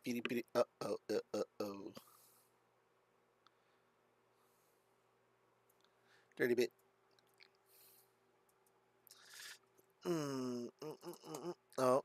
Bitty bitty. Oh. Dirty bit. Oh.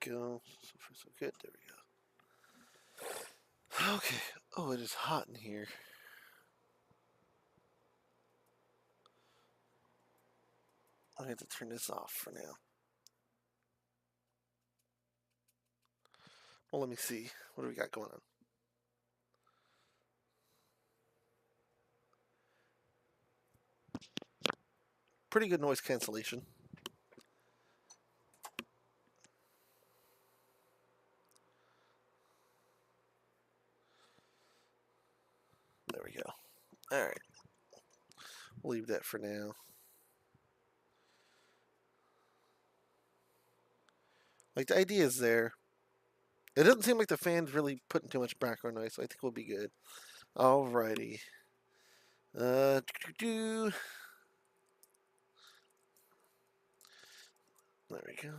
Go. So far, so good. There we go. Okay. Oh, it is hot in here. I have to turn this off for now. Well, let me see. What do we got going on? Pretty good noise cancellation. There we go. All right. We'll leave that for now. Like, the idea is there. It doesn't seem like the fan's really putting too much background noise, so I think we'll be good. Alrighty. Do. There we go.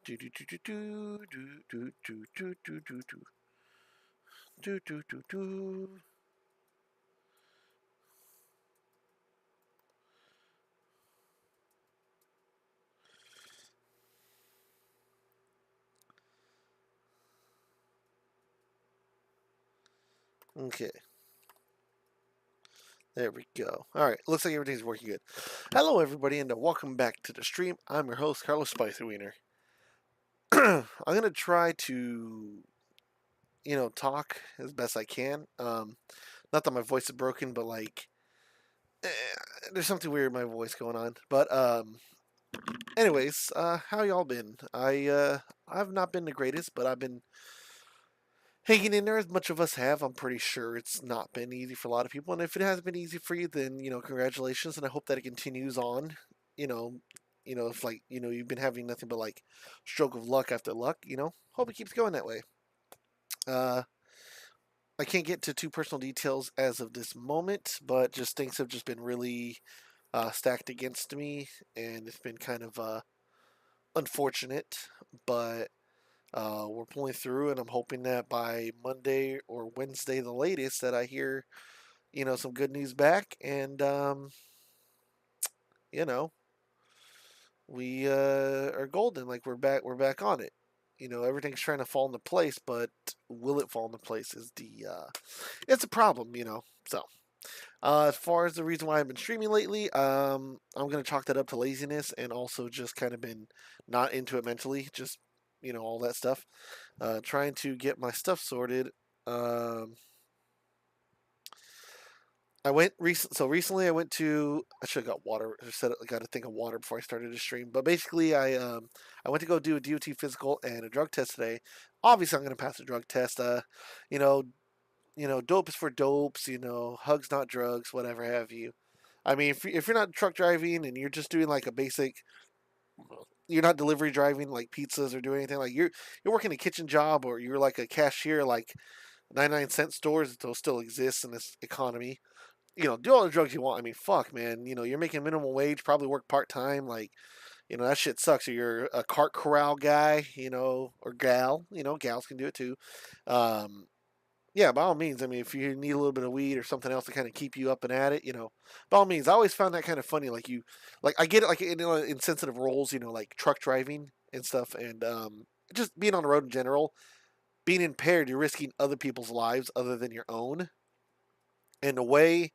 Do do do do do do do do do do do do do do do. Okay. There we go. All right. Looks like everything's working good. Hello, everybody, and welcome back to the stream. I'm your host, Carlos Spicy Wiener. I'm gonna try to, talk as best I can. Not that my voice is broken, but like, eh, there's something weird in my voice going on. But anyways, how y'all been? I've not been the greatest, but I've been hanging in there as much of us have. I'm pretty sure it's not been easy for a lot of people, and if it has been easy for you, then congratulations, and I hope that it continues on. You know, if like you've been having nothing but like stroke of luck after luck. Hope it keeps going that way. Uh, I can't get to too personal details as of this moment, but just things have just been really stacked against me, and it's been kind of unfortunate, but we're pulling through, and I'm hoping that by Monday or Wednesday, the latest, that I hear, some good news back, and you know, we are golden. Like we're back on it. Everything's trying to fall into place, but will it fall into place is it's a problem. So. As far as the reason why I've been streaming lately, I'm gonna chalk that up to laziness and also just kind of been not into it mentally. Just all that stuff. Trying to get my stuff sorted. Um, so recently I went to. I should have got water. I said I got to think of water before I started the stream. But basically, I went to go do a DOT physical and a drug test today. Obviously, I'm gonna pass the drug test. You know, dope is for dopes. Hugs not drugs. Whatever have you. I mean, if you're not truck driving and you're just doing like a basic, you're not delivery driving like pizzas or doing anything like you're working a kitchen job or you're like a cashier like 99-cent stores. Those still exist in this economy. Do all the drugs you want. I mean, fuck, man. You're making minimum wage, probably work part time. Like, that shit sucks. Or you're a cart corral guy, or gal. Gals can do it too. Um, yeah, by all means. I mean, if you need a little bit of weed or something else to kind of keep you up and at it, by all means. I always found that kind of funny. Like I get it, like in sensitive roles, like truck driving and stuff, and just being on the road in general. Being impaired, you're risking other people's lives other than your own. And the way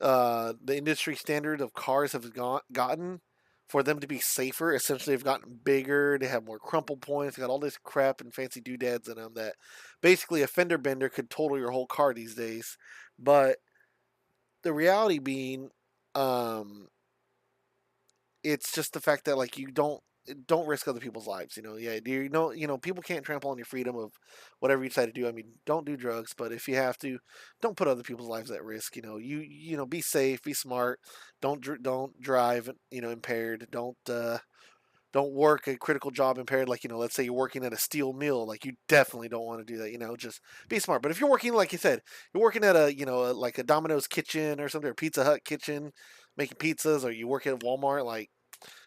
the industry standard of cars have gotten for them to be safer, essentially, have gotten bigger. They have more crumple points. They got all this crap and fancy doodads in them that basically a fender bender could total your whole car these days. But the reality being, um, it's just the fact that like you don't risk other people's lives. Yeah, people can't trample on your freedom of whatever you decide to do. I mean, don't do drugs, but if you have to, don't put other people's lives at risk. Be safe, be smart. Don't drive, impaired. Don't work a critical job impaired. Like, let's say you're working at a steel mill. Like, you definitely don't want to do that. Just be smart. But if you're working, like you said, you're working at like a Domino's kitchen or something, or Pizza Hut kitchen, making pizzas, or you work at Walmart, like,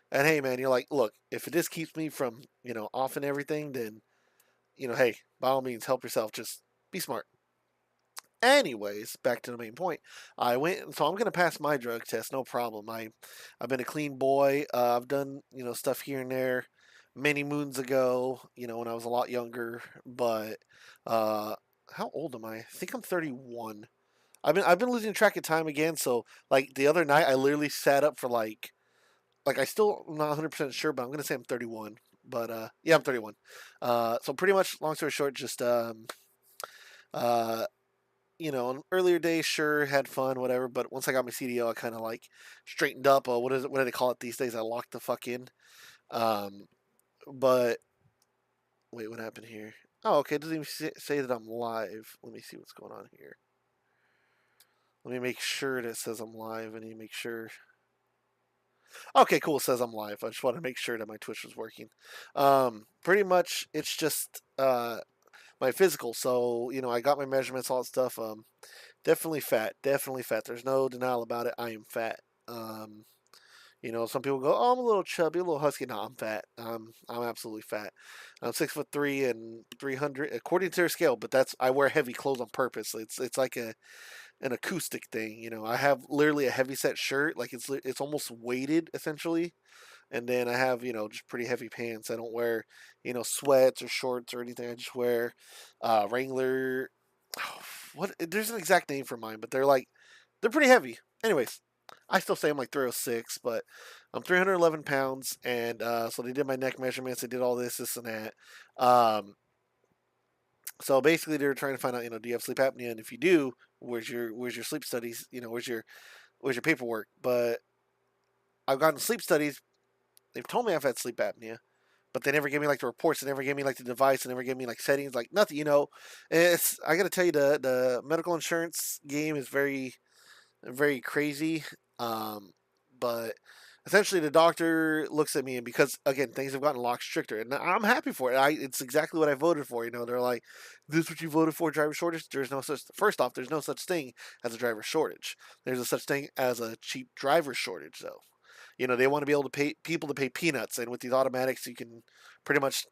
and hey, man, you're like, look, if it just keeps me from, off and everything, then, hey, by all means, help yourself. Just be smart. Anyways, back to the main point. I went, so I'm gonna pass my drug test, no problem. I've been a clean boy. I've done stuff here and there, many moons ago. When I was a lot younger. But uh, how old am I? I think I'm 31. I've been losing track of time again. So like the other night, I literally sat up for like I still am not 100% sure, but I'm gonna say I'm 31. But yeah, I'm 31. So pretty much, long story short, just uh in earlier days, sure, had fun, whatever. But once I got my CDO, I kind of like straightened up. What is it? What do they call it these days? I locked the fuck in. Um, but wait, what happened here? Oh, okay. It doesn't even say that I'm live. Let me see what's going on here. Let me make sure that it says I'm live. I need to make sure. Okay, cool. It says I'm live. I just want to make sure that my Twitch was working. Pretty much, it's just my physical. So I got my measurements, all that stuff. Definitely fat. Definitely fat. There's no denial about it. I am fat. Some people go, "Oh, I'm a little chubby, a little husky." No, I'm fat. I'm absolutely fat. I'm 6'3" and 300 according to their scale. But I wear heavy clothes on purpose. It's like an acoustic thing. I have literally a heavy set shirt. Like it's almost weighted essentially. And then I have, just pretty heavy pants. I don't wear, sweats or shorts or anything. I just wear Wrangler. What? There's an exact name for mine, but they're pretty heavy. Anyways, I still say I'm like 306, but I'm 311 pounds. And so they did my neck measurements. They did all this, and that. Um, so basically, they were trying to find out, do you have sleep apnea? And if you do, where's your sleep studies? Where's your paperwork? But I've gotten sleep studies. They've told me I've had sleep apnea, but they never gave me like the reports. They never gave me like the device. They never gave me like settings, like nothing. It's I got to tell you, the medical insurance game is very very crazy. Um, but essentially, the doctor looks at me, and because again things have gotten a lot stricter, and I'm happy for it. It's exactly what I voted for. They're like, "This is what you voted for, driver shortage." There's no such. First off, there's no such thing as a driver shortage. There's a such thing as a cheap driver shortage, though. They want to be able to pay people to pay peanuts, and with these automatics, you can pretty much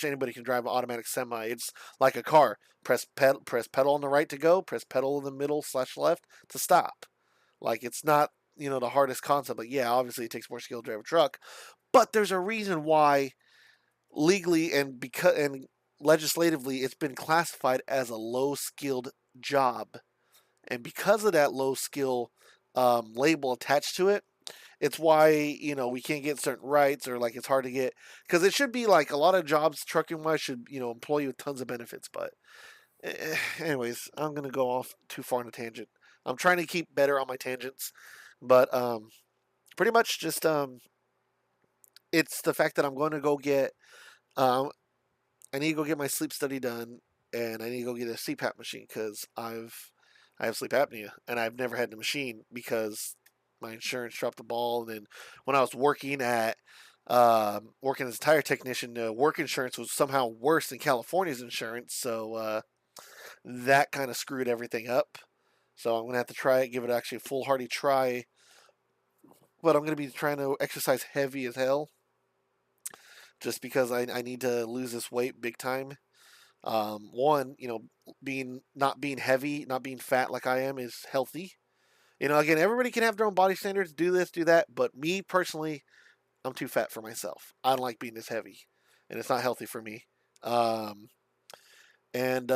anybody can drive an automatic semi. It's like a car. Press pedal on the right to go. Press pedal in the middle/left to stop. Like it's not the hardest concept. Like yeah, obviously it takes more skill to drive a truck, but there's a reason why legally and legislatively it's been classified as a low skilled job, and because of that low skill label attached to it, it's why we can't get certain rights, or like it's hard to get, because it should be like a lot of jobs trucking wise should employ you with tons of benefits. But anyways, I'm gonna go off too far on a tangent. I'm trying to keep better on my tangents, but pretty much just it's the fact that I'm going to go get um, I need to go get my sleep study done, and I need to go get a CPAP machine because I have sleep apnea, and I've never had the machine because my insurance dropped the ball. And then when I was working as a tire technician, work insurance was somehow worse than California's insurance, so that kind of screwed everything up. So I'm gonna have to try it, give it actually a full hearty try. But I'm gonna be trying to exercise heavy as hell, just because I need to lose this weight big time. One, being not being heavy, not being fat like I am is healthy. Again, everybody can have their own body standards, do this, do that, but me personally, I'm too fat for myself. I don't like being this heavy, and it's not healthy for me. Um, and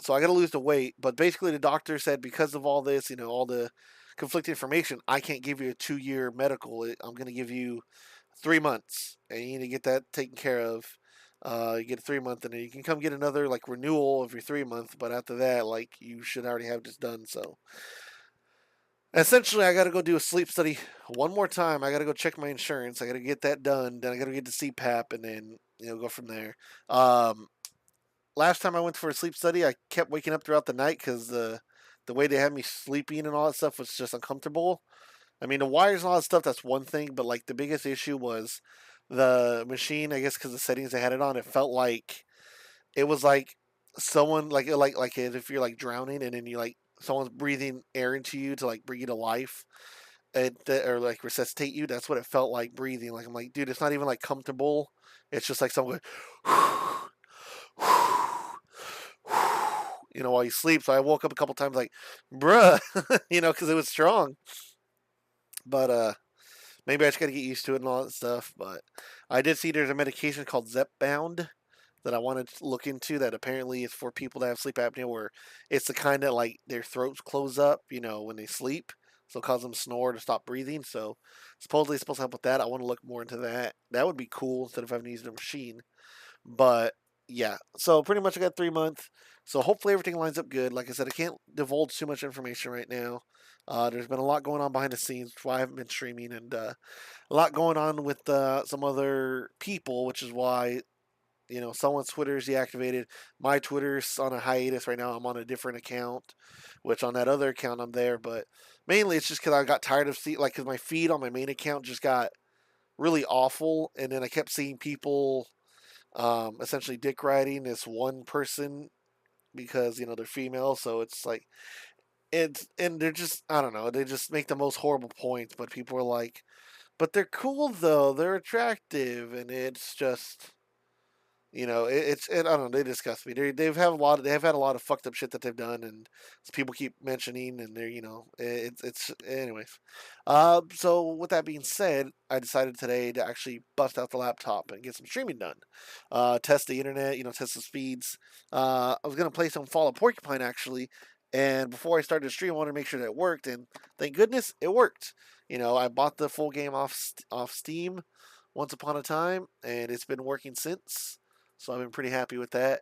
So I got to lose the weight. But basically, the doctor said because of all this, all the conflicting information, I can't give you a 2-year medical. I'm going to give you 3 months, and you need to get that taken care of. You get a 3 month, and then you can come get another like renewal of your 3 month. But after that, like you should already have this done. So essentially, I got to go do a sleep study one more time. I got to go check my insurance. I got to get that done. Then I got to get the CPAP, and then go from there. Last time I went for a sleep study, I kept waking up throughout the night because the way they had me sleeping and all that stuff was just uncomfortable. I mean, the wires and all that stuff, that's one thing, but like the biggest issue was the machine. I guess because the settings they had it on, it felt like it was like someone like if you're like drowning and then you like someone's breathing air into you to like bring you to life. Or like resuscitate you. That's what it felt like breathing. Like I'm like, dude, it's not even like comfortable. It's just like someone going, while you sleep. So I woke up a couple times like, bruh, because it was strong. But maybe I just got to get used to it and all that stuff. But I did see there's a medication called Zepbound that I wanted to look into that apparently is for people that have sleep apnea where it's the kind that like their throats close up, when they sleep. So it causes them to snore to stop breathing. So supposedly it's supposed to help with that. I want to look more into that. That would be cool instead of having to use the machine. But yeah, so pretty much I got 3 months. So hopefully everything lines up good. Like I said, I can't divulge too much information right now. There's been a lot going on behind the scenes, which is why I haven't been streaming, and a lot going on with some other people, which is why someone's Twitter is deactivated. My Twitter's on a hiatus right now. I'm on a different account, which on that other account I'm there, but mainly it's just because I got tired of because my feed on my main account just got really awful, and then I kept seeing people essentially dick riding this one person because they're female. So it's like and they're just I don't know. They just make the most horrible points, but people are like, but they're cool though. They're attractive, and it's just I don't know. They disgust me. They have had a lot of fucked up shit that they've done, and people keep mentioning, and they're it's anyways. So with that being said, I decided today to actually bust out the laptop and get some streaming done. Test the internet, test the speeds. I was gonna play some Fall of Porcupine actually, and before I started the stream, I wanted to make sure that it worked, and thank goodness it worked. I bought the full game off Steam once upon a time, and it's been working since. So I've been pretty happy with that.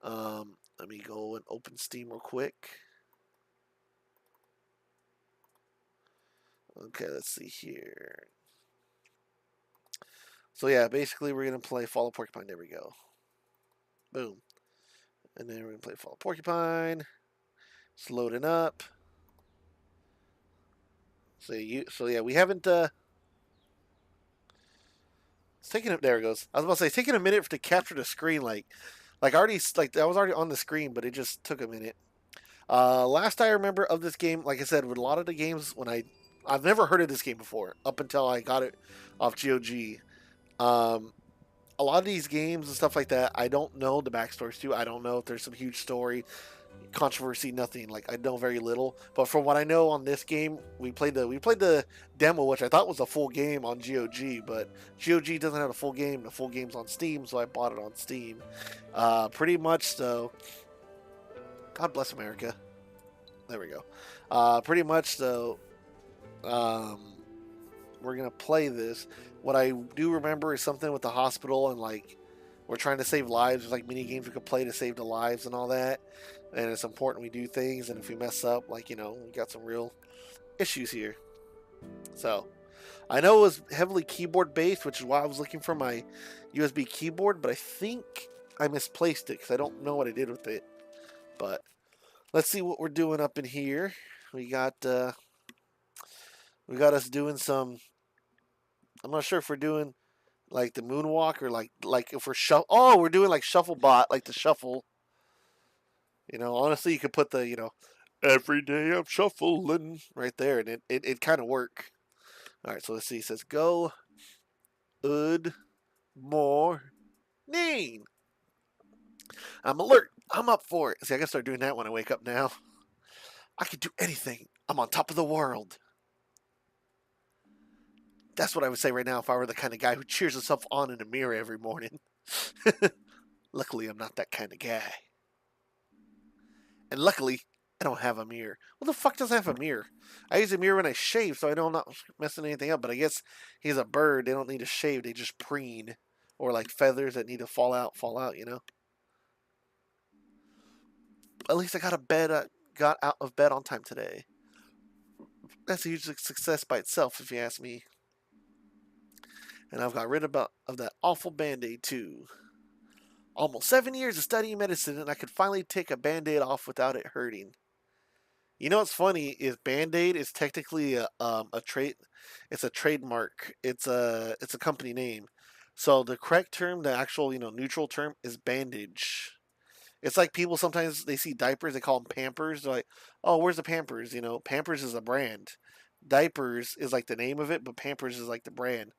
Let me go and open Steam real quick. Okay, let's see here. So yeah, basically we're gonna play Fall of Porcupine. There we go. Boom. And then we're gonna play Fall of Porcupine. It's loading up. So yeah, we haven't it's taking it there it goes. I was about to say it's taking a minute to capture the screen like already like I was already on the screen, but it just took a minute. Last I remember of this game, like I said, with a lot of the games I've never heard of this game before up until I got it off GOG. Um, a lot of these games and stuff like that, I don't know the backstories to. I don't know if there's some huge story, controversy, nothing. Like I know very little. But from what I know on this game, we played the demo, which I thought was a full game on GOG, but GOG doesn't have a full game. The full game's on Steam, so I bought it on Steam. Pretty much so. God bless America. There we go. Pretty much though, um, we're gonna play this. What I do remember is something with the hospital and like we're trying to save lives. There's like mini games we could play to save the lives and all that. And it's important we do things. And if we mess up, like we got some real issues here. So I know it was heavily keyboard based, which is why I was looking for my USB keyboard. But I think I misplaced it because I don't know what I did with it. But let's see what we're doing up in here. We got us doing some. I'm not sure if we're doing like the moonwalk or like if we're shuffle. Oh, we're doing like shuffle bot, like the shuffle. Honestly, you could put the every day I'm shuffling right there, and it kind of work. All right, so let's see. It says go, good morning. I'm alert. I'm up for it. See, I gotta start doing that when I wake up now. I can do anything. I'm on top of the world. That's what I would say right now if I were the kind of guy who cheers himself on in a mirror every morning. Luckily, I'm not that kind of guy. And luckily, I don't have a mirror. What the fuck does I have a mirror? I use a mirror when I shave, so I know I'm not messing anything up. But I guess he's a bird. They don't need to shave. They just preen. Or like feathers that need to fall out, you know? At least I got out of bed on time today. That's a huge success by itself, if you ask me. And I've got rid of that awful band-aid, too. Almost 7 years of studying medicine, and I could finally take a band-aid off without it hurting. You know what's funny is Band-Aid is technically a trade. It's a trademark. It's a company name. So the correct term, the actual neutral term, is bandage. It's like people sometimes they see diapers, they call them Pampers. They're like, oh, where's the Pampers? Pampers is a brand. Diapers is like the name of it, but Pampers is like the brand,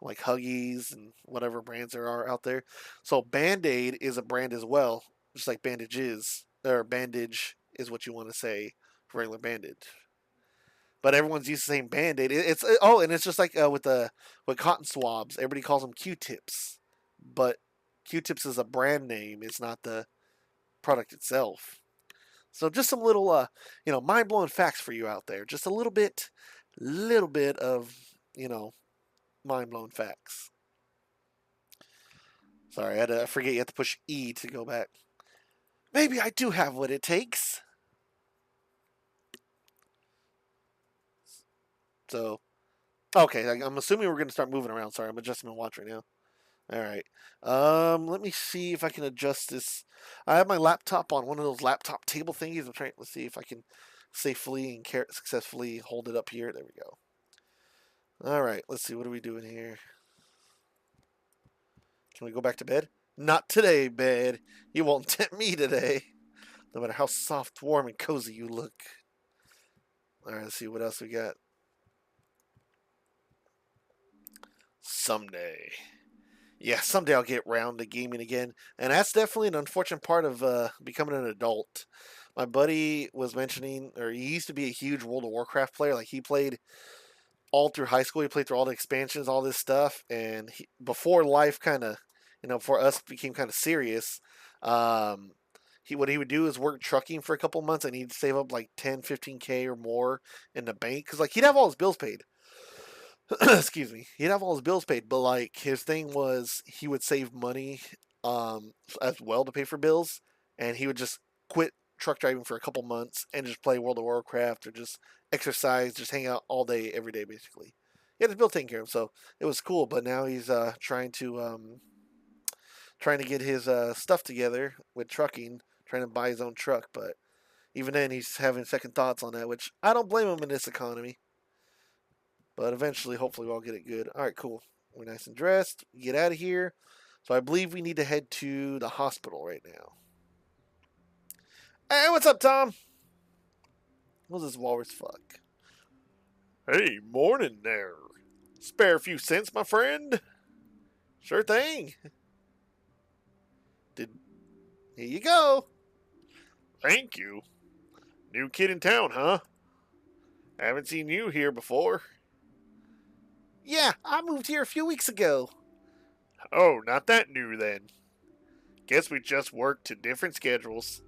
like Huggies and whatever brands there are out there. So Band Aid is a brand as well, just like bandage is, or bandage is what you want to say for regular bandage. But everyone's used to saying Band Aid. And it's just like with cotton swabs. Everybody calls them Q-tips, but Q-tips is a brand name. It's not the product itself. So just some little mind blowing facts for you out there. Just a little bit of mind blowing facts. Sorry, I forget you have to push E to go back. Maybe I do have what it takes. So, okay, I'm assuming we're going to start moving around. Sorry, I'm adjusting my watch right now. All right. Let me see if I can adjust this. I have my laptop on one of those laptop table thingies. I'm trying to see if I can safely and successfully hold it up here. There we go. All right. Let's see. What are we doing here? Can we go back to bed? Not today, bed. You won't tempt me today. No matter how soft, warm, and cozy you look. All right. Let's see what else we got. Someday. Yeah, someday I'll get round to gaming again, and that's definitely an unfortunate part of becoming an adult. My buddy was mentioning, or he used to be a huge World of Warcraft player. Like he played all through high school. He played through all the expansions, all this stuff, and before life kind of, before us became kind of serious, um, what he would do is work trucking for a couple months, and he'd save up like 10, 15K or more in the bank because like he'd have all his bills paid. Excuse me, he'd have all his bills paid, but like his thing was he would save money as well to pay for bills, and he would just quit truck driving for a couple months and just play World of Warcraft or just exercise, just hang out all day every day basically. He had his bill taken care of, so it was cool. But now he's trying to get his stuff together with trucking, trying to buy his own truck. But even then, he's having second thoughts on that, which I don't blame him in this economy. But eventually, hopefully, we'll get it good. All right, cool. We're nice and dressed. Get out of here. So I believe we need to head to the hospital right now. Hey, what's up, Tom? What's this walrus fuck? Hey, morning there. Spare a few cents, my friend? Sure thing. Here you go. Thank you. New kid in town, huh? Haven't seen you here before. Yeah, I moved here a few weeks ago. Oh, not that new then. Guess we just work to different schedules.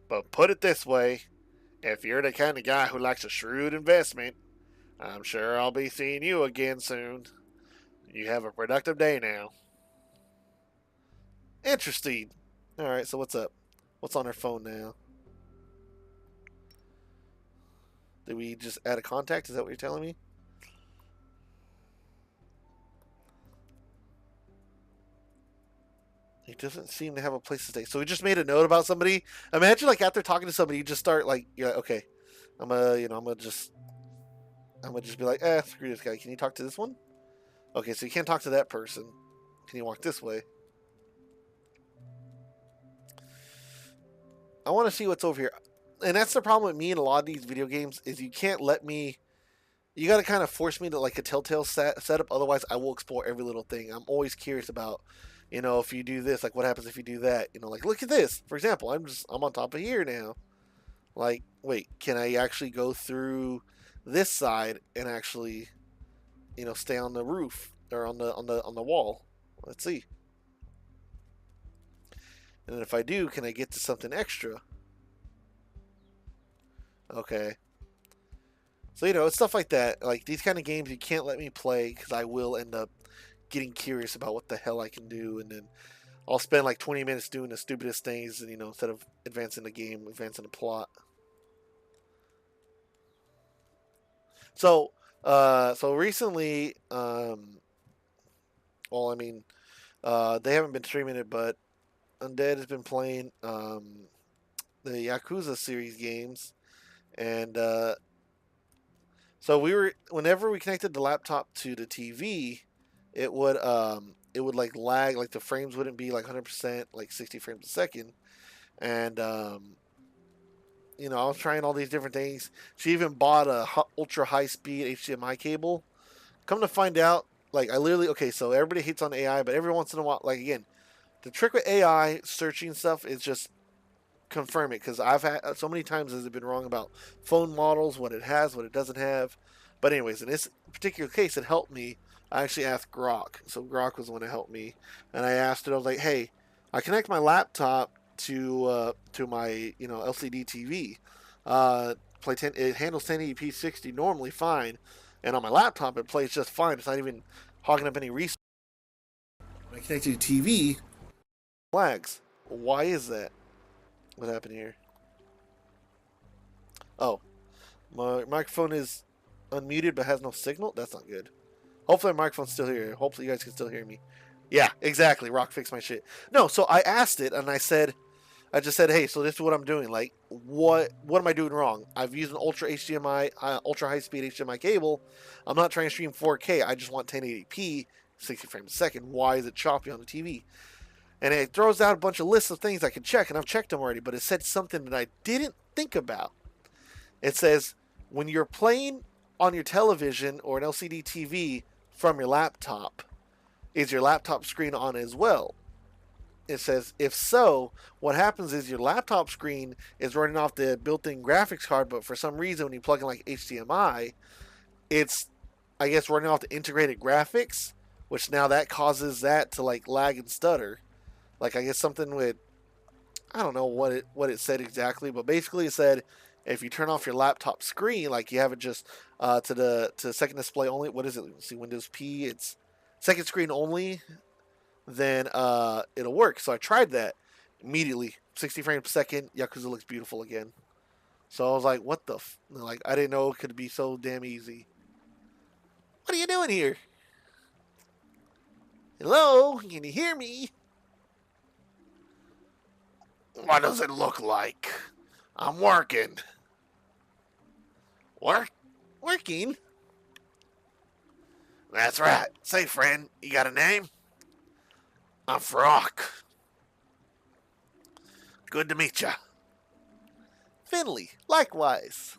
But put it this way, if you're the kind of guy who likes a shrewd investment, I'm sure I'll be seeing you again soon. You have a productive day now. Interesting. Alright, so what's up? What's on our phone now? Did we just add a contact? Is that what you're telling me? He doesn't seem to have a place to stay. So he just made a note about somebody. Imagine like after talking to somebody, you just start like, yeah, okay, I'm gonna just be like, screw this guy. Can you talk to this one? Okay, so you can't talk to that person. Can you walk this way? I want to see what's over here. And that's the problem with me in a lot of these video games is you can't let me. You got to kind of force me to like a telltale setup. Otherwise, I will explore every little thing. I'm always curious about If you do this, like what happens if you do that? Like look at this. For example, I'm on top of here now. Like, wait, can I actually go through this side and actually, stay on the roof or on the wall? Let's see. And if I do, can I get to something extra? Okay. So, it's stuff like that. Like these kind of games you can't let me play because I will end up getting curious about what the hell I can do, and then I'll spend like 20 minutes doing the stupidest things, and instead of advancing the game, advancing the plot. So recently, well, I mean, they haven't been streaming it, but Undead has been playing the Yakuza series games, and so whenever we connected the laptop to the TV, it would like lag, like the frames wouldn't be like 100%, like 60 frames a second, and I was trying all these different things. She even bought a ultra high speed HDMI cable. Come to find out, like I literally okay, so everybody hates on AI, but every once in a while, like again, the trick with AI searching stuff is just confirm it because I've had so many times has it been wrong about phone models, what it has, what it doesn't have. But anyways, in this particular case, it helped me. I actually asked Grok, so Grok was the one that helped me, and I asked it. I was like, "Hey, I connect my laptop to my LCD TV. Play 10. It handles 1080p 60 normally fine, and on my laptop it plays just fine. It's not even hogging up any resources. When I connect to the TV, lags. Why is that? What happened here? Oh, my microphone is unmuted but has no signal. That's not good. Hopefully my microphone's still here. Hopefully you guys can still hear me. Yeah, exactly. Rock fixed my shit. No, so I asked it and I just said, hey, so this is what I'm doing. Like, what am I doing wrong? I've used an ultra HDMI, ultra high speed HDMI cable. I'm not trying to stream 4K. I just want 1080p, 60 frames a second. Why is it choppy on the TV? And it throws out a bunch of lists of things I can check, and I've checked them already. But it said something that I didn't think about. It says when you're playing on your television or an LCD TV from your laptop, is your laptop screen on as well? It says if so, what happens is your laptop screen is running off the built-in graphics card, but for some reason when you plug in like HDMI, it's I guess running off the integrated graphics, which now that causes that to like lag and stutter. Like I guess something with I don't know what it said exactly, but basically it said if you turn off your laptop screen, like you have it just to second display only. What is it? Let's see, Windows P. It's second screen only. Then it'll work. So I tried that immediately. 60 frames per second. Yakuza looks beautiful again. So I was like, what the? Like I didn't know it could be so damn easy. What are you doing here? Hello? Can you hear me? What does it look like? I'm working. Working? That's right. Say, friend, you got a name? I'm Frock. Good to meet ya. Finley, likewise.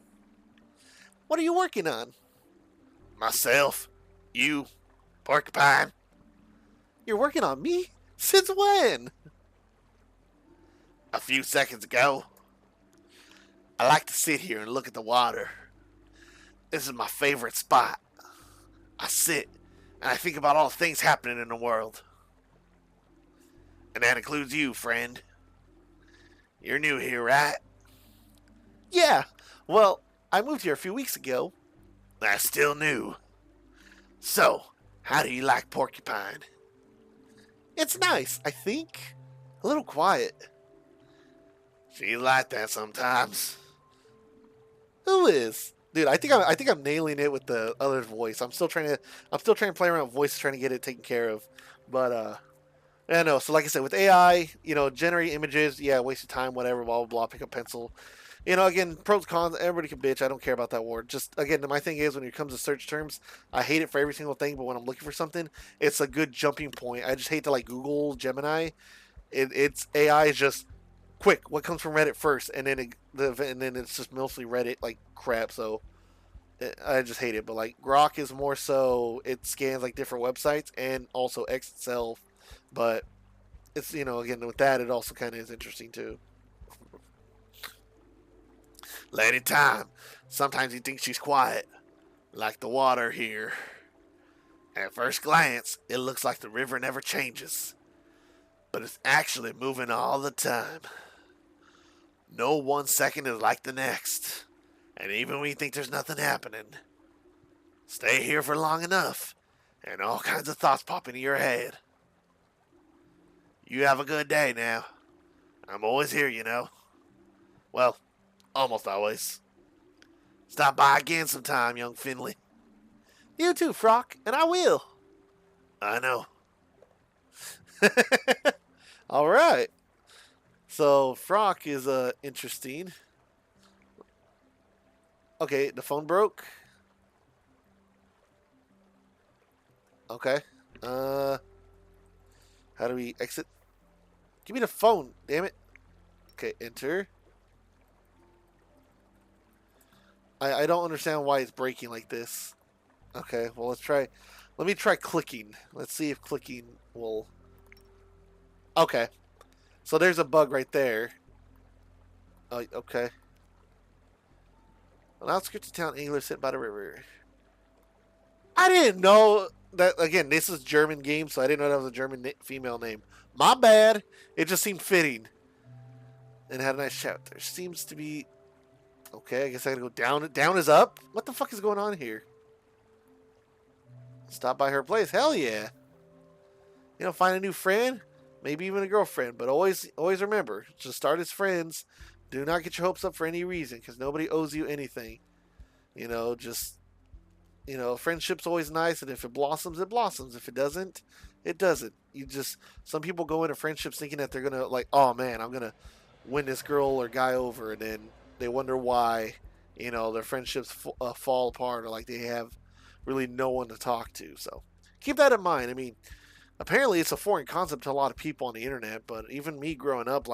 What are you working on? Myself. You. Porcupine. You're working on me? Since when? A few seconds ago. I like to sit here and look at the water. This is my favorite spot. I sit and I think about all the things happening in the world. And that includes you, friend. You're new here, right? Yeah. Well, I moved here a few weeks ago. That's still new. So, how do you like Porcupine? It's nice, I think. A little quiet. She's like that sometimes. Who is? Dude, I think I'm nailing it with the other voice. I'm still trying to play around with voices, trying to get it taken care of. But yeah, no. So like I said, with AI, generate images, yeah, waste of time, whatever, blah blah blah. Pick up pencil. Again, pros cons. Everybody can bitch. I don't care about that war. Just again, my thing is when it comes to search terms, I hate it for every single thing. But when I'm looking for something, it's a good jumping point. I just hate to like Google Gemini. It's AI is just quick. What comes from Reddit first, and then it's just mostly Reddit like crap. So I just hate it. But like Grok is more so it scans like different websites and also X itself. But it's, again, with that, it also kind of is interesting too. Lady Time. Sometimes you think she's quiet, like the water here. At first glance, it looks like the river never changes, but it's actually moving all the time. No one second is like the next. And even when you think there's nothing happening, stay here for long enough, and all kinds of thoughts pop into your head. You have a good day now. I'm always here, you know. Well, almost always. Stop by again sometime, young Finley. You too, Frock, and I will. I know. All right. So Frock is interesting. Okay, the phone broke. Okay. How do we exit? Give me the phone, damn it. Okay, enter. I don't understand why it's breaking like this. Okay, well, let's try. Let me try clicking. Let's see if clicking will. Okay. So there's a bug right there. Oh, okay. An outskirts of town, English sitting by the river. I didn't know that. Again, this is German game, so I didn't know that was a German female name. My bad. It just seemed fitting. And had a nice shout. There seems to be. Okay, I guess I gotta go down. Down is up. What the fuck is going on here? Stop by her place. Hell yeah. Find a new friend, maybe even a girlfriend. But always remember, to start as friends, do not get your hopes up for any reason, because nobody owes you anything. Just friendship's always nice, and if it blossoms, it blossoms. If it doesn't, it doesn't. Some people go into friendships thinking that they're gonna oh man, I'm gonna win this girl or guy over, and then they wonder why, their friendships fall apart, or like they have really no one to talk to. So keep that in mind. I mean, apparently it's a foreign concept to a lot of people on the internet, but even me growing up,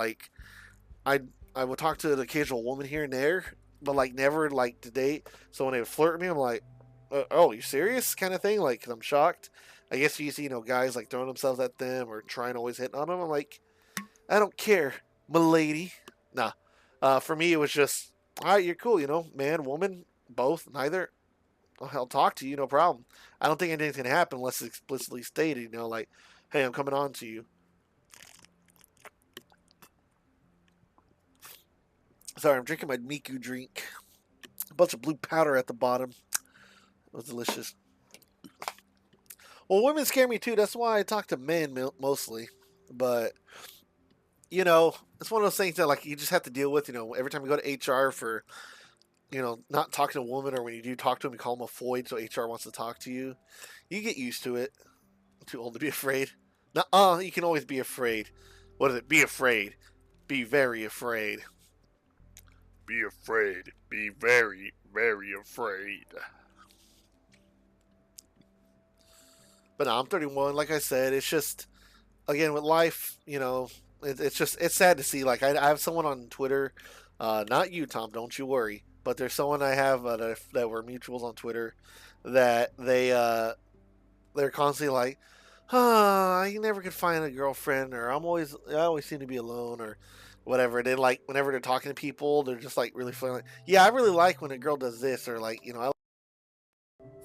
I I would talk to an occasional woman here and there, but never to date. So when they would flirt with me, I'm like, oh, you serious? Kind of thing. Cause I'm shocked. I guess you see, guys throwing themselves at them or trying to always hit on them. I'm like, I don't care, milady. Nah. For me, it was just, all right, you're cool, man, woman, both, neither. I'll talk to you, no problem. I don't think anything's gonna happen unless it's explicitly stated, hey, I'm coming on to you. Sorry, I'm drinking my Miku drink. A bunch of blue powder at the bottom. It was delicious. Well, women scare me too. That's why I talk to men mostly. But it's one of those things that you just have to deal with. Every time you go to HR for not talking to a woman, or when you do talk to them, you call them a foid, so HR wants to talk to you. You get used to it. I'm too old to be afraid. You can always be afraid. What is it? Be afraid. Be very afraid. Be afraid. Be very, very afraid. But no, I'm 31. Like I said, it's just, again, with life, it's sad to see. I have someone on Twitter, not you, Tom, don't you worry. But there's someone I have that were mutuals on Twitter that they're constantly like, I never could find a girlfriend, or I always seem to be alone, or whatever. And then whenever they're talking to people, they're just really feeling yeah, I really like when a girl does this, or I like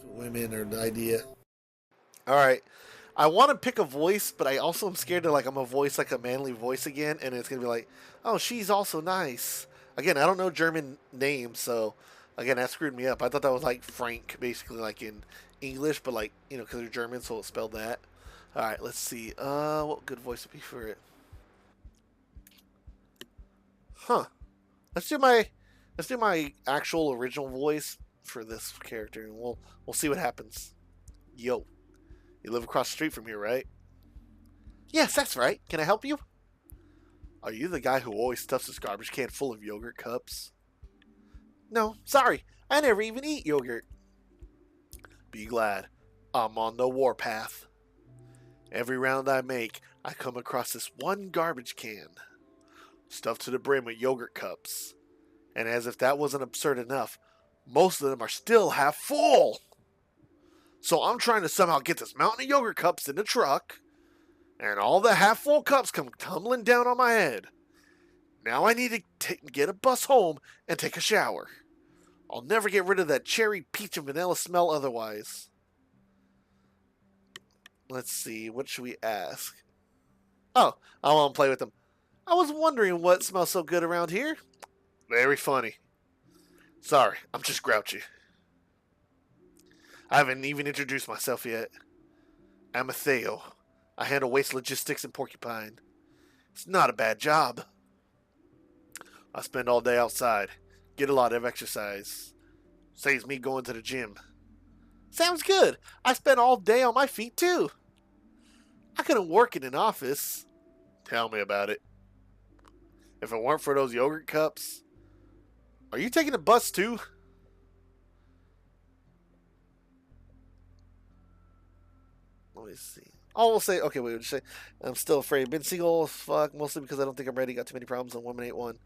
women, or the idea. All right. I want to pick a voice, but I also am scared that I'm a voice a manly voice again, and it's gonna be oh, she's also nice. Again, I don't know German names, so again that screwed me up. I thought that was Frank, basically in English, but because they're German, so it's spelled that. All right, let's see. What good voice would be for it? Huh? Let's do my actual original voice for this character, and we'll see what happens. Yo. You live across the street from here, right? Yes, that's right. Can I help you? Are you the guy who always stuffs his garbage can full of yogurt cups? No, sorry. I never even eat yogurt. Be glad. I'm on the warpath. Every round I make, I come across this one garbage can, stuffed to the brim with yogurt cups. And as if that wasn't absurd enough, most of them are still half full. So I'm trying to somehow get this mountain of yogurt cups in the truck, and all the half full cups come tumbling down on my head. Now I need to get a bus home and take a shower. I'll never get rid of that cherry, peach, and vanilla smell otherwise. Let's see, what should we ask? Oh, I want to play with them. I was wondering what smells so good around here. Very funny. Sorry, I'm just grouchy. I haven't even introduced myself yet. I'm Theo. I handle waste logistics in Porcupine. It's not a bad job. I spend all day outside, get a lot of exercise. Saves me going to the gym. Sounds good. I spend all day on my feet too. I couldn't work in an office. Tell me about it. If it weren't for those yogurt cups. Are you taking a bus too? Let me see. Oh, we'll say, okay, wait, we'll say, I'm still afraid. Been single as fuck, mostly because I don't think I'm ready. Got too many problems and women ain't one.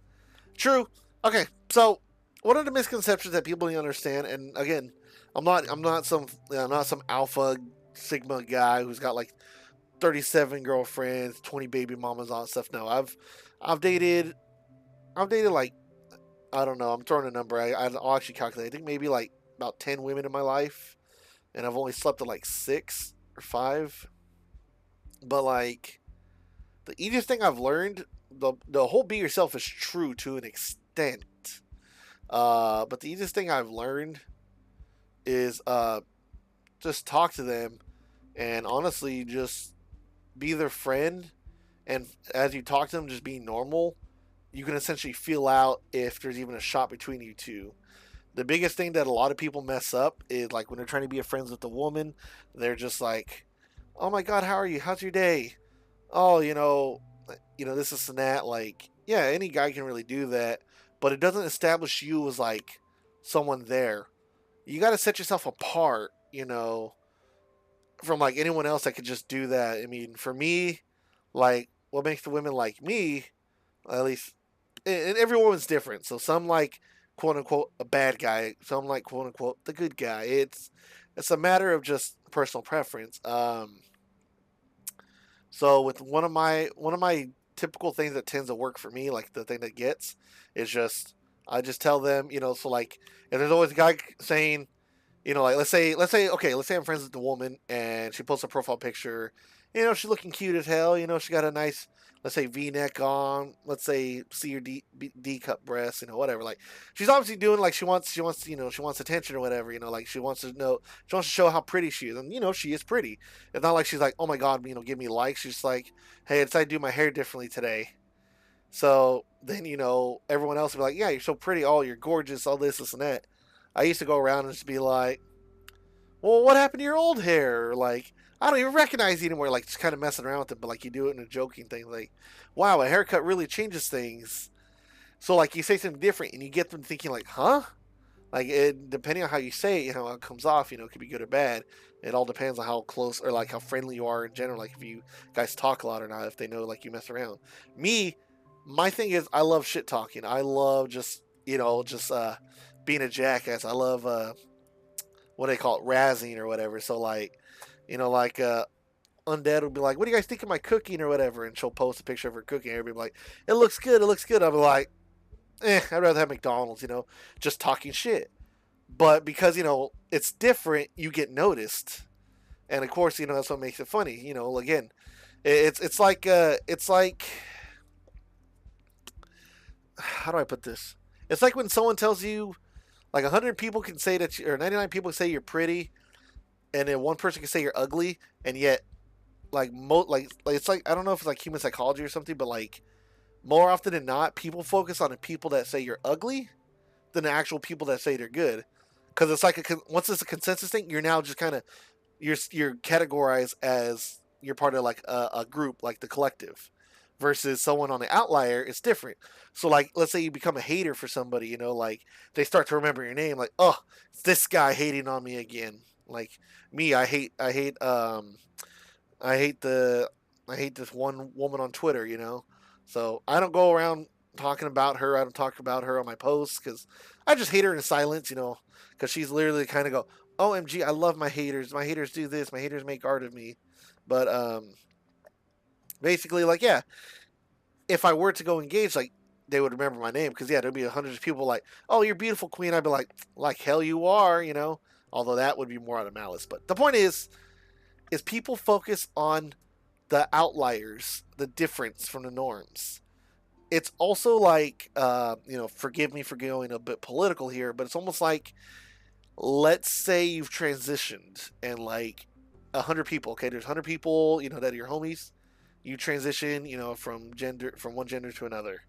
True. Okay, so one of the misconceptions that people need to understand, and again, I'm not some alpha sigma guy who's got like 37 girlfriends, 20 baby mamas, all that stuff. No, I've dated, I've dated like, I don't know, I'm throwing a number. I'll actually calculate. I think maybe like about 10 women in my life, and I've only slept with like 6 or 5. But like the easiest thing I've learned, the whole be yourself is true to an extent. But the easiest thing I've learned is just talk to them and honestly just be their friend. And as you talk to them, just being normal, you can essentially feel out if there's even a shot between you two. The biggest thing that a lot of people mess up is like when they're trying to be friends with a woman, they're just like, "Oh my God, how are you? How's your day? Oh, this is and that." Like, yeah, any guy can really do that, but it doesn't establish you as like someone there. You got to set yourself apart, from like anyone else that could just do that. I mean, for me, like what makes the women like me, at least, and every woman's different. So some like quote unquote a bad guy, some like quote unquote the good guy. It's a matter of just personal preference. So with one of my typical things that tends to work for me, like the thing that gets, is just I just tell them, so like if there's always a guy saying, like let's say I'm friends with the woman and she posts a profile picture, she's looking cute as hell, she got a nice, let's say V-neck on, let's say C or D cup breasts, whatever. Like she's obviously doing like she wants attention or whatever, like she wants to show how pretty she is, and she is pretty. It's not like she's like, oh my God, give me likes. She's like, hey, I decided to do my hair differently today. So then everyone else will be like, yeah, you're so pretty, oh, you're gorgeous, all this and that. I used to go around and just be like, well, what happened to your old hair? Or like, I don't even recognize you anymore. Like, just kind of messing around with it, but like you do it in a joking thing. Like, wow, a haircut really changes things. So like you say something different, and you get them thinking like, huh? Like, depending on how you say it, how it comes off, it could be good or bad. It all depends on how close or like how friendly you are in general. Like if you guys talk a lot or not, if they know like you mess around. Me, my thing is I love shit talking. I love just being a jackass. I love what do they call it, razzing or whatever. So like, like Undead will be like, "What do you guys think of my cooking or whatever?" And she'll post a picture of her cooking. Everybody will be like, "It looks good. It looks good." I'll be like, I'd rather have McDonald's. Just talking shit. But because it's different, you get noticed, and of course that's what makes it funny. Again, it's like how do I put this? It's like when someone tells you like 100 people can say that or 99 people can say you're pretty, and then one person can say you're ugly, and yet like it's like I don't know if it's like human psychology or something, but like more often than not, people focus on the people that say you're ugly than the actual people that say they're good, because it's like once it's a consensus thing, you're now just kind of you're categorized as you're part of like a group, like the collective, versus someone on the outlier. It's different. So like let's say you become a hater for somebody, like they start to remember your name, like, oh, it's this guy hating on me again. Like me, I hate the I hate this one woman on Twitter, so I don't go around talking about her. I don't talk about her on my posts because I just hate her in silence, because she's literally kind of go, OMG, I love my haters. My haters do this. My haters make art of me. But Basically, like, yeah, if I were to go engage, like, they would remember my name because, yeah, there'd be hundreds of people like, oh, you're beautiful, queen. I'd be like hell you are, you know? Although that would be more out of malice. But the point is people focus on the outliers, the difference from the norms. It's also like, forgive me for going a bit political here, but it's almost like, let's say you've transitioned and like 100 people. Okay, there's 100 people, that are your homies. You transition, from one gender to another,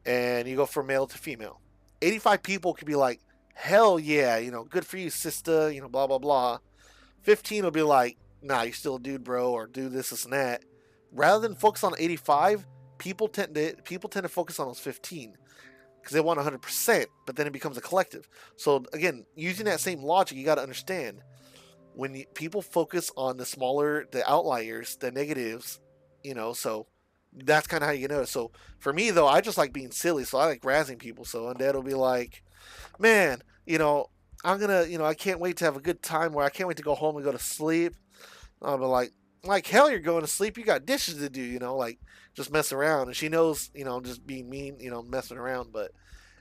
and you go from male to female. 85 people could be like, hell yeah, good for you, sister, blah blah blah. 15 will be like, nah, you're still a dude, bro, or do this and that. Rather than focus on 85, people tend to focus on those 15 because they want 100%, but then it becomes a collective. So again, using that same logic, you got to understand when people focus on the outliers, the negatives, so that's kind of how you know. So for me though, I just like being silly, so I like razzing people. So Undead will be like, man, I'm gonna, I can't wait to have a good time where I can't wait to go home and go to sleep. I'll be like hell, you're going to sleep. You got dishes to do, like just mess around. And she knows, I'm just being mean, messing around. But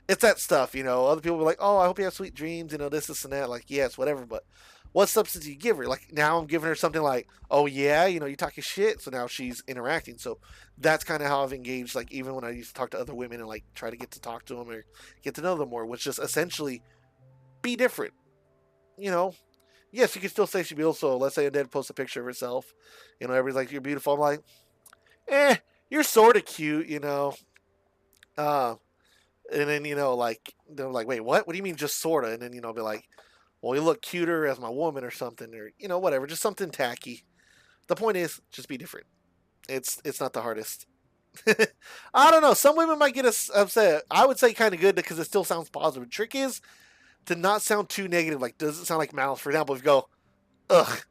it's that stuff, Other people be like, oh, I hope you have sweet dreams, this and that. Like, yes, whatever. But what substance do you give her? Like now I'm giving her something like, oh yeah, you talking shit. So now she's interacting. So that's kind of how I've engaged. Like even when I used to talk to other women and like try to get to talk to them or get to know them more, which just essentially be different. You know, yes, you can still say she's beautiful. So let's say Undead posts a picture of herself. Everybody's like, you're beautiful. I'm like, you're sort of cute. Uh, and then like they're like, wait, what? What do you mean, just sorta? And then I'll be like, well, you look cuter as my woman or something, or whatever, just something tacky. The point is, just be different. It's not the hardest. I don't know. Some women might get us upset. I would say kind of good because it still sounds positive. The trick is to not sound too negative. Like, does it sound like malice? For example, if you go, ugh,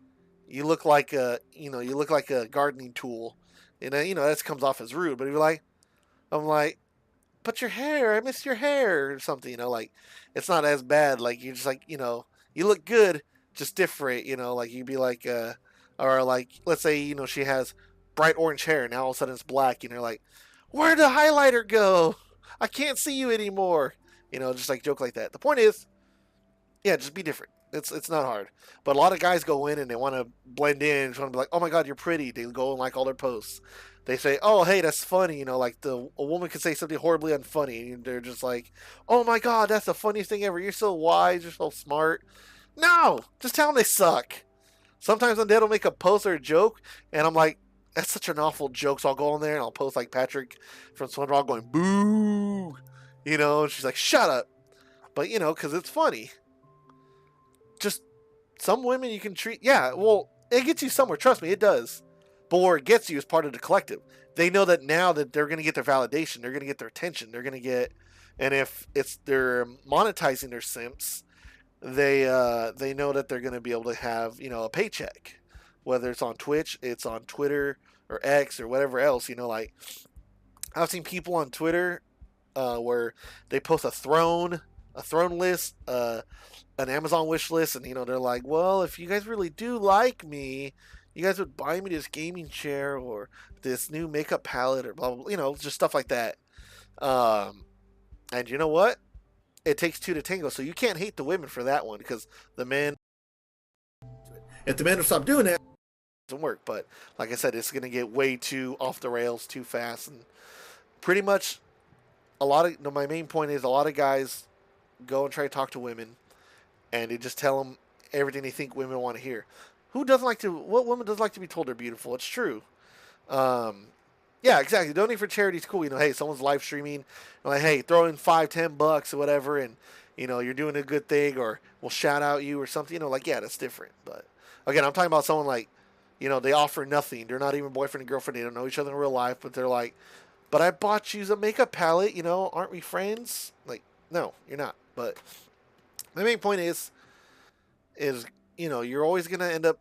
you look like a gardening tool, that comes off as rude. But if you're like, I'm like, but your hair, I miss your hair or something, like it's not as bad. Like you're just like, you look good, just different, like you'd be like, or like, let's say, she has bright orange hair. Now all of a sudden it's black, like, where'd the highlighter go? I can't see you anymore. Just like joke like that. The point is, yeah, just be different. It's not hard. But a lot of guys go in and they want to blend in, just want to be like, oh my god, you're pretty. They go and like all their posts. They say, oh hey, that's funny. Like a woman could say something horribly unfunny, and they're just like, oh my god, that's the funniest thing ever. You're so wise. You're so smart. No, just tell them they suck. Sometimes Undead will make a post or a joke, and I'm like, that's such an awful joke. So I'll go on there and I'll post like Patrick from SpongeBob going boo. And she's like, shut up. But because it's funny. Just some women you can treat. Yeah, well, it gets you somewhere. Trust me, it does. But where it gets you is part of the collective. They know that now that they're going to get their validation, they're going to get their attention, they're going to get, and if they're monetizing their simps, they know that they're going to be able to have a paycheck, whether it's on Twitch, it's on Twitter or X or whatever else. Like I've seen people on Twitter where they post a throne list, an Amazon wish list, and they're like, well, if you guys really do like me, you guys would buy me this gaming chair or this new makeup palette or blah blah, just stuff like that. And you know what? It takes two to tango, so you can't hate the women for that one because the men, if the men would stop doing that, it doesn't work. But like I said, it's going to get way too off the rails too fast, and pretty much my main point is a lot of guys go and try to talk to women and they just tell them everything they think women want to hear. What woman doesn't like to be told they're beautiful? It's true. Yeah, exactly. Donating for charity is cool. Hey, someone's live streaming, like, hey, throw in $5-10 or whatever, and you're doing a good thing, or we'll shout out you or something. Like, yeah, that's different. But again, I'm talking about someone like, they offer nothing. They're not even boyfriend and girlfriend. They don't know each other in real life, but they're like, but I bought you a makeup palette. Aren't we friends? Like, no, you're not. But my main point is you're always gonna end up.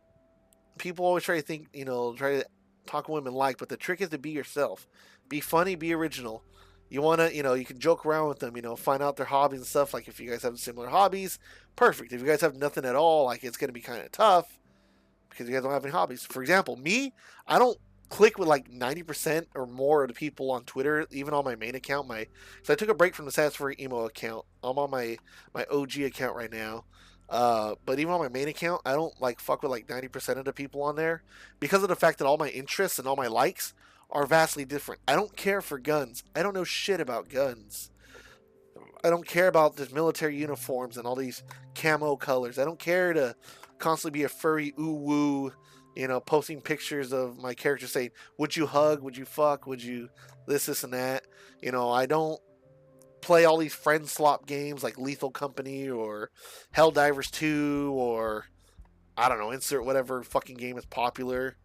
People always try to think, try to talk women like, but the trick is to be yourself. Be funny, be original. You want to, you can joke around with them, find out their hobbies and stuff. Like if you guys have similar hobbies, perfect. If you guys have nothing at all, like it's going to be kind of tough because you guys don't have any hobbies. For example, me, I don't click with like 90% or more of the people on Twitter, even on my main account. So I took a break from the Sass for Emo account. I'm on my OG account right now. But even on my main account, I don't like fuck with like 90% of the people on there because of the fact that all my interests and all my likes are vastly different. I don't care for guns. I don't know shit about guns. I don't care about the military uniforms and all these camo colors. I don't care to constantly be a furry ooh woo, posting pictures of my character saying, "Would you hug? Would you fuck? Would you this and that?" I don't play all these friend slop games like Lethal Company or Helldivers 2 or I don't know, insert whatever fucking game is popular.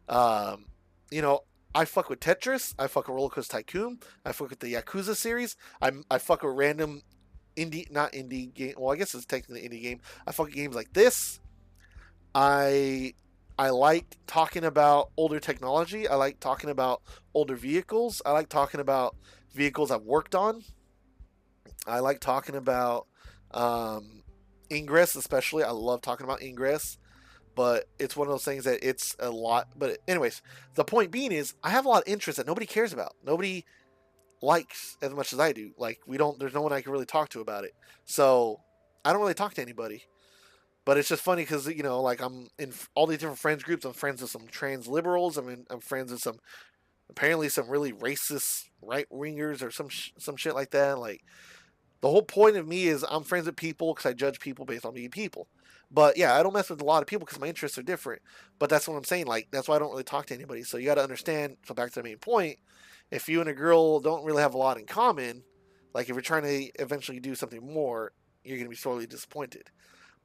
Um, you know, I fuck with Tetris. I fuck with Roller Coaster Tycoon. I fuck with the Yakuza series. I fuck with random indie, not indie game. Well, I guess it's technically an indie game. I fuck with games like this. I I like talking about older technology. I like talking about older vehicles. I like talking about vehicles I've worked on. I like talking about um, Ingress, especially. I love talking about Ingress, but it's one of those things that it's a lot. But anyways, the point being is I have a lot of interest that nobody cares about. Nobody likes as much as I do. Like we don't. There's no one I can really talk to about it. So I don't really talk to anybody. But it's just funny because like I'm in all these different friends groups. I'm friends with some trans liberals. I'm friends with some apparently some really racist right wingers or some shit like that. Like the whole point of me is I'm friends with people because I judge people based on being people. But yeah, I don't mess with a lot of people because my interests are different. But that's what I'm saying. Like that's why I don't really talk to anybody. So you got to understand. So back to the main point. If you and a girl don't really have a lot in common, like if you're trying to eventually do something more, you're gonna be sorely disappointed.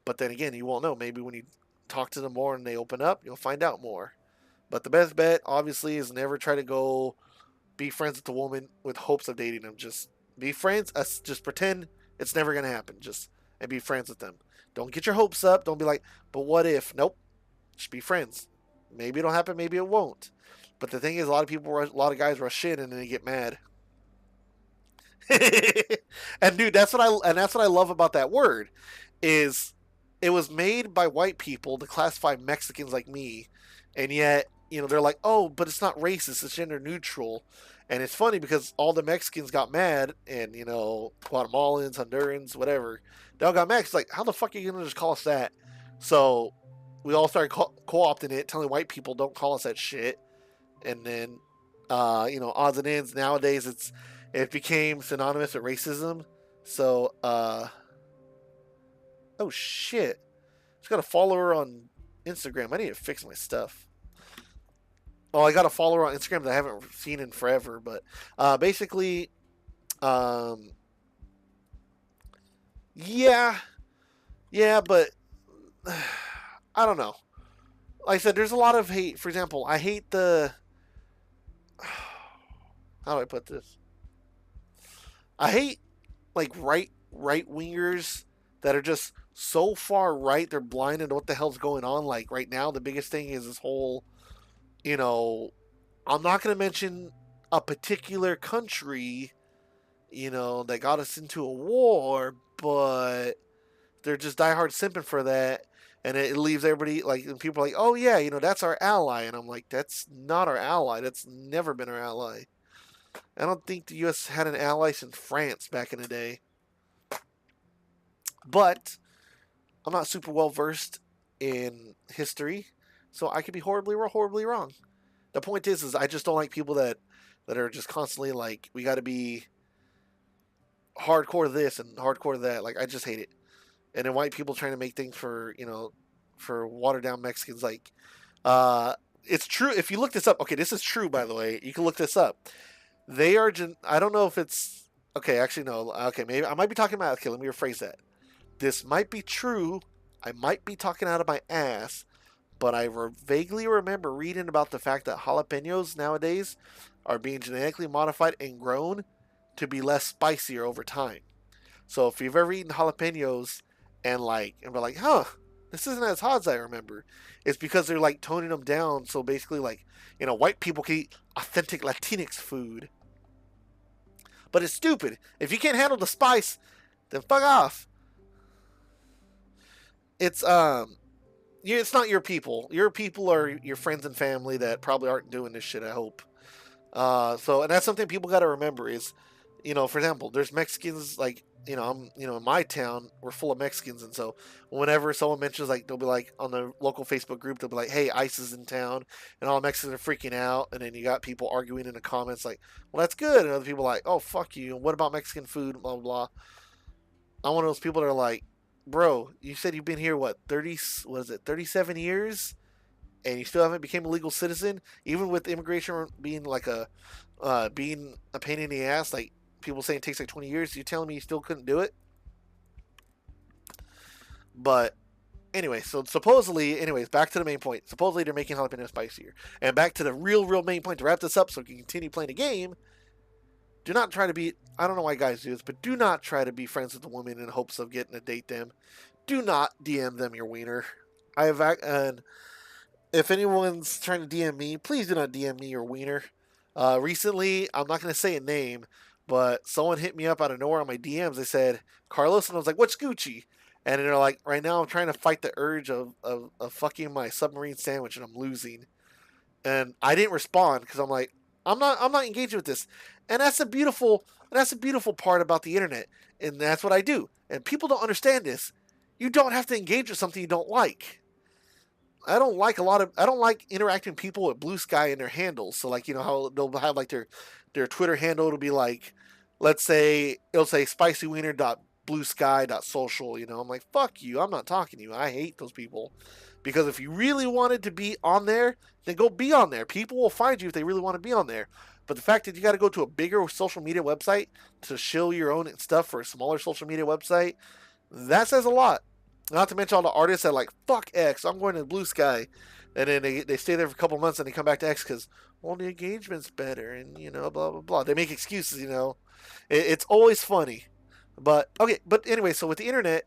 But then again, you won't know. Maybe when you talk to them more and they open up, you'll find out more. But the best bet, obviously, is never try to go be friends with a woman with hopes of dating them. Just be friends. Just pretend it's never gonna happen. Just and be friends with them. Don't get your hopes up. Don't be like, but what if? Nope. Just be friends. Maybe it'll happen. Maybe it won't. But the thing is, a lot of guys rush in and then they get mad. And dude, that's what I love about that word is it was made by white people to classify Mexicans like me, and yet they're like, oh, but it's not racist, it's gender neutral. And it's funny because all the Mexicans got mad, and Guatemalans, Hondurans, whatever, they all got mad. It's like, how the fuck are you gonna just call us that? So we all started co-opting it, telling white people don't call us that shit. And then odds and ends nowadays it became synonymous with racism. So oh shit, just got a follower on Instagram. I need to fix my stuff. Oh, I got a follower on Instagram that I haven't seen in forever. But basically, um, yeah, yeah, but I don't know. Like I said, there's a lot of hate. For example, I hate the. How do I put this? I hate like right wingers that are just so far right they're blinded to what the hell's going on. Like right now, the biggest thing is this whole, you know, I'm not going to mention a particular country, that got us into a war, but they're just diehard simping for that. And it leaves everybody like, and people are like, oh yeah, that's our ally. And I'm like, that's not our ally. That's never been our ally. I don't think the U.S. had an ally since France back in the day. But I'm not super well versed in history, so I could be horribly wrong. The point is I just don't like people that are just constantly like, we got to be hardcore this and hardcore that. Like I just hate it. And then white people trying to make things for watered down Mexicans. Like, it's true. If you look this up, okay, this is true by the way. You can look this up. They are. I don't know if it's okay. Actually, no. Okay, maybe I might be talking about. Okay, let me rephrase that. This might be true. I might be talking out of my ass, but vaguely remember reading about the fact that jalapenos nowadays are being genetically modified and grown to be less spicier over time. So if you've ever eaten jalapenos and we're like, huh, this isn't as hot as I remember, it's because they're like toning them down. So basically, like, white people can eat authentic Latinx food. But it's stupid. If you can't handle the spice, then fuck off. It's it's not your people. Your people are your friends and family that probably aren't doing this shit. I hope. And that's something people got to remember is, for example, there's Mexicans like in my town we're full of Mexicans, and so whenever someone mentions like they'll be like on the local Facebook group they'll be like, hey, ICE is in town, and all the Mexicans are freaking out, and then you got people arguing in the comments like, well, that's good, and other people are like, oh, fuck you, what about Mexican food, blah blah blah. I'm one of those people that are like, bro, you said you've been here what 30, what is it, 37 years, and you still haven't become a legal citizen, even with immigration being like being a pain in the ass, like people saying it takes like 20 years. You telling me you still couldn't do it? But anyway, so supposedly, anyways, back to the main point. Supposedly they're making jalapeno spicier, and back to the real main point to wrap this up, so we can continue playing the game. Do not try to be. I don't know why guys do this, but do not try to be friends with the woman in hopes of getting to date them. Do not DM them your wiener. I have and if anyone's trying to DM me, please do not DM me your wiener. Recently, I'm not going to say a name, but someone hit me up out of nowhere on my DMs. They said, Carlos, and I was like, what's Gucci? And they're like, right now I'm trying to fight the urge of fucking my submarine sandwich, and I'm losing. And I didn't respond because I'm like, I'm not engaging with this. And that's a beautiful part about the internet. And that's what I do. And people don't understand this. You don't have to engage with something you don't like. I don't like interacting with people with blue sky in their handles. So like how they'll have like their Twitter handle to be like, let's say it'll say spicywiener dot blue sky dot social. I'm like, fuck you. I'm not talking to you. I hate those people. Because if you really wanted to be on there, then go be on there. People will find you if they really want to be on there. But the fact that you got to go to a bigger social media website to shill your own stuff for a smaller social media website, that says a lot. Not to mention all the artists that like, fuck X, I'm going to Blue Sky. And then they stay there for a couple months and they come back to X because, well, the engagement's better and, blah, blah, blah. They make excuses. It's always funny. But, okay, but anyway, so with the internet,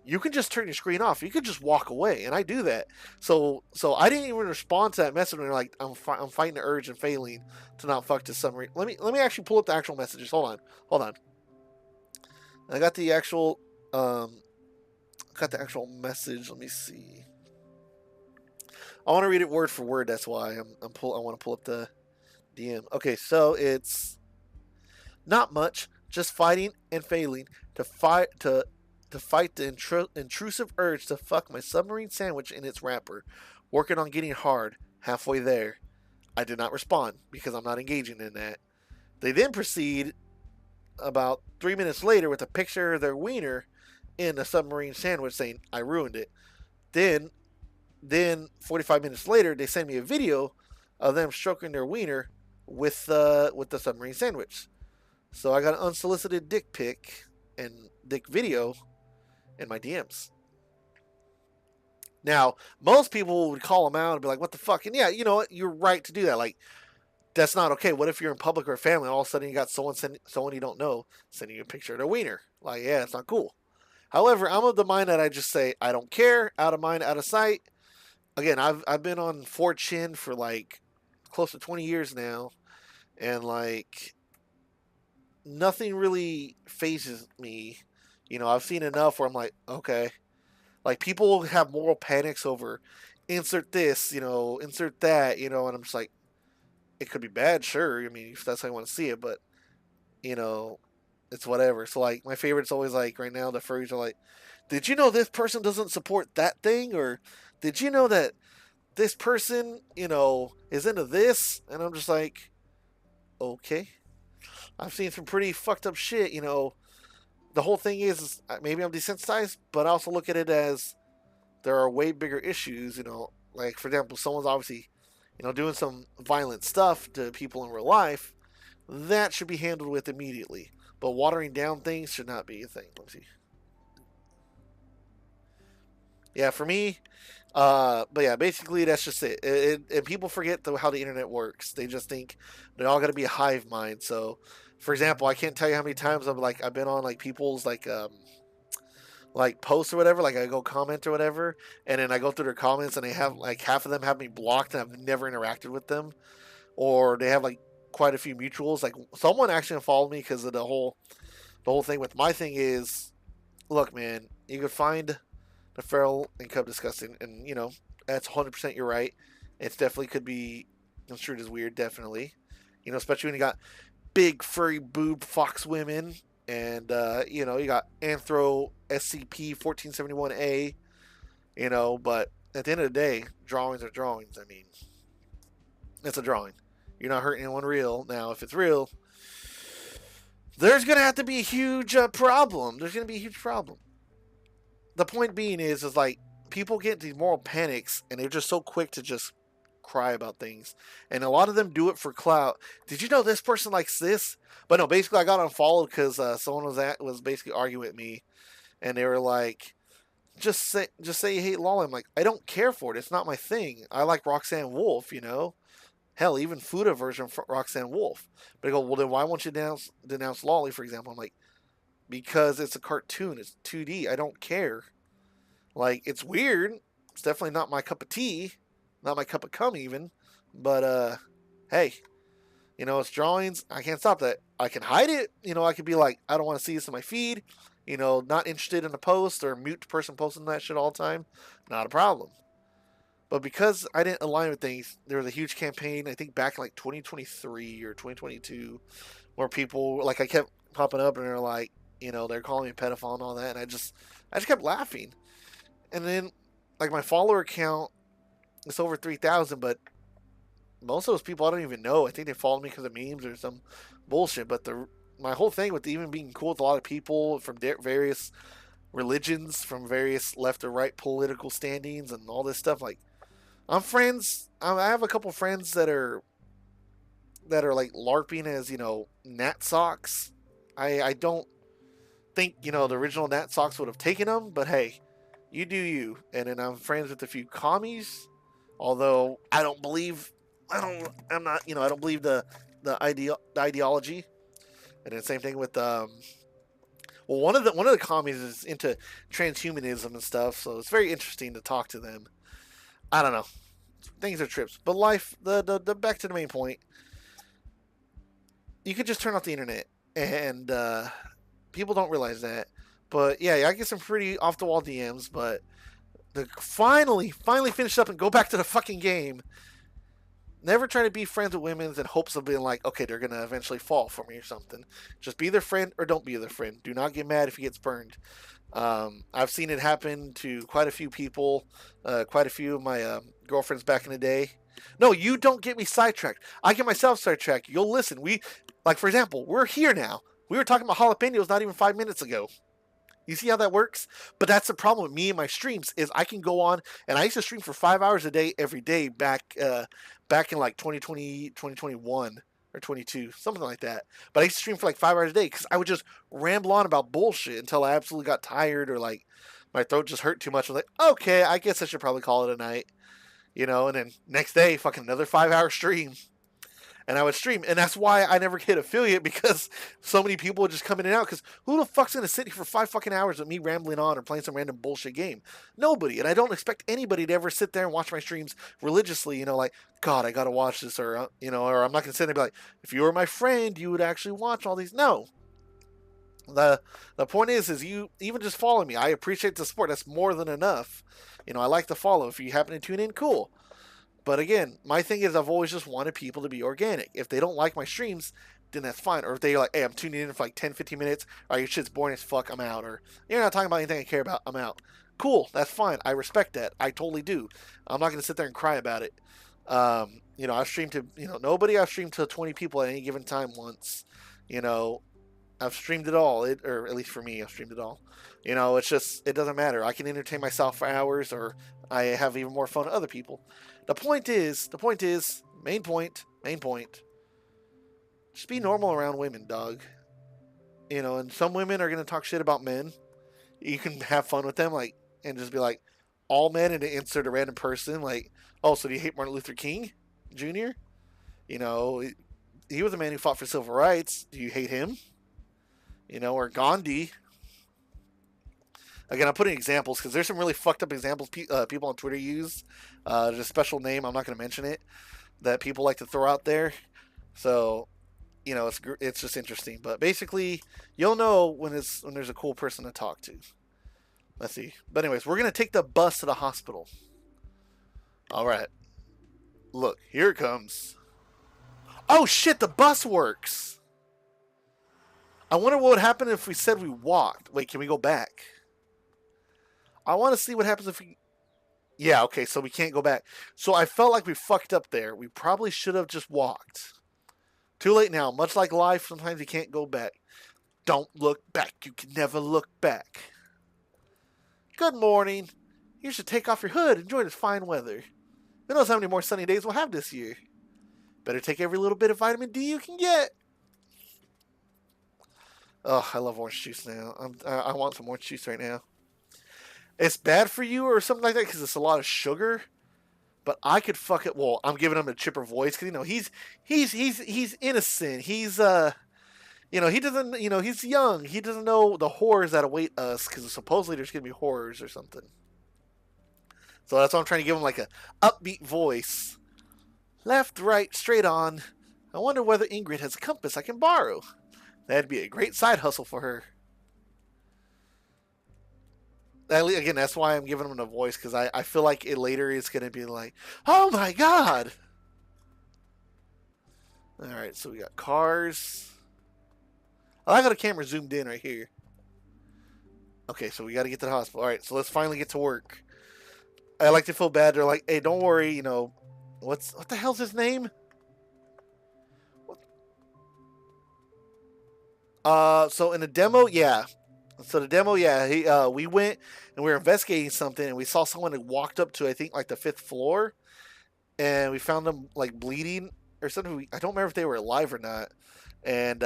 you can just turn your screen off. You could just walk away, and I do that. So I didn't even respond to that message when they're like, I'm fighting the urge and failing to not fuck this submarine. Let me actually pull up the actual messages. Hold on. I got the actual message. Let me see. I want to read it word for word. That's why I want to pull up the DM. Okay, so it's not much, just fighting and failing to fight the intrusive urge to fuck my submarine sandwich in its wrapper. Working on getting hard. Halfway there. I did not respond because I'm not engaging in that. They then proceed about 3 minutes later with a picture of their wiener in a submarine sandwich saying, I ruined it. Then 45 minutes later, they send me a video of them stroking their wiener with the submarine sandwich. So I got an unsolicited dick pic and dick video in my DMs. Now, most people would call them out and be like, what the fuck? And yeah, you know what? You're right to do that. Like, that's not okay. What if you're in public or family, all of a sudden you got someone you don't know sending you a picture of their wiener? Like, yeah, it's not cool. However, I'm of the mind that I just say, I don't care, out of mind, out of sight. Again, I've been on 4chan for like close to 20 years now, and like nothing really phases me. I've seen enough where I'm like, okay. Like people have moral panics over insert this, insert that, and I'm just like, it could be bad, sure. I mean, if that's how you want to see it, but it's whatever. So like my favorite's always like right now the furries are like, did you know this person doesn't support that thing? Or did you know that this person, is into this? And I'm just like, okay. I've seen some pretty fucked up shit, The whole thing is maybe I'm desensitized, but I also look at it as there are way bigger issues, like for example, someone's obviously, doing some violent stuff to people in real life. That should be handled with immediately. But watering down things should not be a thing. Let me see. Yeah, for me, but yeah, basically that's just it. And people forget how the internet works. They just think they're all gonna be a hive mind. So, for example, I can't tell you how many times I've been on like people's like posts or whatever. Like I go comment or whatever, and then I go through their comments and they have like half of them have me blocked and I've never interacted with them, or they have like quite a few mutuals. Like someone actually followed me because of the whole thing with my thing is, look, man, you could find the feral and cub disgusting, and that's 100% you're right. It definitely could be construed as weird, definitely. Especially when you got big furry boob fox women, and you got Anthro SCP 1471A. But at the end of the day, drawings are drawings. I mean, it's a drawing. You're not hurting anyone real. Now, if it's real, there's gonna have to be a huge problem. There's gonna be a huge problem. The point being is like people get these moral panics, and they're just so quick to just cry about things, and a lot of them do it for clout. Did you know this person likes this? But no, basically I got unfollowed because someone was basically arguing with me, and they were like, just say you hate Lolly. I'm like, I don't care for it. It's not my thing. I like Roxanne Wolf. Hell, even Fuda version of Roxanne Wolf. But I go, well, then why won't you denounce Lolly, for example? I'm like, because it's a cartoon. It's 2D. I don't care. Like, it's weird. It's definitely not my cup of tea. Not my cup of cum, even. But, hey, it's drawings. I can't stop that. I can hide it. I could be like, I don't want to see this in my feed. Not interested in a post, or mute the person posting that shit all the time. Not a problem. But because I didn't align with things, there was a huge campaign, I think back in like 2023 or 2022, where people, like, I kept popping up and they're like, they're calling me a pedophile and all that. And I just kept laughing. And then, like, my follower count is over 3,000, but most of those people I don't even know. I think they followed me because of memes or some bullshit. But my whole thing with even being cool with a lot of people from various religions, from various left or right political standings and all this stuff, like, I'm friends. I have a couple friends that are like LARPing as Nat Socks. I don't think the original Nat Socks would have taken them, but hey, you do you. And then I'm friends with a few commies, although I don't believe I don't believe the ideology. And then same thing with one of the commies is into transhumanism and stuff, so it's very interesting to talk to them. I don't know. Things are trips. But life, the back to the main point. You could just turn off the internet, and people don't realize that. But yeah, I get some pretty off the wall DMs, but to finally finish up and go back to the fucking game. Never try to be friends with women in hopes of being like, okay, they're gonna eventually fall for me or something. Just be their friend or don't be their friend. Do not get mad if he gets burned. I've seen it happen to quite a few people, quite a few of my girlfriends back in the day. No, you don't get me sidetracked. I get myself sidetracked. You'll listen. Like, for example, we're here now. We were talking about jalapenos not even 5 minutes ago. You see how that works? But that's the problem with me and my streams is I can go on, and I used to stream for 5 hours a day every day back in like 2020, 2021 or 22, something like that. But I used to stream for like 5 hours a day because I would just ramble on about bullshit until I absolutely got tired or like my throat just hurt too much. I was like, okay, I guess I should probably call it a night, and then next day, fucking another 5 hour stream. And I would stream, and that's why I never hit affiliate, because so many people would just come in and out. Because who the fuck's gonna sit here for 5 fucking hours with me rambling on or playing some random bullshit game? Nobody. And I don't expect anybody to ever sit there and watch my streams religiously. Like, God, I gotta watch this, or or I'm not gonna sit there and be like, if you were my friend, you would actually watch all these. No. The point is you even just follow me. I appreciate the support. That's more than enough. I like to follow. If you happen to tune in, cool. But again, my thing is I've always just wanted people to be organic. If they don't like my streams, then that's fine. Or if they're like, hey, I'm tuning in for like 10, 15 minutes. Or your shit's boring as fuck, I'm out. Or you're not talking about anything I care about, I'm out. Cool, that's fine. I respect that. I totally do. I'm not going to sit there and cry about it. I've streamed to, nobody. I've streamed to 20 people at any given time once. I've streamed it all. Or at least for me, I've streamed it all. It's just, it doesn't matter. I can entertain myself for hours, or I have even more fun with other people. The point is, main point, just be normal around women, dog. And some women are going to talk shit about men. You can have fun with them, like, and just be like, all men, and insert a random person, like, oh, so do you hate Martin Luther King Jr.? He was a man who fought for civil rights. Do you hate him? Or Gandhi. Again, I'm putting examples because there's some really fucked up examples people on Twitter use. There's a special name, I'm not going to mention it, that people like to throw out there. So, it's just interesting. But basically, you'll know when there's a cool person to talk to. Let's see. But anyways, we're going to take the bus to the hospital. All right. Look, here it comes. Oh, shit, the bus works. I wonder what would happen if we said we walked. Wait, can we go back? I want to see what happens if we... Yeah, okay, so we can't go back. So I felt like we fucked up there. We probably should have just walked. Too late now. Much like life, sometimes you can't go back. Don't look back. You can never look back. Good morning. You should take off your hood. Enjoy this fine weather. Who knows how many more sunny days we'll have this year. Better take every little bit of vitamin D you can get. Oh, I love orange juice now. I want some orange juice right now. It's bad for you or something like that because it's a lot of sugar. But I could fuck it. Well, I'm giving him a chipper voice because he's innocent. He's he doesn't he's young. He doesn't know the horrors that await us because supposedly there's gonna be horrors or something. So that's why I'm trying to give him like a upbeat voice. Left, right, straight on. I wonder whether Ingrid has a compass I can borrow. That'd be a great side hustle for her. Again, that's why I'm giving him a voice, because I feel like it later is going to be like, oh my god! Alright, so we got cars. I got a camera zoomed in right here. Okay, so we got to get to the hospital. Alright, so let's finally get to work. I like to feel bad. They're like, hey, don't worry, what the hell's his name? So in the demo, yeah. So the demo, yeah, we went and we were investigating something, and we saw someone that walked up to, I think, like the 5th floor, and we found them like bleeding or something. I don't remember if they were alive or not. And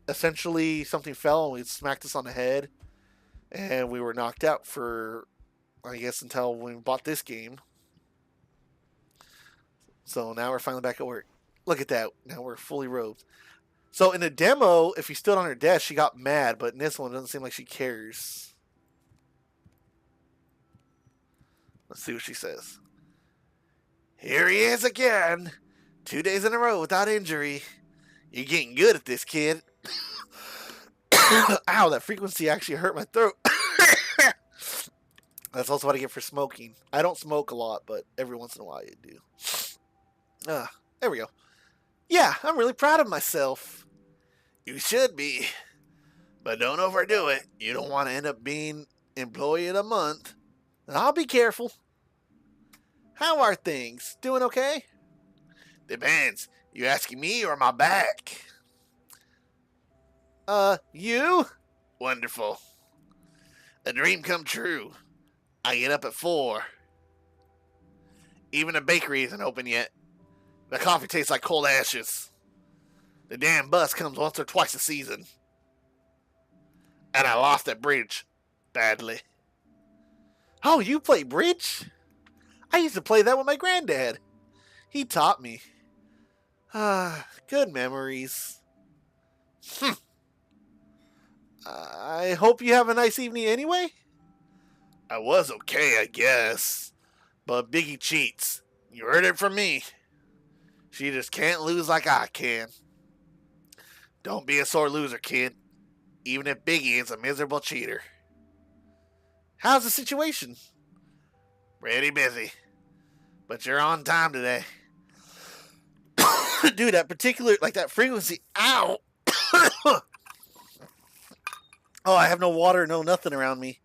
essentially, something fell and we smacked us on the head, and we were knocked out for, I guess, until we bought this game. So now we're finally back at work. Look at that. Now we're fully robed. So in the demo, if you stood on her desk, she got mad, but in this one, it doesn't seem like she cares. Let's see what she says. Here he is again. 2 days in a row without injury. You're getting good at this, kid. Ow, that frequency actually hurt my throat. That's also what I get for smoking. I don't smoke a lot, but every once in a while you do. There we go. Yeah, I'm really proud of myself. You should be. But don't overdo it. You don't want to end up being employee of the month. And I'll be careful. How are things? Doing okay? Depends. You asking me or my back? You? Wonderful. A dream come true. I get up at 4. Even the bakery isn't open yet. The coffee tastes like cold ashes. The damn bus comes once or twice a season. And I lost at bridge. Badly. Oh, you play bridge? I used to play that with my granddad. He taught me. Good memories. I hope you have a nice evening anyway? I was okay, I guess. But Biggie cheats. You heard it from me. She just can't lose like I can. Don't be a sore loser, kid. Even if Biggie is a miserable cheater. How's the situation? Pretty busy. But you're on time today. Dude, that particular, like that frequency, ow! Oh, I have no water, no nothing around me.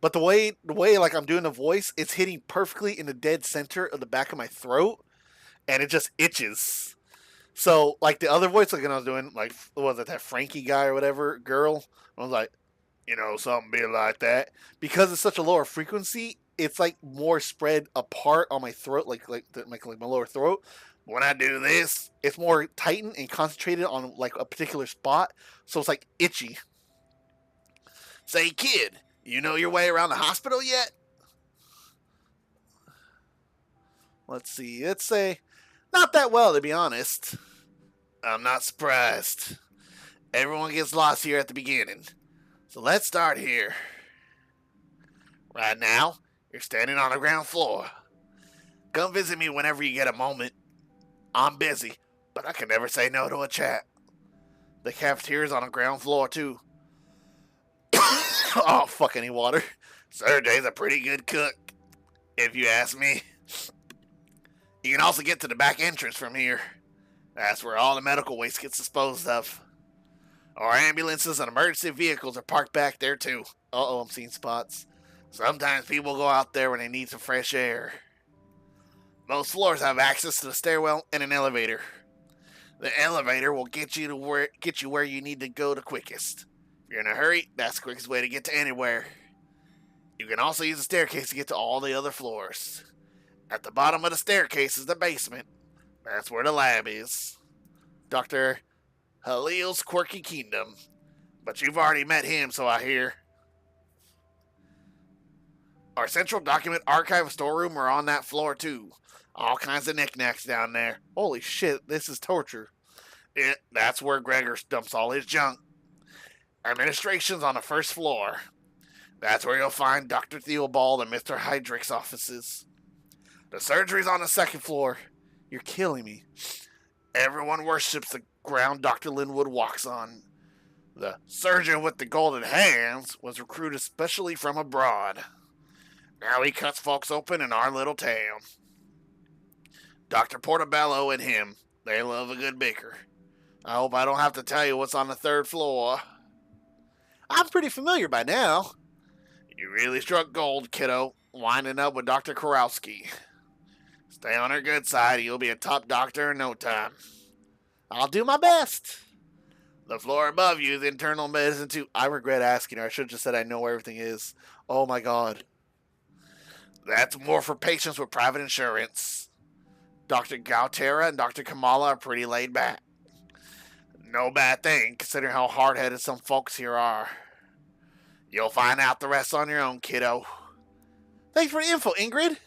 But the way like I'm doing the voice, it's hitting perfectly in the dead center of the back of my throat. And it just itches. So, like the other voice, like when I was doing, like, what was it, that Frankie guy or whatever, girl? I was like, something be like that. Because it's such a lower frequency, it's like more spread apart on my throat, like my lower throat. When I do this, it's more tightened and concentrated on like a particular spot. So it's like itchy. Say, kid, you know your way around the hospital yet? Let's see. Let's say, not that well, to be honest. I'm not surprised. Everyone gets lost here at the beginning. So let's start here. Right now, you're standing on the ground floor. Come visit me whenever you get a moment. I'm busy, but I can never say no to a chat. The cafeteria's on the ground floor, too. Oh, fuck, any water. Sergey's a pretty good cook, if you ask me. You can also get to the back entrance from here. That's where all the medical waste gets disposed of. Our ambulances and emergency vehicles are parked back there too. Uh-oh, I'm seeing spots. Sometimes people go out there when they need some fresh air. Most floors have access to the stairwell and an elevator. The elevator will get you where you need to go the quickest. If you're in a hurry, that's the quickest way to get to anywhere. You can also use the staircase to get to all the other floors. At the bottom of the staircase is the basement. That's where the lab is. Dr. Halil's Quirky Kingdom. But you've already met him, so I hear. Our central document archive and storeroom are on that floor, too. All kinds of knickknacks down there. Holy shit, this is torture. That's where Gregor dumps all his junk. Administration's on the first floor. That's where you'll find Dr. Theobald and Mr. Heydrich's offices. The surgery's on the second floor. You're killing me. Everyone worships the ground Dr. Linwood walks on. The surgeon with the golden hands was recruited specially from abroad. Now he cuts folks open in our little town. Dr. Portobello and him, they love a good bicker. I hope I don't have to tell you what's on the third floor. I'm pretty familiar by now. You really struck gold, kiddo, winding up with Dr. Kurowski. Stay on her good side, you'll be a top doctor in no time. I'll do my best. The floor above you is internal medicine too. I regret asking her. I should have just said I know where everything is. Oh my god. That's more for patients with private insurance. Dr. Gautera and Dr. Kamala are pretty laid back. No bad thing, considering how hard-headed some folks here are. You'll find out the rest on your own, kiddo. Thanks for the info, Ingrid.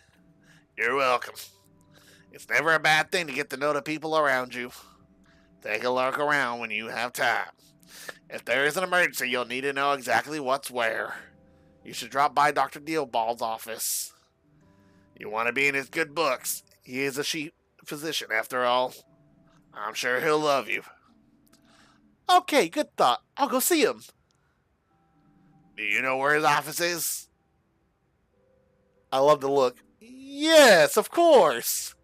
You're welcome. It's never a bad thing to get to know the people around you. Take a look around when you have time. If there is an emergency, you'll need to know exactly what's where. You should drop by Dr. Dealbald's office. You want to be in his good books. He is a chief physician, after all. I'm sure he'll love you. Okay, good thought. I'll go see him. Do you know where his office is? I love the look. Yes, of course.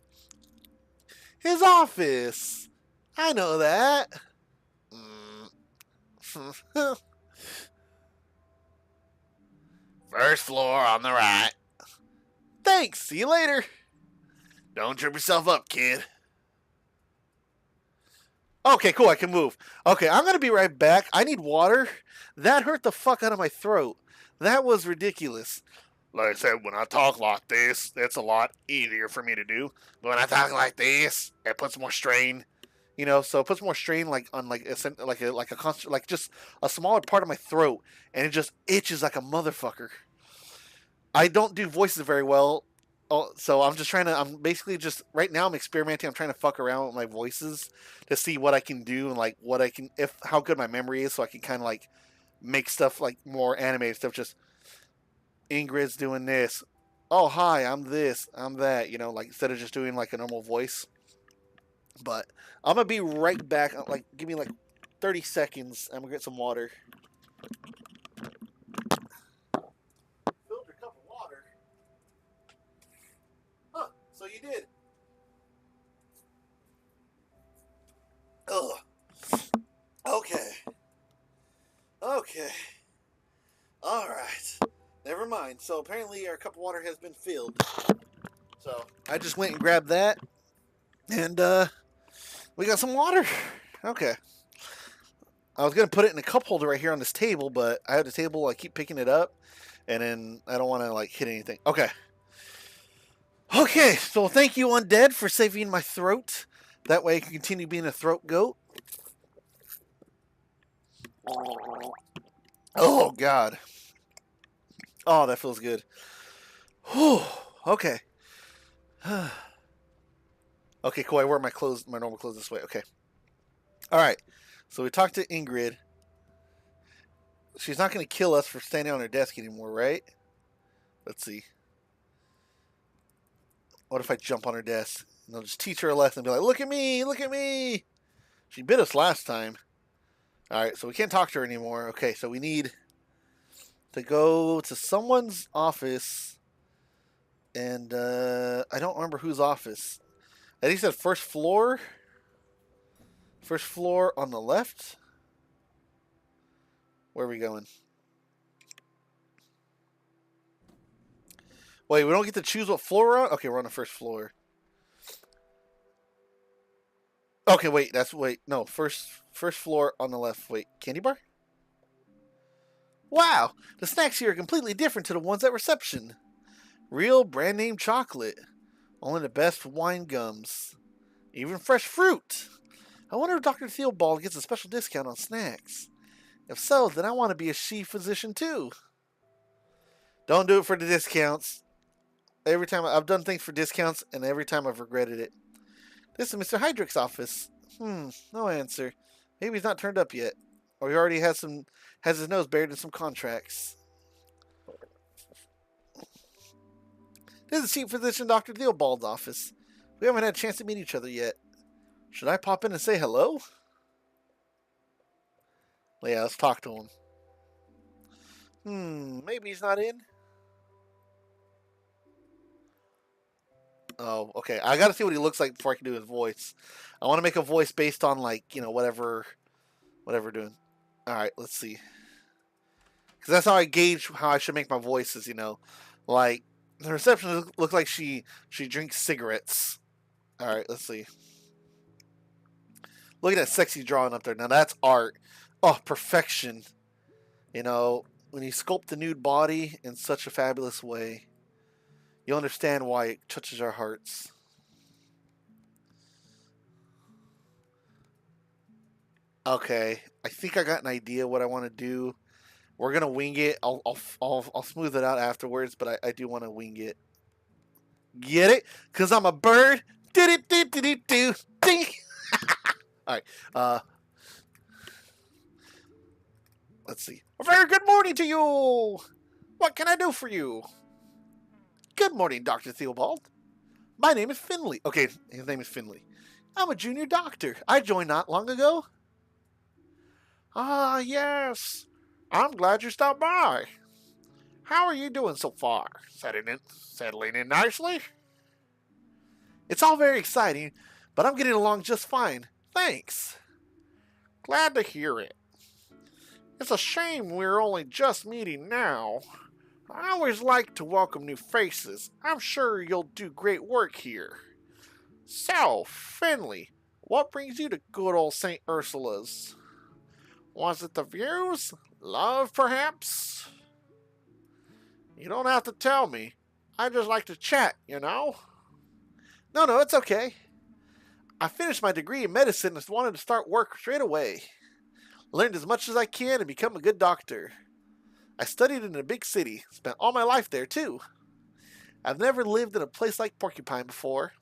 His office. I know that. First floor on the right. Thanks. See you later. Don't trip yourself up, kid. Okay, cool. I can move. Okay, I'm going to be right back. I need water. That hurt the fuck out of my throat. That was ridiculous. Like I said, when I talk like this, that's a lot easier for me to do. But when I talk like this, it puts more strain. You know, so it puts more strain like on like a constant, like just a smaller part of my throat, and it just itches like a motherfucker. I don't do voices very well, so I'm basically just right now I'm experimenting. I'm trying to fuck around with my voices to see what I can do and like what I can how good my memory is, so I can kind of like make stuff like more animated stuff. Just Ingrid's doing this. Oh hi, I'm this, I'm that. You know, like instead of just doing like a normal voice. But I'm gonna be right back. Like, give me like 30 seconds. I'm gonna get some water. Filled your cup of water. Huh? So you did. Ugh. Okay. Okay. All right. Never mind. So apparently our cup of water has been filled. So I just went and grabbed that, and we got some water. Okay. I was going to put it in a cup holder right here on this table, but I have the table, I keep picking it up, and then I don't want to, like, hit anything. Okay. Okay, so thank you, Undead, for saving my throat. That way I can continue being a throat goat. Oh, God. Oh, that feels good. Whew. Okay. Okay, cool. I wear my clothes, my normal clothes this way. Okay. All right. So we talked to Ingrid. She's not going to kill us for standing on her desk anymore, right? Let's see. What if I jump on her desk? And I'll just teach her a lesson and be like, look at me, look at me. She bit us last time. All right, so we can't talk to her anymore. Okay, so we need to go to someone's office, and I don't remember whose office. And he said first floor. First floor on the left. Where are we going? Wait, we don't get to choose what floor we're on? Okay, we're on the first floor. Okay, wait, no, first floor on the left. Wait, candy bar? Wow, the snacks here are completely different to the ones at reception. Real brand name chocolate. Only the best wine gums. Even fresh fruit. I wonder if Dr. Theobald gets a special discount on snacks. If so, then I want to be a she physician too. Don't do it for the discounts. Every time I've done things for discounts, and every time I've regretted it. This is Mr. Heydrich's office. No answer. Maybe he's not turned up yet. Or he already has his nose buried in some contracts. This is Chief Physician Dr. Theobald's office. We haven't had a chance to meet each other yet. Should I pop in and say hello? Well, yeah, let's talk to him. Maybe he's not in. Oh, okay. I gotta see what he looks like before I can do his voice. I want to make a voice based on, like, whatever we're doing. Alright, let's see. Because that's how I gauge how I should make my voices, Like, the receptionist looks like she drinks cigarettes. Alright, let's see. Look at that sexy drawing up there. Now that's art. Oh, perfection. When you sculpt the nude body in such a fabulous way, you'll understand why it touches our hearts. Okay, I think I got an idea what I want to do. We're gonna wing it. I'll smooth it out afterwards, but I do want to wing it. Get it? Cause I'm a bird. Do. All right. Let's see. A very good morning to you. What can I do for you? Good morning, Dr. Theobald. My name is Finley. Okay, his name is Finley. I'm a junior doctor. I joined not long ago. Ah, yes. I'm glad you stopped by. How are you doing so far? Settling in nicely? It's all very exciting, but I'm getting along just fine. Thanks. Glad to hear it. It's a shame we're only just meeting now. I always like to welcome new faces. I'm sure you'll do great work here. So, Finley, what brings you to good old St. Ursula's? Was it the views? Love, perhaps? You don't have to tell me. I just like to chat, No, it's okay. I finished my degree in medicine and wanted to start work straight away. Learned as much as I can and become a good doctor. I studied in a big city, spent all my life there too. I've never lived in a place like Porcupine before.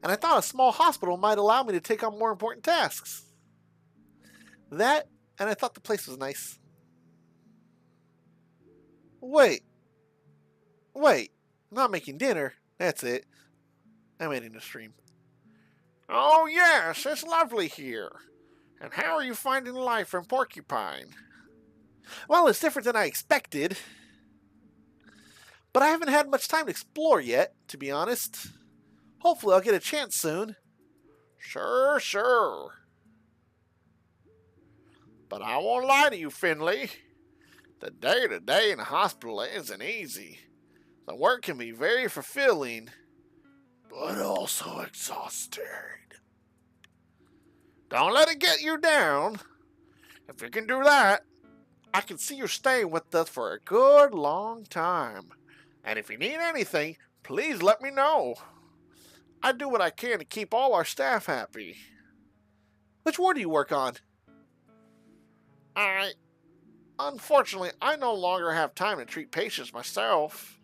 And I thought a small hospital might allow me to take on more important tasks. That, and I thought the place was nice. Wait, I'm not making dinner. That's it. I'm ending the stream. Oh yes, it's lovely here. And how are you finding life in Porcupine? Well, it's different than I expected. But I haven't had much time to explore yet, to be honest. Hopefully I'll get a chance soon. Sure. But I won't lie to you, Finley. The day-to-day in the hospital isn't easy. The work can be very fulfilling, but also exhausting. Don't let it get you down. If you can do that, I can see you staying with us for a good long time. And if you need anything, please let me know. I do what I can to keep all our staff happy. Which ward do you work on? Unfortunately, I no longer have time to treat patients myself.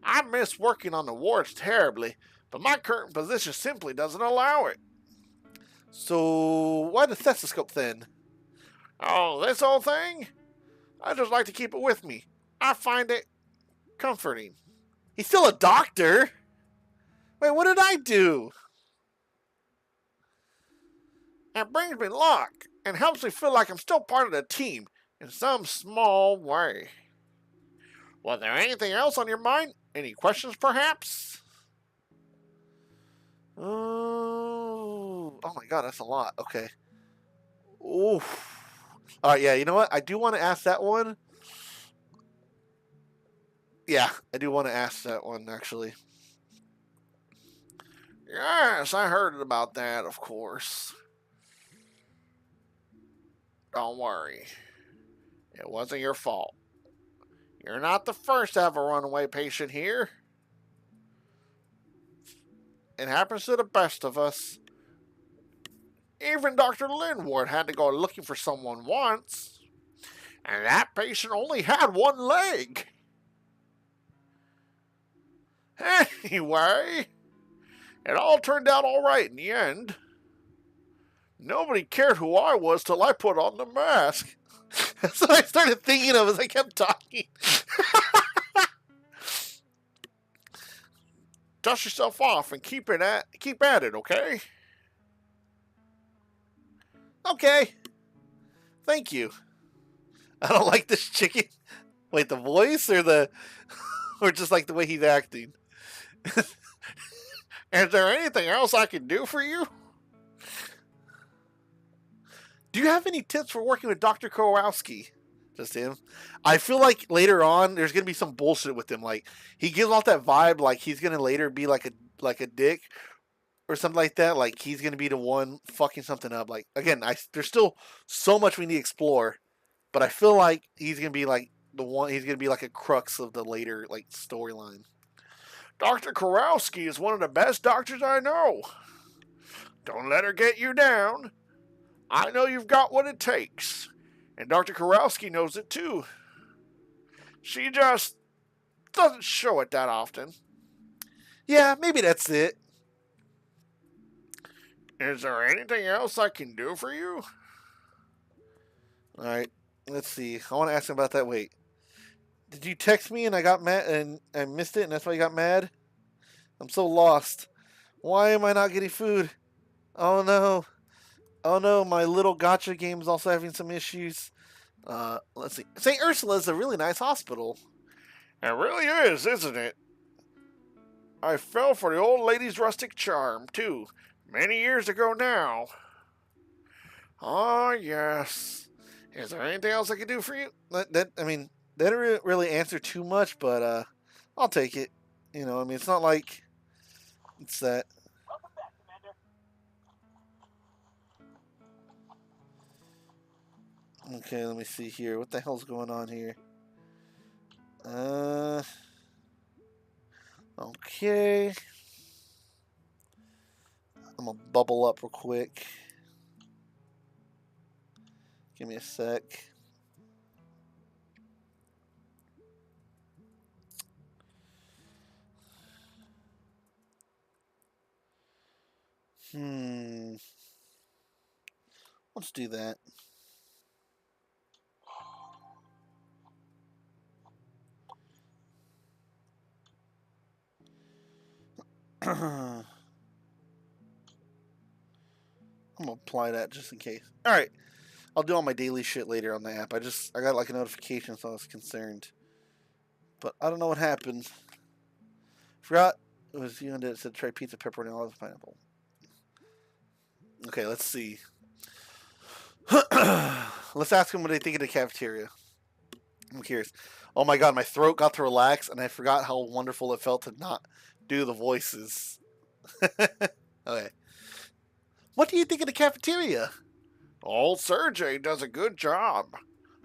I miss working on the wards terribly, but my current position simply doesn't allow it. So, why the stethoscope then? Oh, this old thing? I just like to keep it with me. I find it comforting. He's still a doctor? Wait, what did I do? It brings me luck and helps me feel like I'm still part of the team, in some small way. Was there anything else on your mind? Any questions, perhaps? Oh my god, that's a lot. Okay. Oof. Alright, yeah, you know what? I do want to ask that one. Yeah, I do want to ask that one, actually. Yes, I heard about that, of course. Don't worry. It wasn't your fault. You're not the first to have a runaway patient here. It happens to the best of us. Even Dr. Linwood had to go looking for someone once. And that patient only had one leg. Anyway, it all turned out all right in the end. Nobody cared who I was till I put on the mask. That's what I started thinking of as I kept talking. Dust yourself off and keep at it, okay? Okay. Thank you. I don't like this chicken. Wait, the voice or just like the way he's acting? Is there anything else I can do for you? Do you have any tips for working with Dr. Kowalski? Just him. I feel like later on there's gonna be some bullshit with him. Like he gives off that vibe like he's gonna later be like a dick or something like that. Like he's gonna be the one fucking something up. Like again, there's still so much we need to explore, but I feel like he's gonna be like the one. He's gonna be like a crux of the later like storyline. Dr. Kowalski is one of the best doctors I know. Don't let her get you down. I know you've got what it takes, and Dr. Kowalski knows it too. She just doesn't show it that often. Yeah, maybe that's it. Is there anything else I can do for you? Alright, let's see. I want to ask him about that. Wait. Did you text me and I got mad and I missed it and that's why you got mad? I'm so lost. Why am I not getting food? Oh no. Oh no, my little gotcha game is also having some issues. Let's see. St. Ursula's a really nice hospital. It really is, isn't it? I fell for the old lady's rustic charm, too, many years ago now. Oh, yes. Is there anything else I can do for you? That didn't really answer too much, but I'll take it. You know, I mean, it's not like it's that. Okay, let me see here. What the hell's going on here? Okay. I'm gonna bubble up real quick. Give me a sec. Let's do that. I'm gonna apply that just in case. Alright. I'll do all my daily shit later on the app. I got like a notification, so I was concerned. But I don't know what happened. Forgot it was you and it said try pizza, pepperoni, olive, pineapple. Okay, let's see. Let's ask them what they think of the cafeteria. I'm curious. Oh my god, my throat got to relax, and I forgot how wonderful it felt to not do the voices. Okay. What do you think of the cafeteria? Old Sergey does a good job.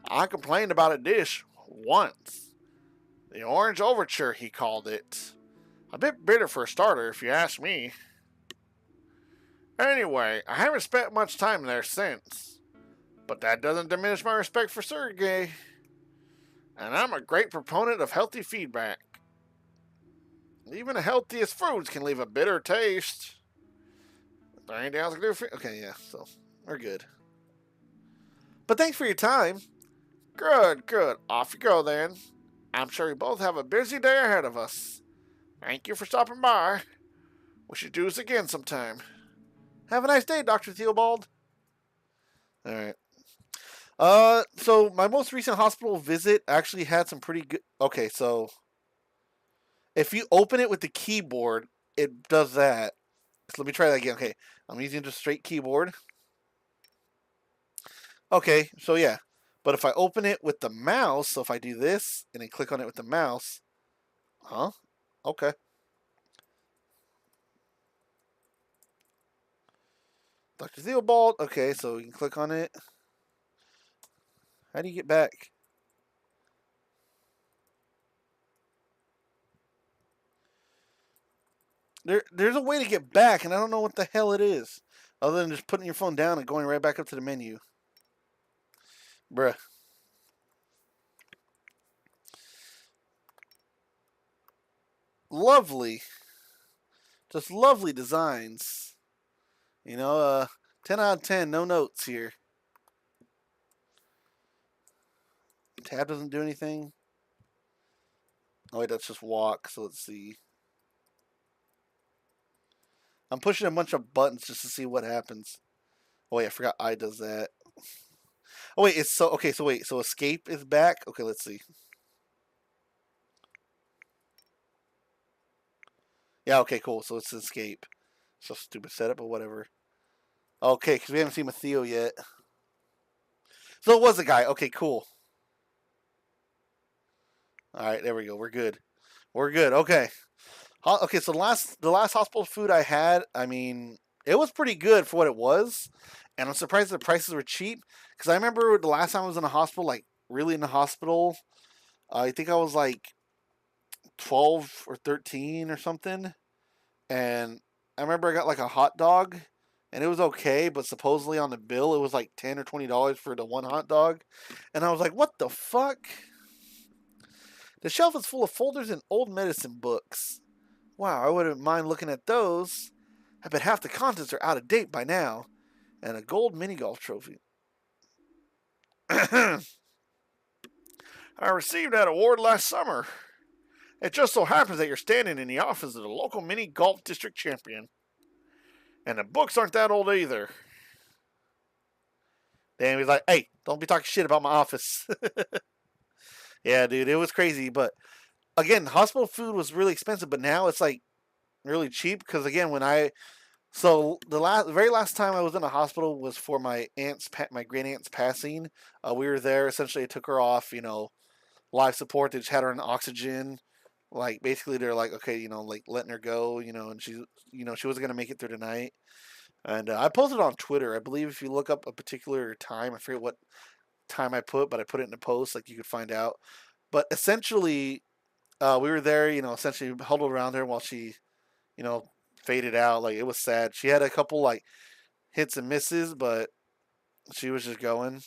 I complained about a dish once. The Orange Overture, he called it. A bit bitter for a starter, if you ask me. Anyway, I haven't spent much time there since. But that doesn't diminish my respect for Sergey. And I'm a great proponent of healthy feedback. Even the healthiest foods can leave a bitter taste. Is there anything else I can do for you? Okay, yeah, so we're good. But thanks for your time. Good, good. Off you go then. I'm sure you both have a busy day ahead of us. Thank you for stopping by. We should do this again sometime. Have a nice day, Dr. Theobald. Alright. So my most recent hospital visit actually had some pretty good. Okay, so if you open it with the keyboard, it does that. So let me try that again. Okay, I'm using just straight keyboard. Okay, so yeah. But if I open it with the mouse, so if I do this and then click on it with the mouse, huh? Okay. Dr. Theobald. Okay, so you can click on it. How do you get back? There's a way to get back, and I don't know what the hell it is, other than just putting your phone down and going right back up to the menu. Bruh. Lovely. Just lovely designs. You know, 10 out of 10, no notes here. Tab doesn't do anything. Oh, wait, that's just walk, so let's see. I'm pushing a bunch of buttons just to see what happens. Oh, wait, I forgot I does that. Oh, wait, it's so. Okay, so wait, so escape is back? Okay, let's see. Yeah, okay, cool. So it's escape. So stupid setup, but whatever. Okay, because we haven't seen Matteo yet. So it was a guy. Okay, cool. All right, there we go. We're good. We're good. Okay. Okay, so the last hospital food I had, I mean, it was pretty good for what it was, and I'm surprised the prices were cheap. Because I remember the last time I was in the hospital, like really in the hospital, I think I was like 12 or 13 or something, and I remember I got like a hot dog, and it was okay, but supposedly on the bill it was like $10 or $20 for the one hot dog, and I was like, what the fuck? The shelf is full of folders and old medicine books. Wow, I wouldn't mind looking at those. I bet half the contents are out of date by now. And a gold mini golf trophy. I received that award last summer. It just so happens that you're standing in the office of the local mini golf district champion. And the books aren't that old either. Damn, he's like, hey, don't be talking shit about my office. Yeah, dude, it was crazy. But again, hospital food was really expensive, but now it's like really cheap. Because again, the very last time I was in a hospital was for my great aunt's passing. We were there. Essentially, I took her off. Life support. They just had her on oxygen. Like basically, they're like, okay, like letting her go. And she wasn't gonna make it through the night. And I posted on Twitter. I believe if you look up a particular time, I forget what time I put, but I put it in a post. Like you could find out. But essentially, we were there. Essentially huddled around her while she, you know, faded out. Like it was sad. She had a couple like hits and misses, but she was just going.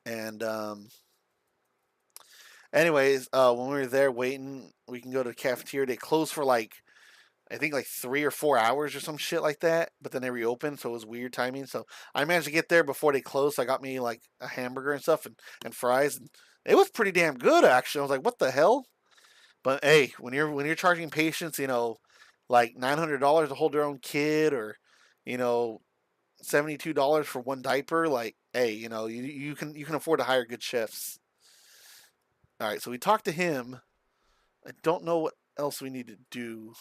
And anyways, when we were there waiting, we can go to the cafeteria. They closed for like I think like 3 or 4 hours or some shit like that. But then they reopened, so it was weird timing. So I managed to get there before they closed. So I got me like a hamburger and stuff and fries. And it was pretty damn good actually. I was like, what the hell? But hey, when you're charging patients, like $900 to hold their own kid, or you know, $72 for one diaper, like hey, you can afford to hire good chefs. All right, so we talked to him. I don't know what else we need to do.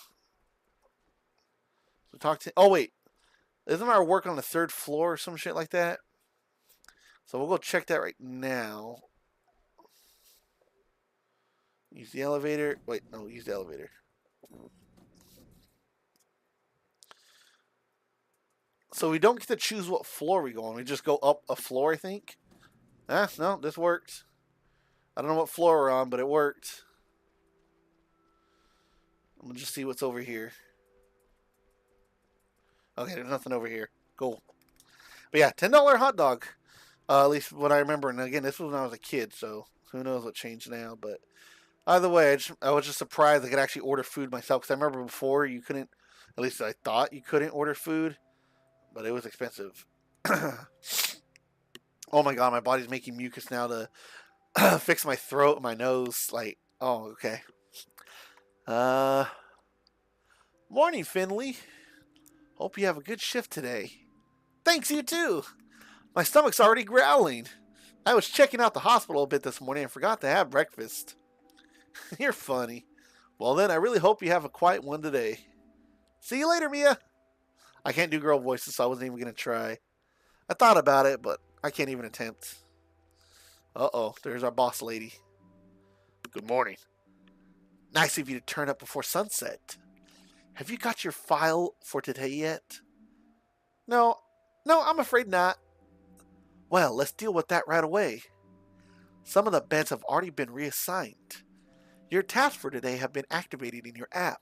So talk to. Oh wait, isn't our work on the third floor or some shit like that? So we'll go check that right now. Use the elevator. Wait, no, use the elevator. So we don't get to choose what floor we go on. We just go up a floor, I think. No, this worked. I don't know what floor we're on, but it worked. I'm gonna just see what's over here. Okay, there's nothing over here. Cool. But yeah, $10 hot dog. At least what I remember. And again, this was when I was a kid, so who knows what changed now. But either way, I was just surprised I could actually order food myself. Because I remember before you couldn't, at least I thought you couldn't order food, but it was expensive. Oh my god, my body's making mucus now to fix my throat and my nose. Like, oh, okay. Uh, Morning, Finley. Hope you have a good shift today. Thanks, you too. My stomach's already growling. I was checking out the hospital a bit this morning and forgot to have breakfast. You're funny. Well then, I really hope you have a quiet one today. See you later, Mia. I can't do girl voices, so I wasn't even going to try. I thought about it, but I can't even attempt. Uh-oh, there's our boss lady. Good morning. Nice of you to turn up before sunset. Have you got your file for today yet? No, I'm afraid not. Well, let's deal with that right away. Some of the beds have already been reassigned. Your tasks for today have been activated in your app.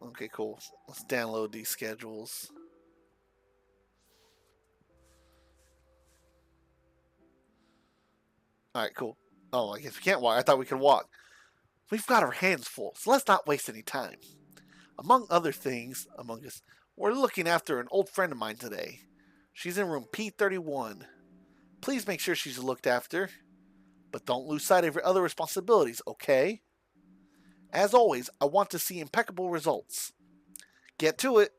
Okay, cool. Let's download these schedules. Alright, cool. Oh, I guess we can't walk. I thought we could walk. We've got our hands full, so let's not waste any time. Among other things, among us, we're looking after an old friend of mine today. She's in room P31. Please make sure she's looked after, but don't lose sight of your other responsibilities, okay? As always, I want to see impeccable results. Get to it.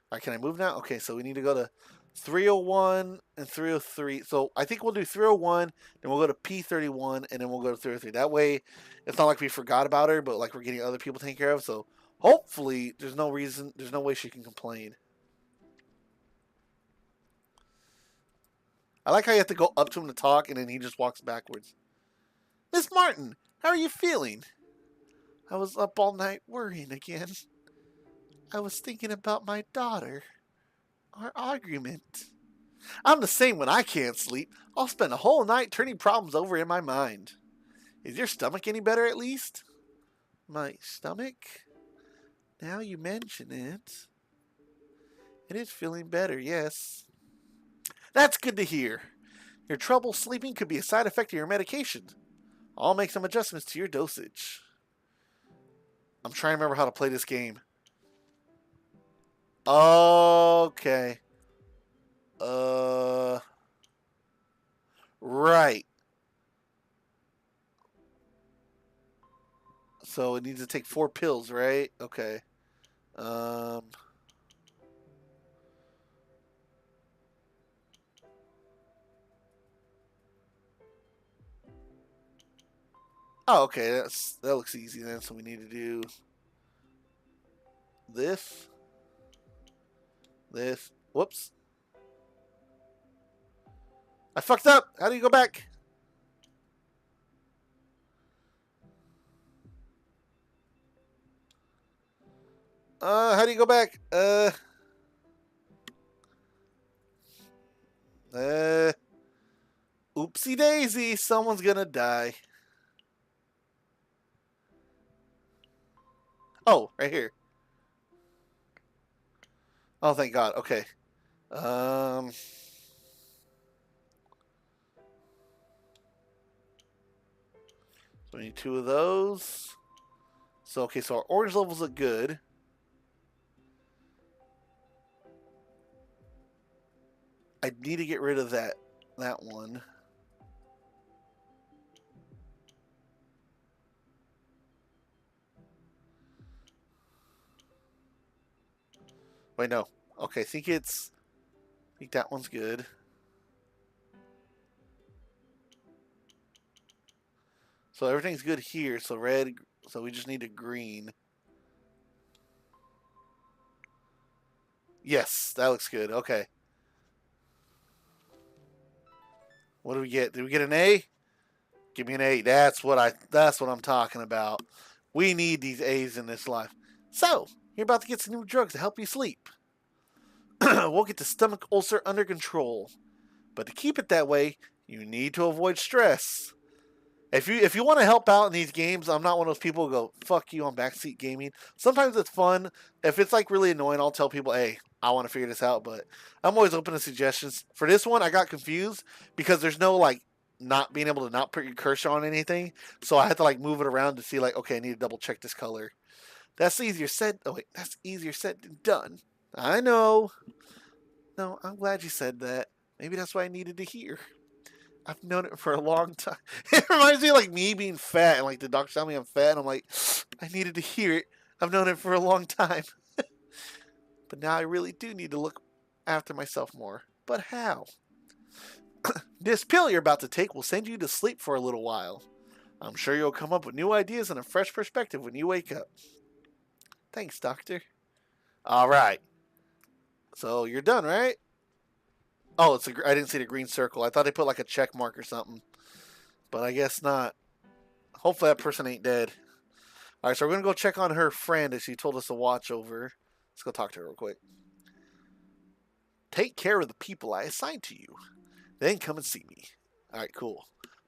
Alright, can I move now? Okay, so we need to go to 301 and 303. So I think we'll do 301, then we'll go to P31, and then we'll go to 303. That way, it's not like we forgot about her, but like we're getting other people taken care of. So hopefully, there's no way she can complain. I like how you have to go up to him to talk, and then he just walks backwards. Miss Martin, how are you feeling? I was up all night worrying again. I was thinking about my daughter. Our argument. I'm the same when I can't sleep. I'll spend a whole night turning problems over in my mind. Is your stomach any better at least? My stomach? Now you mention it. It is feeling better, yes. That's good to hear. Your trouble sleeping could be a side effect of your medication. I'll make some adjustments to your dosage. I'm trying to remember how to play this game. Okay. Right. So it needs to take 4 pills, right? Okay. Oh, okay. That looks easy then. So we need to do this. This. Whoops. I fucked up. How do you go back? How do you go back? Oopsie daisy. Someone's gonna die. Oh, right here. Oh, thank God. Okay. So we need 2 of those. So, okay, so our orange levels look good. I need to get rid of that one. Wait, no. Okay, I think that one's good. So everything's good here. So red. So we just need a green. Yes, that looks good. Okay. What do we get? Did we get an A? Give me an A. That's what I'm talking about. We need these A's in this life. So, you're about to get some new drugs to help you sleep. We'll get the stomach ulcer under control. But to keep it that way, you need to avoid stress. If you want to help out in these games, I'm not one of those people who go, fuck you on backseat gaming. Sometimes it's fun. If it's like really annoying, I'll tell people, hey, I want to figure this out. But I'm always open to suggestions. For this one, I got confused because there's no like not being able to not put your cursor on anything. So I had to like move it around to see like, okay, I need to double check this color. That's easier said. Oh wait, that's easier said than done. I know. No, I'm glad you said that. Maybe that's what I needed to hear. I've known it for a long time. It reminds me of like me being fat and like the doctor telling me I'm fat and I'm like, I needed to hear it. I've known it for a long time. But now I really do need to look after myself more. But how? This pill you're about to take will send you to sleep for a little while. I'm sure you'll come up with new ideas and a fresh perspective when you wake up. Thanks, Doctor. All right. So you're done, right? Oh, I didn't see the green circle. I thought they put like a check mark or something. But I guess not. Hopefully that person ain't dead. All right, so we're going to go check on her friend that she told us to watch over. Let's go talk to her real quick. Take care of the people I assigned to you. Then come and see me. All right, cool.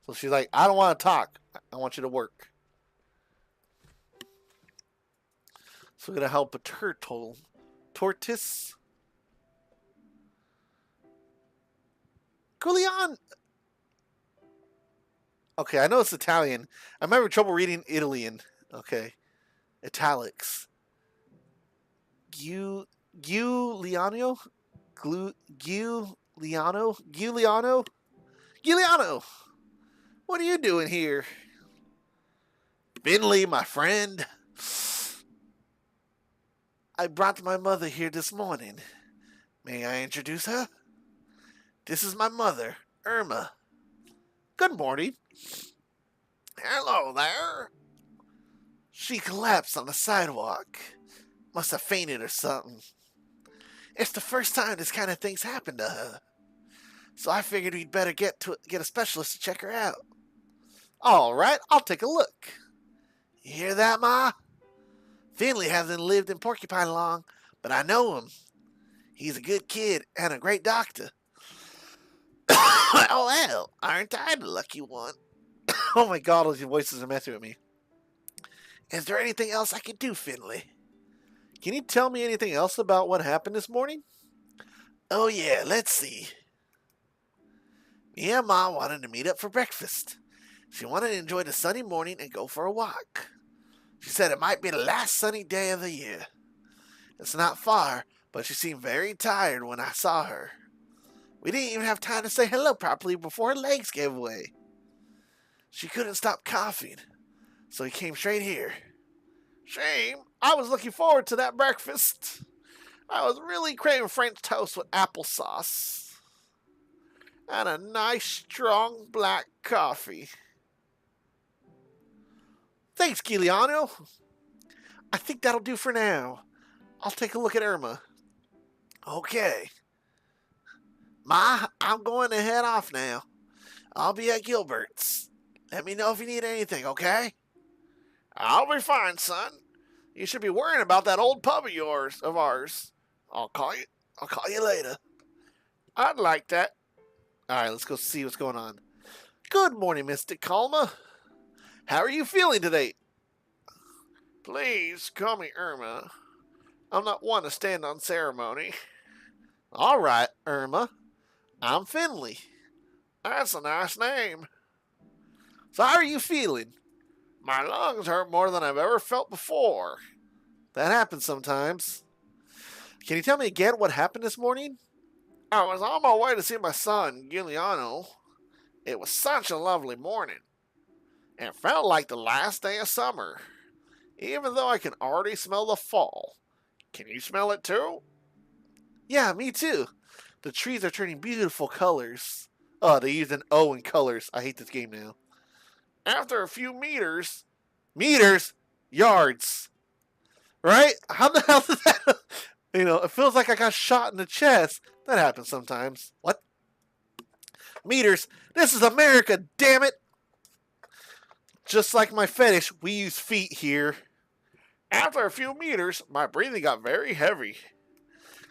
So she's like, I don't want to talk. I want you to work. So we're going to help a turtle. Tortoise. Gulian. Okay, I know it's Italian. I'm having trouble reading Italian. Okay. Italics. Giuliano? Giuliano? Giuliano! What are you doing here? Finley, my friend. I brought my mother here this morning. May I introduce her? This is my mother, Irma. Good morning. Hello there. She collapsed on the sidewalk. Must have fainted or something. It's the first time this kind of thing's happened to her. So I figured we'd better get a specialist to check her out. All right, I'll take a look. You hear that, Ma? Finley hasn't lived in Porcupine long, but I know him. He's a good kid and a great doctor. Well, aren't I the lucky one? Oh my God, those voices are messing with me. Is there anything else I can do, Finley? Can you tell me anything else about what happened this morning? Oh yeah, let's see. Me and Ma wanted to meet up for breakfast. She wanted to enjoy the sunny morning and go for a walk. She said it might be the last sunny day of the year. It's not far, but she seemed very tired when I saw her. We didn't even have time to say hello properly before her legs gave way. She couldn't stop coughing, so he came straight here. Shame. I was looking forward to that breakfast. I was really craving French toast with applesauce. And a nice, strong black coffee. Thanks, Giuliano. I think that'll do for now. I'll take a look at Irma. Okay. Ma, I'm going to head off now. I'll be at Gilbert's. Let me know if you need anything, okay? I'll be fine, son. You should be worrying about that old pub of ours. I'll call you later. I'd like that. All right, let's go see what's going on. Good morning, Mr. Calma. How are you feeling today? Please call me Irma. I'm not one to stand on ceremony. All right, Irma. I'm Finley. That's a nice name. So how are you feeling? My lungs hurt more than I've ever felt before. That happens sometimes. Can you tell me again what happened this morning? I was on my way to see my son, Giuliano. It was such a lovely morning. It felt like the last day of summer, even though I can already smell the fall. Can you smell it too? Yeah, me too. The trees are turning beautiful colors. Oh, they used an O in colors. I hate this game now. After a few meters, yards, right? How the hell did that? It feels like I got shot in the chest. That happens sometimes. What? Meters. This is America, damn it. Just like my fetish, we use feet here. After a few meters, my breathing got very heavy.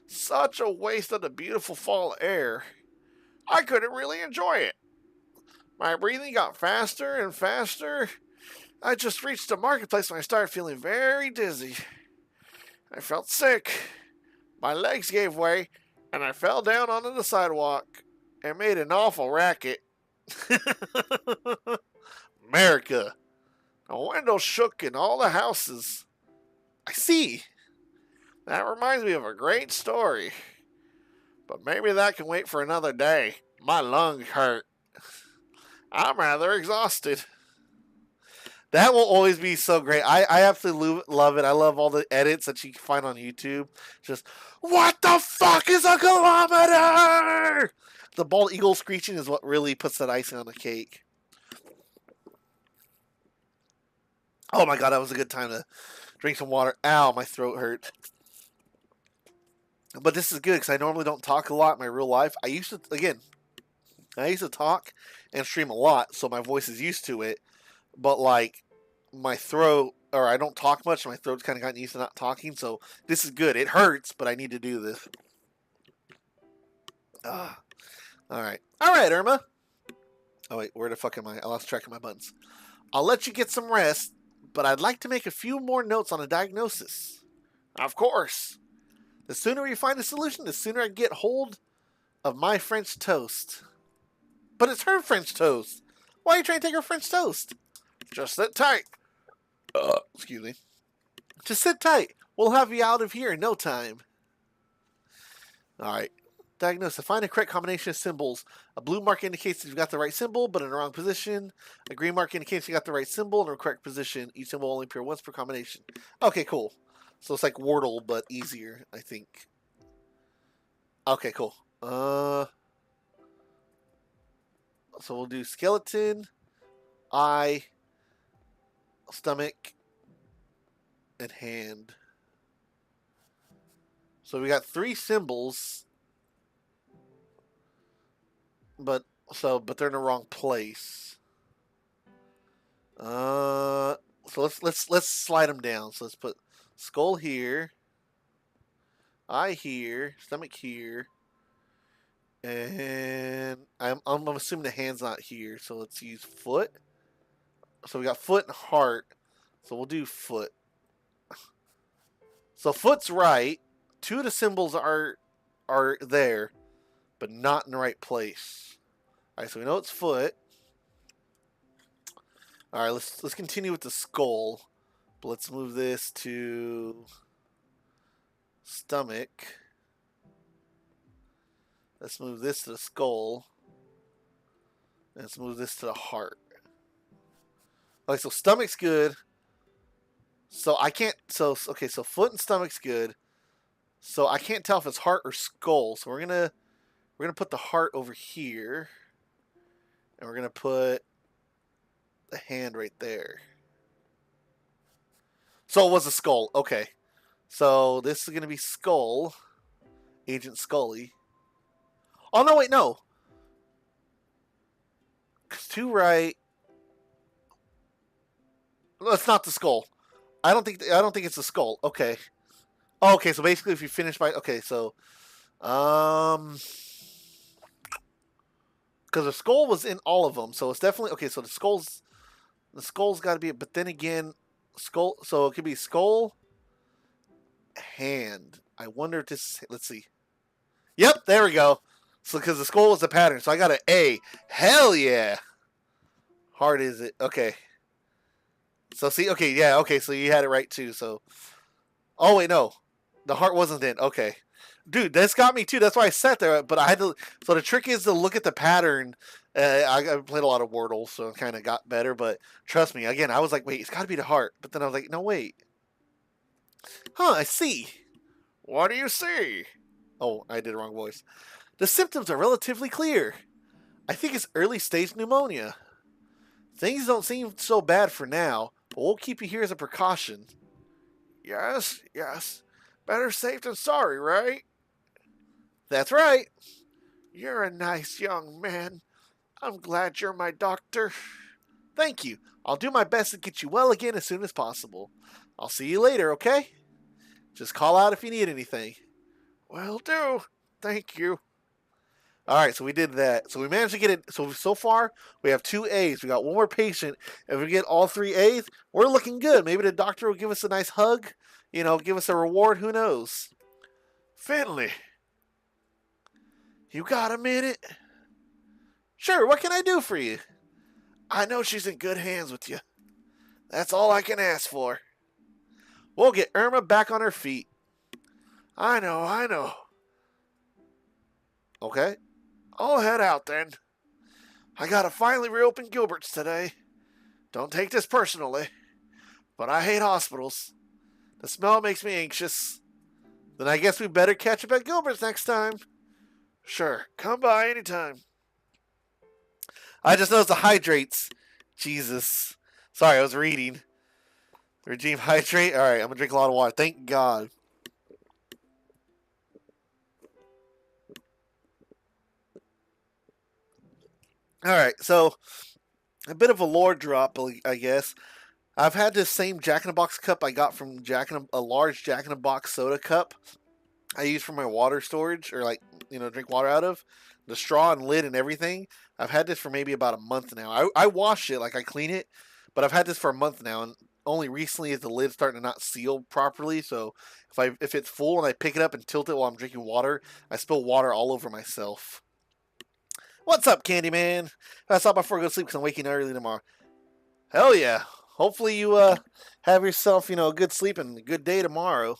Such a waste of the beautiful fall air. I couldn't really enjoy it. My breathing got faster and faster. I just reached the marketplace when I started feeling very dizzy. I felt sick. My legs gave way, and I fell down onto the sidewalk. It made an awful racket. America. The windows shook in all the houses. I see. That reminds me of a great story. But maybe that can wait for another day. My lungs hurt. I'm rather exhausted. That will always be so great. I absolutely love it. I love all the edits that you can find on YouTube. Just, what the fuck is a kilometer? The bald eagle screeching is what really puts that icing on the cake. Oh my god, that was a good time to drink some water. Ow, my throat hurt. But this is good because I normally don't talk a lot in my real life. I used to talk and stream a lot, so my voice is used to it. But like my throat, or I don't talk much, my throat's kind of gotten used to not talking. So this is good. It hurts, but I need to do this. All right, Irma. Oh wait, where the fuck am I? I lost track of my buttons. I'll let you get some rest, but I'd like to make a few more notes on a diagnosis. Of course. The sooner we find a solution, the sooner I get hold of my French toast. But it's her French toast. Why are you trying to take her French toast? Just sit tight. Excuse me. Just sit tight. We'll have you out of here in no time. Alright. Diagnosis. Find a correct combination of symbols. A blue mark indicates that you've got the right symbol, but in the wrong position. A green mark indicates you got the right symbol in the correct position. Each symbol will only appear once per combination. Okay, cool. So it's like Wordle, but easier, I think. Okay, cool. So we'll do skeleton, eye, stomach, and hand. So we got 3 symbols, but they're in the wrong place. So let's slide them down. So let's put skull here, eye here, stomach here, and I'm assuming the hand's not here. So let's use foot. So we got foot and heart. So we'll do foot. So foot's right. 2 of the symbols are there, but not in the right place. All right, so we know it's foot. All right, let's continue with the skull. But let's move this to stomach. Let's move this to the skull. And let's move this to the heart. Okay, so stomach's good. So I can't. So okay, so foot and stomach's good. So I can't tell if it's heart or skull. So we're gonna put the heart over here, and we're gonna put the hand right there. So it was a skull. Okay, so this is gonna be skull, Agent Scully. Oh no, wait, no. 'Cause 2 right. No, it's not the skull. I don't think it's the skull. Okay. Oh, okay, so basically if you finish by so because the skull was in all of them, so it's definitely okay. So the skull's got to be, but then again, skull. So it could be skull, hand. I wonder if this. Let's see. Yep, there we go. So because the skull was the pattern, so I got an A. Hell yeah. Hard is it? Okay. So see, okay, yeah, okay. So you had it right too. So, oh wait, no, the heart wasn't in. Okay. Dude, this got me too. That's why I sat there. But I had to. So the trick is to look at the pattern. I played a lot of Wordle, so it kind of got better. But trust me, again, I was like, wait, it's got to be the heart. But then I was like, no, wait. Huh? I see. What do you see? Oh, I did the wrong voice. The symptoms are relatively clear. I think it's early stage pneumonia. Things don't seem so bad for now, but we'll keep you here as a precaution. Yes, yes. Better safe than sorry, right? That's right. You're a nice young man. I'm glad you're my doctor. Thank you. I'll do my best to get you well again as soon as possible. I'll see you later, okay? Just call out if you need anything. Will do. Thank you. Alright, so we did that. So we managed to get it. So far, we have 2 A's. We got 1 more patient. If we get all 3 A's, we're looking good. Maybe the doctor will give us a nice hug. Give us a reward. Who knows? Finley. You got a minute? Sure, what can I do for you? I know she's in good hands with you. That's all I can ask for. We'll get Irma back on her feet. I know. Okay. I'll head out then. I gotta finally reopen Gilbert's today. Don't take this personally, but I hate hospitals. The smell makes me anxious. Then I guess we better catch up at Gilbert's next time. Sure, come by anytime. I just noticed the hydrates. Jesus. Sorry, I was reading. Regime hydrate. Alright, I'm going to drink a lot of water. Thank God. Alright, so a bit of a lore drop, I guess. I've had this same Jack in the Box cup I got from a large Jack in the Box soda cup I use for my water storage, or like, drink water out of. The straw and lid and everything. I've had this for maybe about a month now. I wash it, like I clean it, but I've had this for a month now, and only recently is the lid starting to not seal properly. So if it's full and I pick it up and tilt it while I'm drinking water, I spill water all over myself. What's up, Candyman? I thought before I go to sleep because I'm waking early tomorrow. Hell yeah! Hopefully you have yourself a good sleep and a good day tomorrow.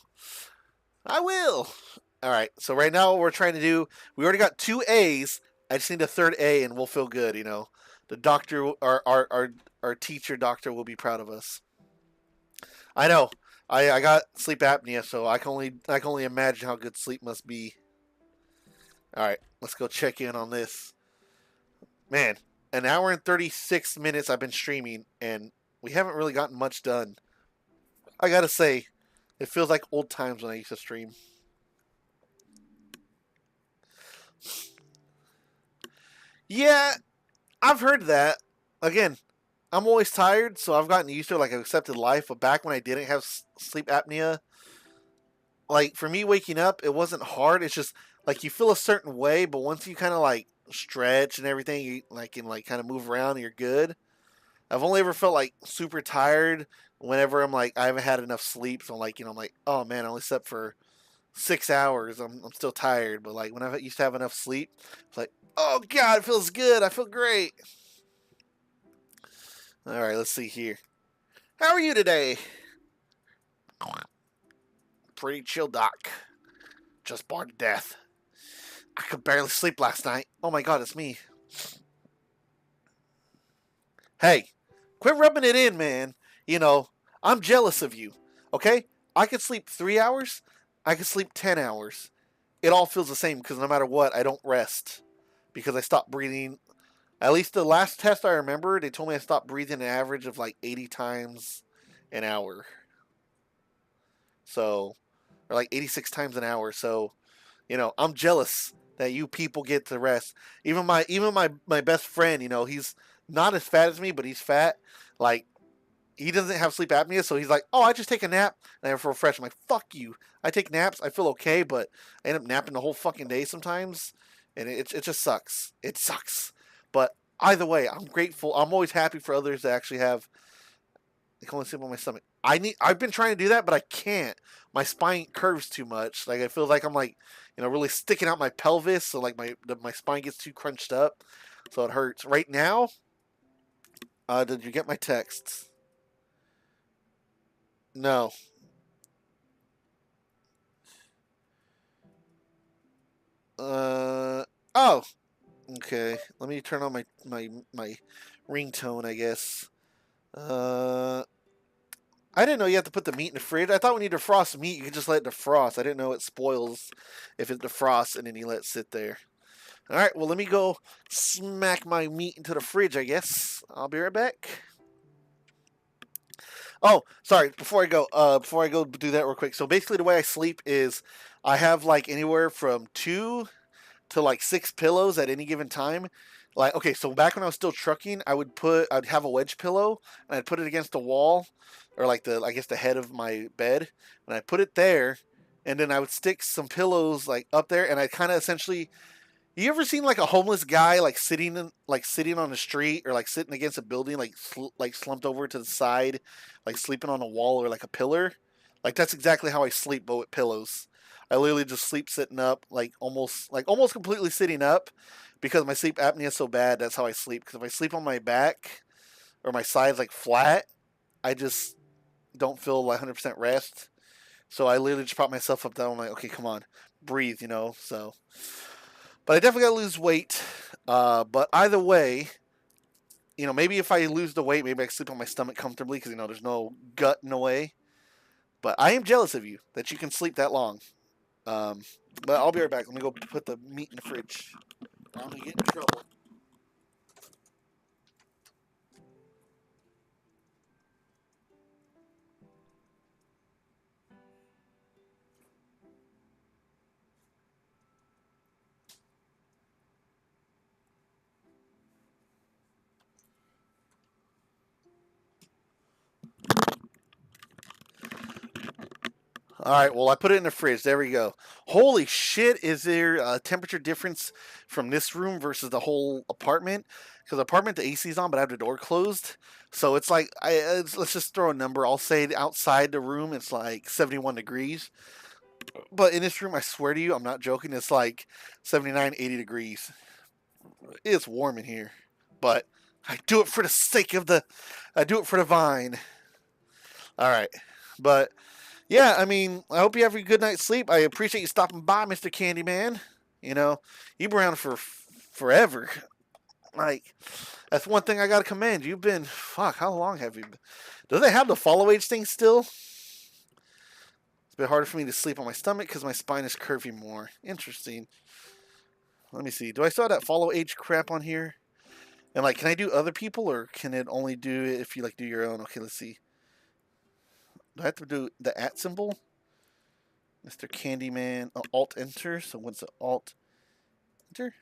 I will. All right. So right now what we're trying to do, we already got 2 A's. I just need a third A and we'll feel good. The doctor, our teacher doctor, will be proud of us. I know. I got sleep apnea, so I can only imagine how good sleep must be. All right. Let's go check in on this. Man, an hour and 36 minutes I've been streaming, and we haven't really gotten much done. I gotta say, it feels like old times when I used to stream. Yeah, I've heard that. Again, I'm always tired, so I've gotten used to it, like I've accepted life. But back when I didn't have sleep apnea, like for me waking up, it wasn't hard. It's just like you feel a certain way, but once you kind of like stretch and everything, you like can like kind of move around and you're good. I've only ever felt like super tired whenever I'm like I haven't had enough sleep. So I'm like, I'm like, oh man, I only slept for 6 hours. I'm still tired, but like when I used to have enough sleep, it's like, oh god, it feels good. I feel great. All right, let's see here. How are you today? Pretty chill, doc. Just bored to death. I could barely sleep last night. Oh my god, it's me. Hey, quit rubbing it in, man. I'm jealous of you. Okay? I could sleep 3 hours. I could sleep 10 hours. It all feels the same because no matter what, I don't rest. Because I stopped breathing. At least the last test I remember, they told me I stopped breathing an average of like 80 times an hour. So, or like 86 times an hour. So, I'm jealous that you people get to rest. Even my best friend, he's not as fat as me, but he's fat. Like, he doesn't have sleep apnea, so he's like, oh, I just take a nap and I feel fresh. I'm like, fuck you. I take naps, I feel okay, but I end up napping the whole fucking day sometimes, and it just sucks. It sucks. But either way, I'm grateful. I'm always happy for others that actually have. I can only sleep on my stomach. I've been trying to do that, but I can't. My spine curves too much. Like I feel like I'm like, really sticking out my pelvis, so like my spine gets too crunched up, so it hurts. Right now, did you get my texts? No. Oh. Okay. Let me turn on my ringtone, I guess. I didn't know you have to put the meat in the fridge. I thought when you defrost meat, you could just let it defrost. I didn't know it spoils if it defrosts and then you let it sit there. All right. Well, let me go smack my meat into the fridge, I guess. I'll be right back. Oh, sorry. Before I go do that real quick. So basically, the way I sleep is I have like anywhere from 2 to like 6 pillows at any given time. Like, okay, so back when I was still trucking, I'd have a wedge pillow and I'd put it against the wall, or like I guess the head of my bed, and I'd put it there, and then I would stick some pillows like up there, and I kind of essentially. You ever seen like a homeless guy like sitting on the street, or like sitting against a building, like like slumped over to the side, like sleeping on a wall or like a pillar? Like that's exactly how I sleep, but with pillows. I literally just sleep sitting up, like almost completely sitting up, because my sleep apnea is so bad. That's how I sleep. Because if I sleep on my back or my sides like flat, I just don't feel like 100% rest. So I literally just prop myself up down. I'm like, okay, come on, breathe. So, but I definitely gotta lose weight. But either way, maybe if I lose the weight, maybe I can sleep on my stomach comfortably because there's no gut in the way. But I am jealous of you that you can sleep that long. Um, but I'll be right back. Let me go put the meat in the fridge. I'm gonna get in trouble. All right, well, I put it in the fridge. There we go. Holy shit, is there a temperature difference from this room versus the whole apartment? Because the apartment, the AC's on, but I have the door closed. So it's like, let's just throw a number. I'll say outside the room, it's like 71 degrees. But in this room, I swear to you, I'm not joking, it's like 79, 80 degrees. It's warm in here. But I do it for the sake of I do it for the vine. All right. But yeah, I mean, I hope you have a good night's sleep. I appreciate you stopping by, Mr. Candyman. You've been around for forever. Like, that's one thing I gotta commend. You've been, fuck, how long have you been? Do they have the follow age thing still? It's a bit harder for me to sleep on my stomach because my spine is curvy more. Interesting. Let me see. Do I still have that follow age crap on here? And like, can I do other people or can it only do it if you like do your own? Okay, let's see. Do I have to do the @ symbol? Mr. Candyman. Oh, Alt Enter. So what's the Alt Enter?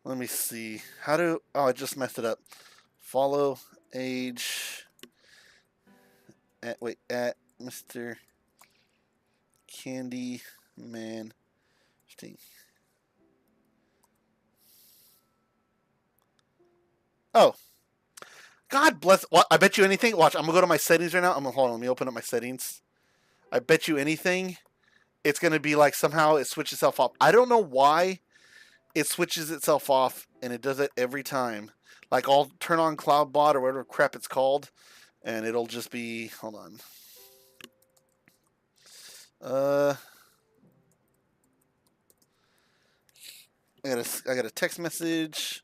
Let me see. Oh, I just messed it up. Follow age. At Mr. Candyman. Oh. God bless. What? I bet you anything. Watch, I'm gonna go to my settings right now. Hold on. Let me open up my settings. I bet you anything, it's gonna be like somehow it switches itself off. I don't know why it switches itself off, and it does it every time. Like I'll turn on CloudBot or whatever crap it's called, and it'll just be. Hold on. I got a text message.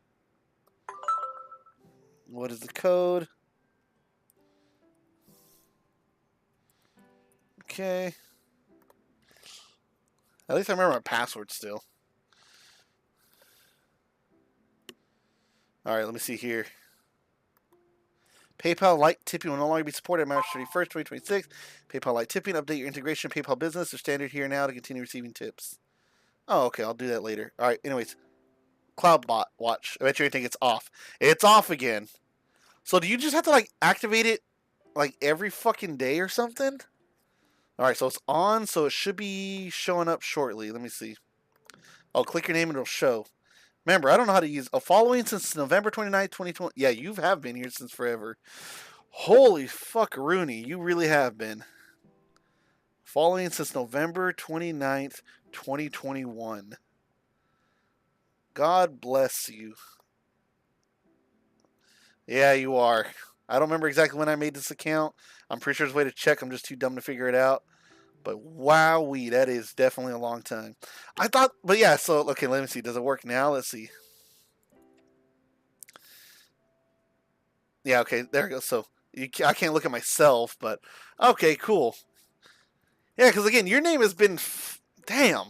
What is the code? Okay. At least I remember my password still. All right, let me see here. PayPal Lite Tipping will no longer be supported on March 31st, 2026. PayPal Lite Tipping, update your integration. PayPal Business are standard here now to continue receiving tips. Oh, okay, I'll do that later. All right, anyways. CloudBot, watch. I bet you think it's off. It's off again. So do you just have to, like, activate it, like, every fucking day or something? All right, so it's on, so it should be showing up shortly. Let me see. Oh, click your name and it'll show. Remember, I don't know how to use a following since November 29th, 2020. Yeah, you have been here since forever. Holy fuck, Rooney, you really have been. Following since November 29th, 2021. God bless you. Yeah, you are. I don't remember exactly when I made this account. I'm pretty sure there's a way to check. I'm just too dumb to figure it out. But wowee, that is definitely a long time. I thought, but yeah, so, okay, let me see. Does it work now? Let's see. Yeah, okay, there we go. So, I can't look at myself, but okay, cool. Yeah, because again, your name has been, damn.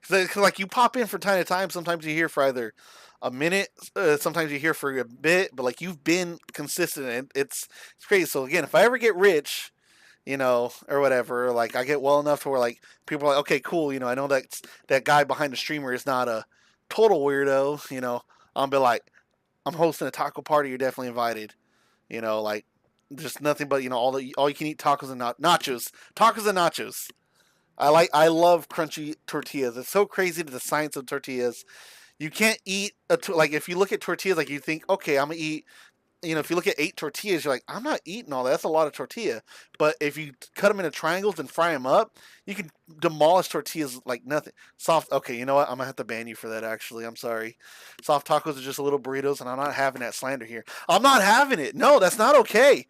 Because like you pop in from time to time. Sometimes you hear for either a minute, sometimes you hear for a bit, but like you've been consistent. And it's crazy. So again, if I ever get rich, or whatever, like I get well enough to where like people are like, okay, cool, I know that guy behind the streamer is not a total weirdo, I'll be like, I'm hosting a taco party, you're definitely invited, like just nothing but all you can eat tacos and nachos, tacos and nachos. I love crunchy tortillas. It's so crazy to the science of tortillas. You can't eat like if you look at tortillas, like you think, okay, I'm gonna eat. If you look at 8 tortillas, you're like, I'm not eating all that. That's a lot of tortilla. But if you cut them into triangles and fry them up, you can demolish tortillas like nothing. Soft. Okay, you know what? I'm gonna have to ban you for that. Actually, I'm sorry. Soft tacos are just little burritos, and I'm not having that slander here. I'm not having it. No, that's not okay.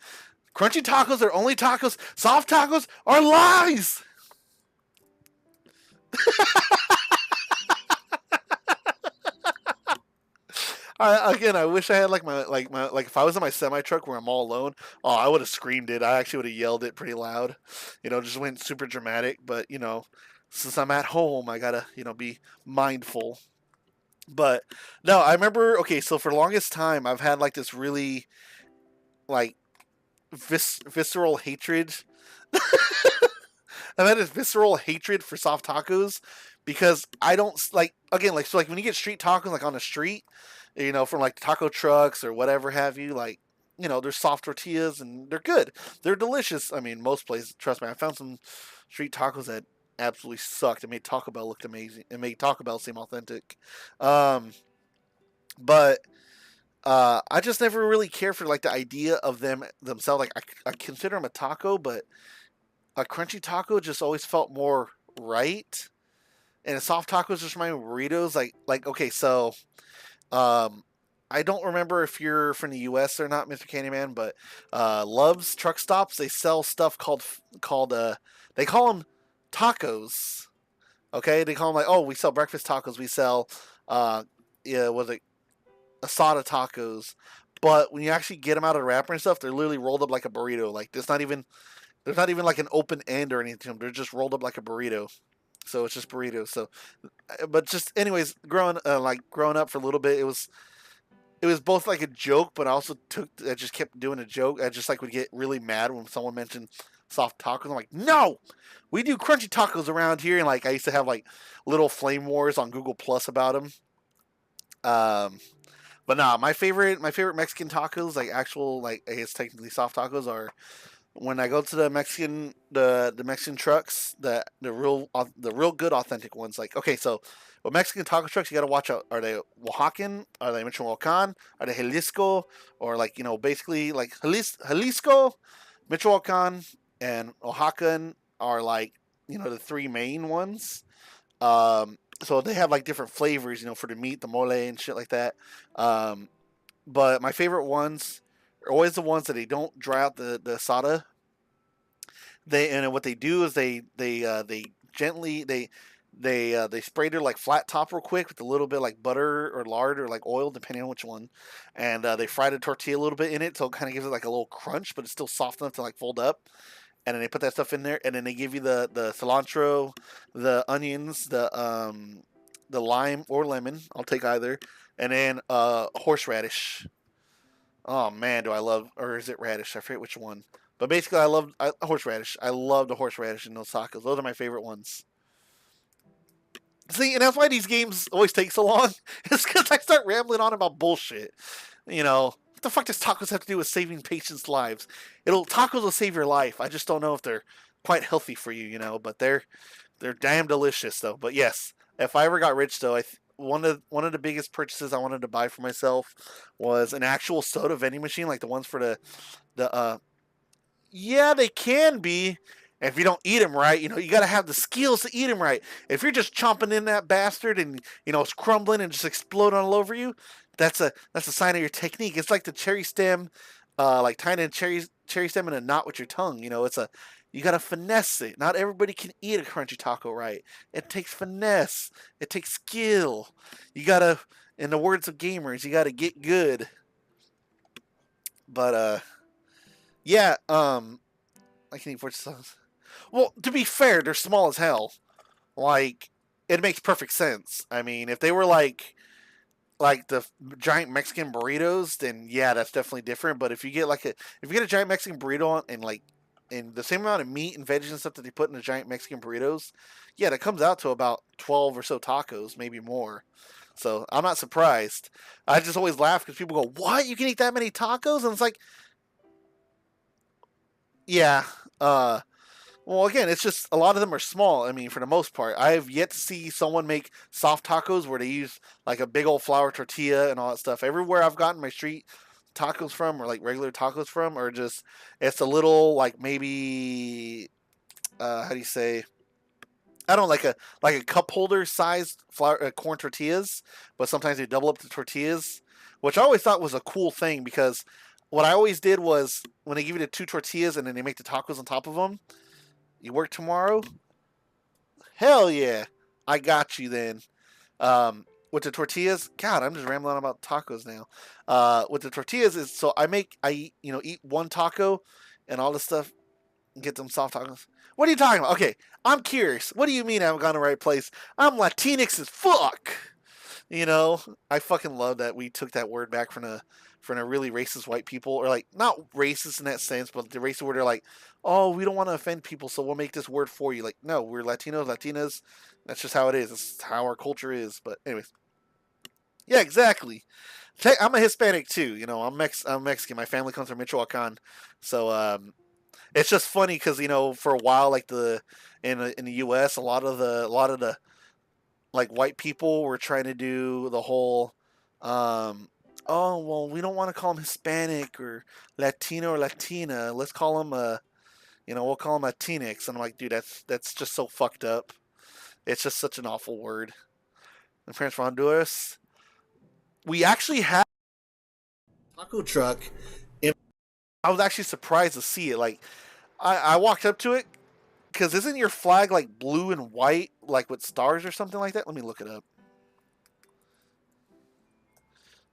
Crunchy tacos are only tacos. Soft tacos are lies. Again, I wish I had like if I was in my semi truck where I'm all alone. Oh, I would have screamed it. I actually would have yelled it pretty loud. Just went super dramatic. But since I'm at home, I gotta be mindful. But no, I remember. Okay, so for the longest time, I've had like this really like visceral hatred. I've had this visceral hatred for soft tacos because I don't like again like so like when you get street tacos like on the street, from like taco trucks or whatever have you, like there's soft tortillas and they're good, they're delicious. I mean, most places, trust me, I found some street tacos that absolutely sucked. It made Taco Bell look amazing. It made Taco Bell seem authentic. Um, but I just never really cared for like the idea of them themselves. Like I consider them a taco, but a crunchy taco just always felt more right. And soft tacos just remind me of burritos. Like okay, so um, I don't remember if you're from the U.S. or not, Mr. Candyman, but Love's truck stops, they sell stuff called they call them tacos. Okay, they call them like, oh, we sell breakfast tacos. We sell yeah, was it asada tacos? But when you actually get them out of the wrapper and stuff, they're literally rolled up like a burrito. Like there's not even like an open end or anything. They're just rolled up like a burrito. So it's just burritos. So, but just anyways, growing up for a little bit, it was both like a joke, but I just kept doing a joke. I just like would get really mad when someone mentioned soft tacos. I'm like, no, we do crunchy tacos around here, and like I used to have like little flame wars on Google Plus about them. Um, but nah, my favorite Mexican tacos, like actual like I guess technically soft tacos, are when I go to the Mexican trucks, the real good authentic ones. Like okay, so with Mexican taco trucks, you got to watch out. Are they Oaxacan? Are they Michoacan? Are they Jalisco? Or like basically like Jalisco, Michoacan, and Oaxacan are like the three main ones. So they have like different flavors, for the meat, the mole, and shit like that. Um, but my favorite ones are always the ones that they don't dry out the asada. And what they do is they gently they spray their like flat top real quick with a little bit like butter or lard or like oil depending on which one, and they fry the tortilla a little bit in it so it kind of gives it like a little crunch, but it's still soft enough to like fold up. And then they put that stuff in there, and then they give you the cilantro, the onions, the lime or lemon. I'll take either, and then horseradish. Oh man, do I love, or is it radish? I forget which one. But basically, horseradish. I love the horseradish in those tacos. Those are my favorite ones. See, and that's why these games always take so long. It's because I start rambling on about bullshit. What the fuck does tacos have to do with saving patients' lives? Tacos will save your life. I just don't know if they're quite healthy for you, but they're damn delicious though. But yes, if I ever got rich though, one of the biggest purchases I wanted to buy for myself was an actual soda vending machine, like the ones for the yeah, they can be. If you don't eat them right, you got to have the skills to eat them right. If you're just chomping in that bastard and it's crumbling and just exploding all over you, that's a sign of your technique. It's like the cherry stem, like tying a cherry stem in a knot with your tongue. You got to finesse it. Not everybody can eat a crunchy taco right. It takes finesse. It takes skill. You gotta, in the words of gamers, you gotta get good. But yeah, I can eat 4 Well, to be fair, they're small as hell. Like, it makes perfect sense. I mean, if they were like the giant Mexican burritos, then yeah, that's definitely different. But if you get a giant Mexican burrito and like and the same amount of meat and veggies and stuff that they put in the giant Mexican burritos, yeah, that comes out to about 12 or so tacos, maybe more. So I'm not surprised. I just always laugh because people go, "What? You can eat that many tacos?" And it's like, yeah. Well, again, it's just a lot of them are small. I mean, for the most part, I have yet to see someone make soft tacos where they use like a big old flour tortilla and all that stuff. Everywhere I've gotten my street tacos from, or like regular tacos from, are just it's a little like maybe how do you say? I don't know, like a cup holder sized flour corn tortillas, but sometimes they double up the tortillas, which I always thought was a cool thing because what I always did was when they give you the two tortillas and then they make the tacos on top of them. You work tomorrow? Hell yeah. I got you then. With the tortillas, God, I'm just rambling on about tacos now. With the tortillas is so I eat one taco and all this stuff, and get them soft tacos. What are you talking about? Okay, I'm curious. What do you mean I haven't gone to the right place? I'm Latinx as fuck. You know, I fucking love that we took that word back from a really racist white people, or like not racist in that sense, but the racist word are like, oh, we don't want to offend people, so we'll make this word for you. Like, no, we're Latinos, Latinas. That's just how it is. It's how our culture is. But anyways, yeah, exactly. I'm a Hispanic too. You know, I'm Mexican. My family comes from Michoacan, so it's just funny because for a while, like in the U.S., a lot of the like white people were trying to do the whole, oh well, we don't want to call them Hispanic or Latino or Latina. Let's call them we'll call them Latinx. And I'm like, dude, that's just so fucked up. It's just such an awful word. My parents from Honduras. We actually had a taco truck. And I was actually surprised to see it. Like, I walked up to it because isn't your flag like blue and white, like with stars or something like that? Let me look it up.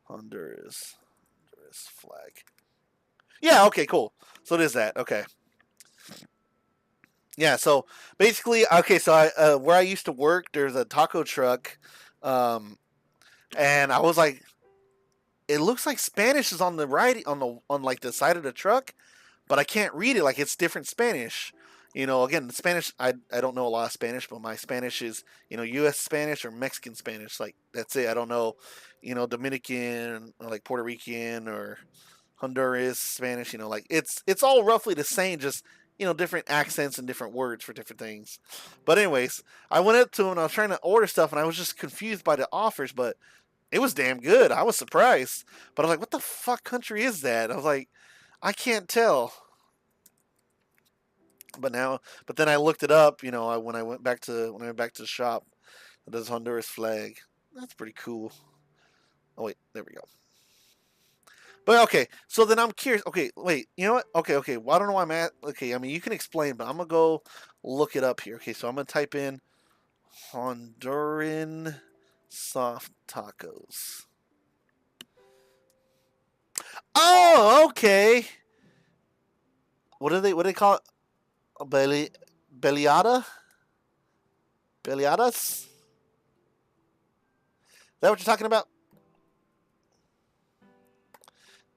Honduras flag. Yeah, okay, cool. So it is that. Okay. Yeah, so basically, okay, so where I used to work, there's a taco truck, um, and I was like, it looks like Spanish is on the right, on like the side of the truck, but I can't read it. Like it's different Spanish. Again, Spanish. I don't know a lot of Spanish, but my Spanish is U.S. Spanish or Mexican Spanish. Like that's it. I don't know, Dominican or like Puerto Rican or Honduras Spanish. Like it's all roughly the same, just different accents and different words for different things. But anyways, I went up to him and I was trying to order stuff, and I was just confused by the offers, but it was damn good. I was surprised, but I was like, "What the fuck country is that?" I was like, "I can't tell." But then I looked it up. When I went back to the shop, it does Honduras flag. That's pretty cool. Oh wait, there we go. But okay, so then I'm curious. Okay, wait, you know what? Okay. Well, I don't know why I'm at. Okay, I mean you can explain, but I'm gonna go look it up here. Okay, so I'm gonna type in Honduran soft tacos. Oh, okay. What do they call it? Beliada? Beliadas? Is that what you're talking about?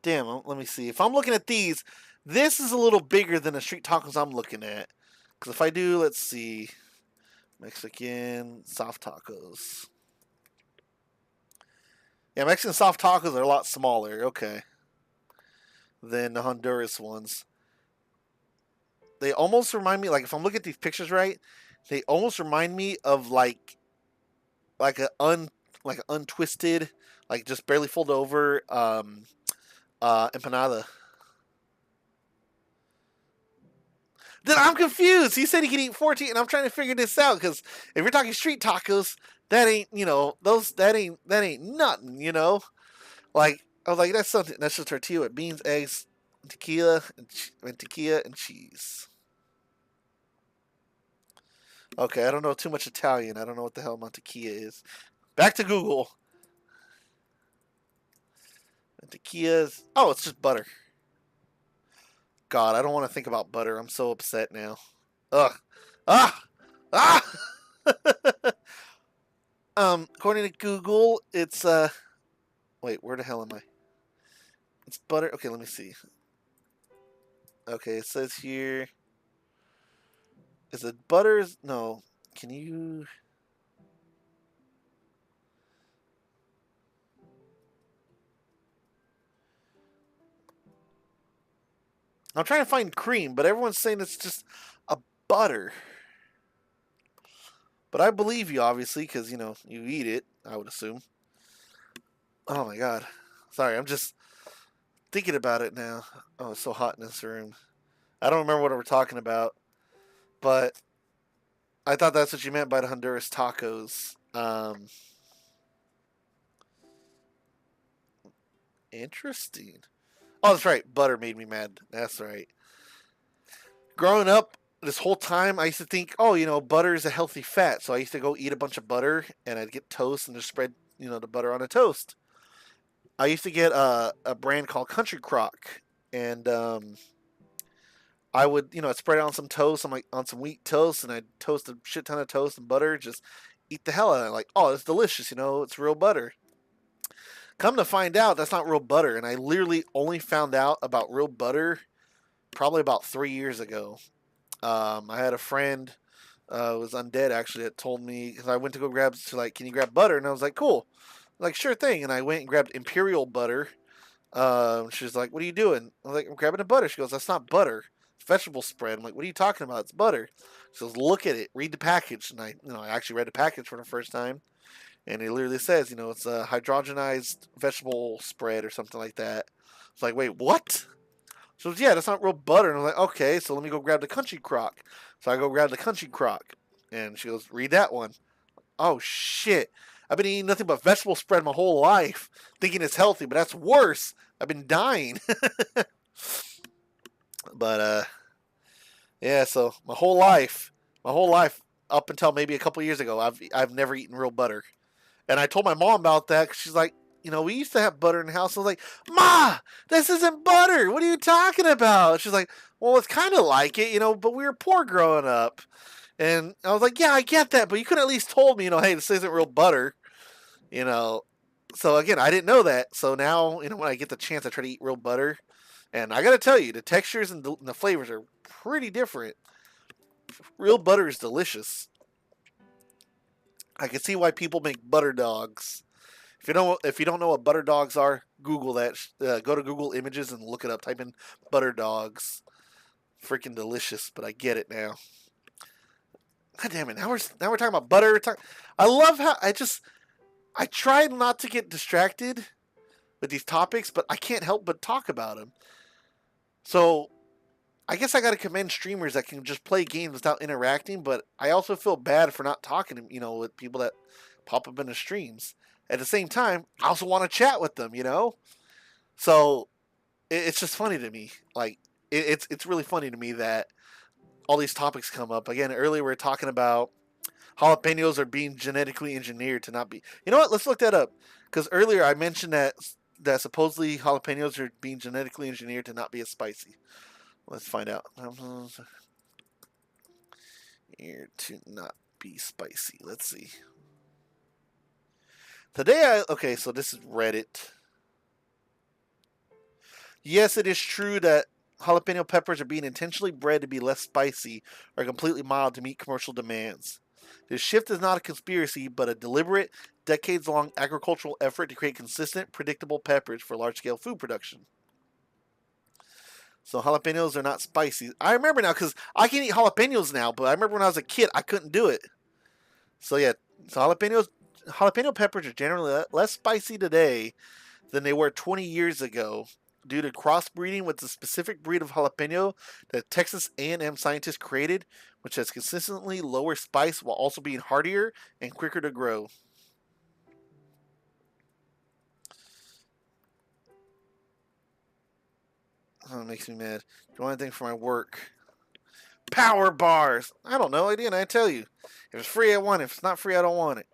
Damn, let me see. If I'm looking at these, this is a little bigger than the street tacos I'm looking at. Because if I do, let's see, Mexican soft tacos. Yeah, Mexican soft tacos are a lot smaller. Okay, than the Honduras ones. They almost remind me, like if I'm looking at these pictures right, they almost remind me of like a like an untwisted, like just barely fold over empanada. Then I'm confused. He said he could eat 14, and I'm trying to figure this out because if you're talking street tacos, that ain't that ain't nothing. Like I was like, that's something. That's just tortilla with beans, eggs, tequila, and cheese. Okay, I don't know too much Italian. I don't know what the hell mantequilla is. Back to Google. Mantequillas. Oh, it's just butter. God, I don't want to think about butter. I'm so upset now. Ugh. Ah. Ah. According to Google, it's Wait, where the hell am I? It's butter. Okay, let me see. Okay, it says here. Is it butters? No. Can you? I'm trying to find cream, but everyone's saying it's just a butter. But I believe you, obviously, because you eat it. I would assume. Oh my god. Sorry, I'm just thinking about it now. Oh, it's so hot in this room. I don't remember what we're talking about, but I thought that's what you meant by the Honduras tacos. Interesting. Oh, that's right. Butter made me mad. That's right. Growing up, this whole time I used to think, oh, butter is a healthy fat. So I used to go eat a bunch of butter and I'd get toast and just spread, the butter on a toast. I used to get a brand called Country Crock, and I would, I'd spread it on some toast, on some wheat toast, and I'd toast a shit ton of toast and butter, just eat the hell out of it. Like, oh, it's delicious, it's real butter. Come to find out, that's not real butter, and I literally only found out about real butter probably about 3 years ago. I had a friend, was undead actually, that told me, because I went to go grab, can you grab butter? And I was like, cool, like sure thing. And I went and grabbed imperial butter. She's like, what are you doing? I was like, I'm grabbing a butter. She goes, that's not butter. It's vegetable spread. I'm like, what are you talking about? It's butter. She goes, look at it. Read the package. And I actually read the package for the first time. And it literally says, it's a hydrogenized vegetable spread or something like that. It's like, wait, what? She goes, yeah, that's not real butter. And I'm like, okay, so let me go grab the Country Crock. So I go grab the Country Crock. And she goes, read that one. Oh, shit. I've been eating nothing but vegetable spread my whole life, thinking it's healthy, but that's worse. I've been dying. But yeah. So my whole life, up until maybe a couple years ago, I've never eaten real butter. And I told my mom about that. 'Cause she's like, we used to have butter in the house. I was like, Ma, this isn't butter. What are you talking about? She's like, well, it's kind of like it, but we were poor growing up. And I was like, yeah, I get that, but you could at least told me, hey, this isn't real butter. you know. So again, I didn't know that. So now, when I get the chance, I try to eat real butter. And I gotta tell you, the textures and the flavors are pretty different. Real butter is delicious. I can see why people make butter dogs. If you don't know what butter dogs are, Google that. Go to Google Images and look it up. Type in butter dogs. Freaking delicious. But I get it now. God damn it! Now we're talking about butter. I love how I try not to get distracted with these topics, but I can't help but talk about them. So I guess I got to commend streamers that can just play games without interacting, but I also feel bad for not talking, with people that pop up in the streams. At the same time, I also want to chat with them, So it's just funny to me. Like it's really funny to me that all these topics come up. Again, earlier we were talking about jalapenos are being genetically engineered to not be. You know what? Let's look that up. Because earlier I mentioned that supposedly jalapenos are being genetically engineered to not be as spicy. Let's find out. Here to not be spicy. Let's see. Okay, so this is Reddit. Yes, it is true that jalapeno peppers are being intentionally bred to be less spicy or completely mild to meet commercial demands. This shift is not a conspiracy, but a deliberate, decades-long agricultural effort to create consistent, predictable peppers for large-scale food production. So jalapenos are not spicy. I remember now because I can eat jalapenos now, but I remember when I was a kid, I couldn't do it. So yeah, so jalapeno peppers are generally less spicy today than they were 20 years ago due to crossbreeding with the specific breed of jalapeno that Texas A&M scientists created, which has consistently lower spice while also being hardier and quicker to grow. Oh, it makes me mad. Do you want anything for my work? Power bars! I don't know. I didn't. I tell you. If it's free, I want it. If it's not free, I don't want it.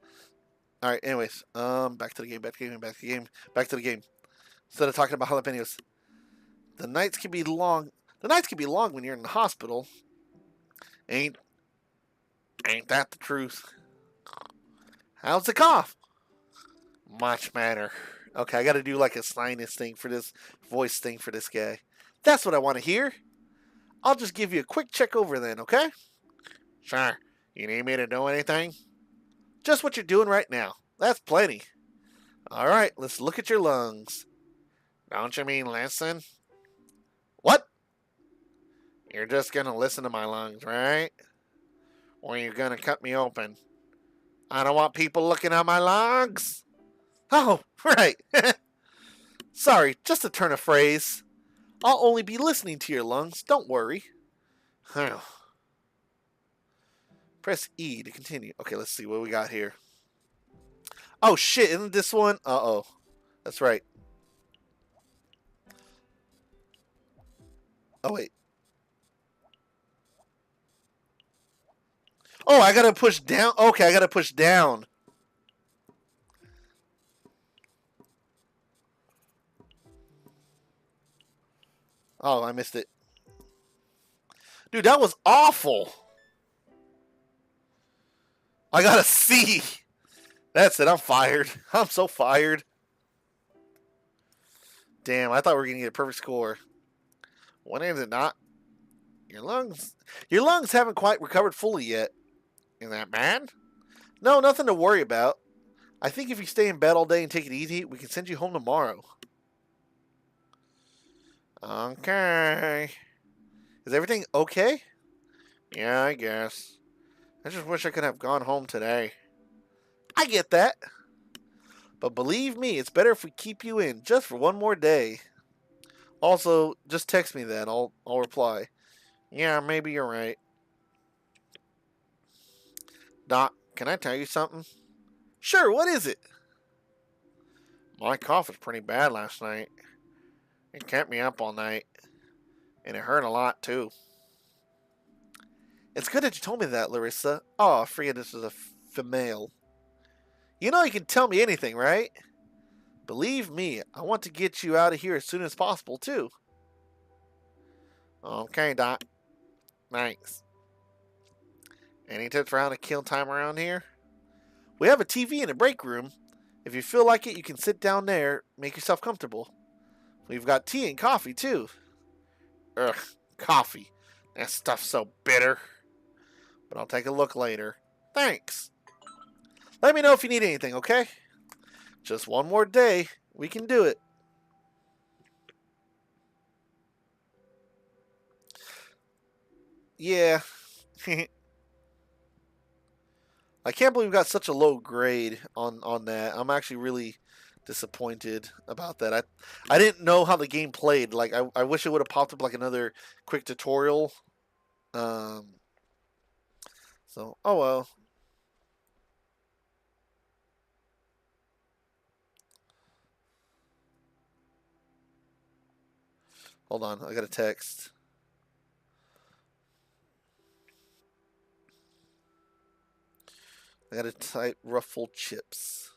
Alright, anyways. Back to the game. Instead of talking about jalapenos. The nights can be long. The nights can be long when you're in the hospital. Ain't that the truth? How's the cough? Much better. Okay, I gotta do like a sinus thing for this, voice thing for this guy. That's what I want to hear. I'll just give you a quick check over then, okay? Sure. You need me to do anything? Just what you're doing right now. That's plenty. Alright, let's look at your lungs. Don't you mean listen? What? You're just gonna listen to my lungs, right? Or you're gonna cut me open? I don't want people looking at my lungs. Oh, right. Sorry, just a turn of phrase. I'll only be listening to your lungs, don't worry. Press E to continue. Okay, let's see what we got here. Oh shit, isn't this one? Uh-oh. That's right. Oh wait. Oh, I gotta push down. Okay, I gotta push down. Oh, I missed it. Dude, that was awful. I got a C. That's it. I'm fired. I'm so fired. Damn, I thought we were gonna get a perfect score. When is it not? Your lungs haven't quite recovered fully yet. Isn't that bad? No, nothing to worry about. I think if you stay in bed all day and take it easy, we can send you home tomorrow. Okay. Is everything okay? Yeah, I guess. I just wish I could have gone home today. I get that. But believe me, it's better if we keep you in just for one more day. Also, just text me then. I'll reply. Yeah, maybe you're right. Doc, can I tell you something? Sure, what is it? My cough was pretty bad last night. It kept me up all night. And it hurt a lot, too. It's good that you told me that, Larissa. Oh, I forget this is a female. You know you can tell me anything, right? Believe me, I want to get you out of here as soon as possible, too. Okay, Doc. Thanks. Any tips for how to kill time around here? We have a TV in the break room. If you feel like it, you can sit down there, make yourself comfortable. We've got tea and coffee, too. Ugh, coffee. That stuff's so bitter. But I'll take a look later. Thanks. Let me know if you need anything, okay? Just one more day. We can do it. Yeah. I can't believe we got such a low grade on that. I'm actually really disappointed about that. I didn't know how the game played. Like I wish it would have popped up like another quick tutorial. Um so oh well. Hold on, I got a text. I gotta type ruffled chips.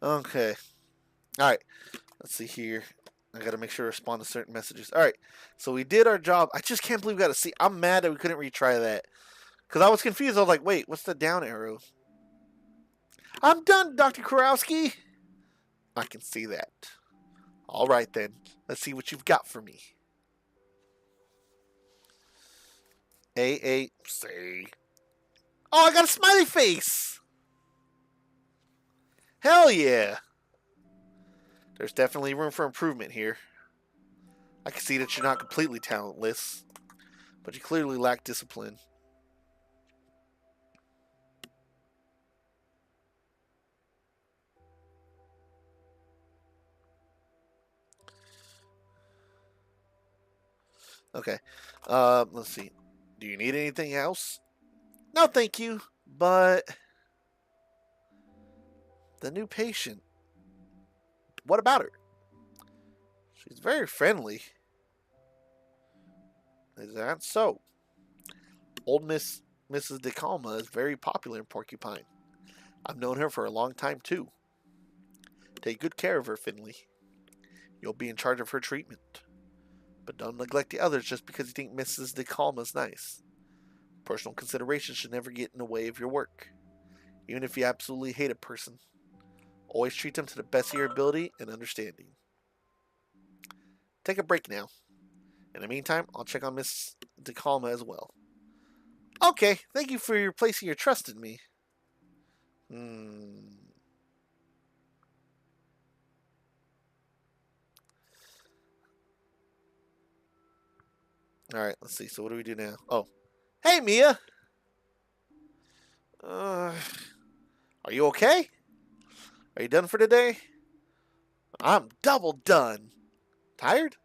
Okay. Alright. Let's see here. I gotta make sure to respond to certain messages. Alright. So we did our job. I just can't believe we got to see. I'm mad that we couldn't retry that. Because I was confused. I was like, wait, what's the down arrow? I'm done, Dr. Kurowski. I can see that. Alright then. Let's see what you've got for me. A. Oh, I got a smiley face! Hell yeah! There's definitely room for improvement here. I can see that you're not completely talentless, but you clearly lack discipline. Okay. Let's see. Do you need anything else? No, thank you. But the new patient. What about her? She's very friendly. Is that so? Old Mrs. DeCalma is very popular in Porcupine. I've known her for a long time too. Take good care of her, Finley. You'll be in charge of her treatment. But don't neglect the others just because you think Mrs. DeCalma's nice. Personal consideration should never get in the way of your work. Even if you absolutely hate a person. Always treat them to the best of your ability and understanding. Take a break now. In the meantime, I'll check on Miss DeCalma as well. Okay, thank you for placing your trust in me. Alright, let's see. So what do we do now? Oh. Hey, Mia! Are you okay? Are you done for today? I'm double done. Tired?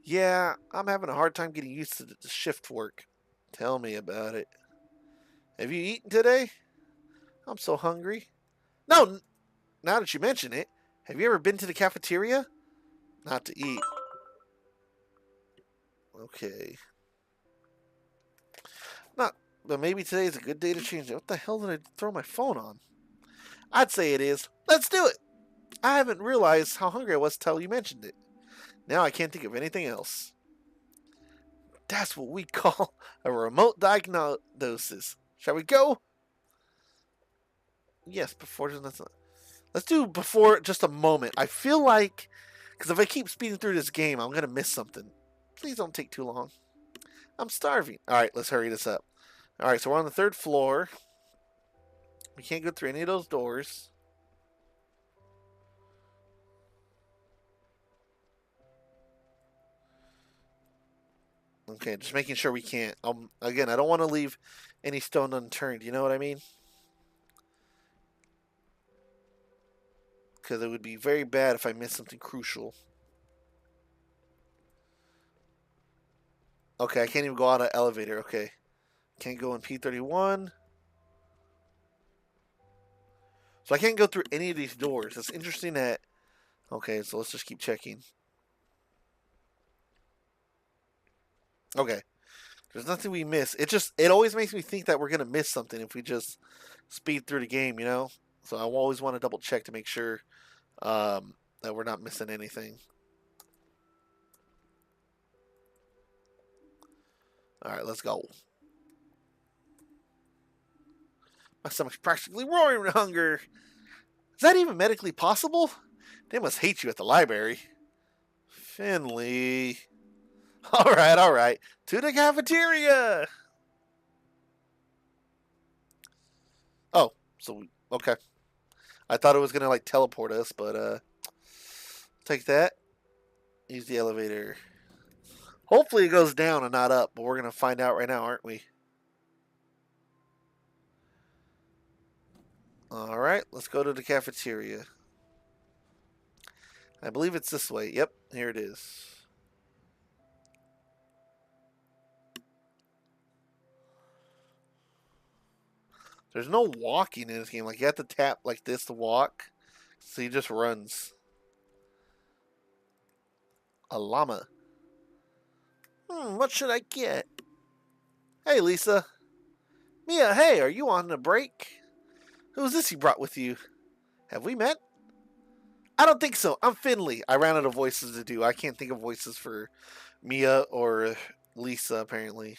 Yeah, I'm having a hard time getting used to the shift work. Tell me about it. Have you eaten today? I'm so hungry. No, now that you mention it, have you ever been to the cafeteria? Not to eat. Okay. Not, but maybe today is a good day to change it. What the hell did I throw my phone on? I'd say it is. Let's do it. I haven't realized how hungry I was till you mentioned it. Now I can't think of anything else. That's what we call a remote diagnosis. Shall we go? Yes, before. Let's do before just a moment. I feel like, because if I keep speeding through this game, I'm going to miss something. Please don't take too long. I'm starving. All right, let's hurry this up. All right, so we're on the 3rd floor. We can't go through any of those doors. Okay, just making sure we can't. Again, I don't want to leave any stone unturned. You know what I mean? Because it would be very bad if I missed something crucial. Okay, I can't even go out an elevator. Okay. Can't go in P31. So I can't go through any of these doors. It's interesting that... Okay, so let's just keep checking. Okay. There's nothing we miss. It always makes me think that we're going to miss something if we just speed through the game, you know? So I always want to double check to make sure that we're not missing anything. Alright, let's go. My stomach's practically roaring with hunger. Is that even medically possible? They must hate you at the library. Finley. Alright, alright. To the cafeteria! Oh, so, okay. I thought it was gonna, like, teleport us, but, take that. Use the elevator. Hopefully it goes down and not up, but we're gonna find out right now, aren't we? Alright, let's go to the cafeteria. I believe it's this way. Yep, here it is. There's no walking in this game. Like, you have to tap like this to walk. So he just runs. A llama. What should I get? Hey, Lisa. Mia, hey, are you on a break? Who's this you brought with you? Have we met? I don't think so. I'm Finley. I ran out of voices to do. I can't think of voices for Mia or Lisa, apparently.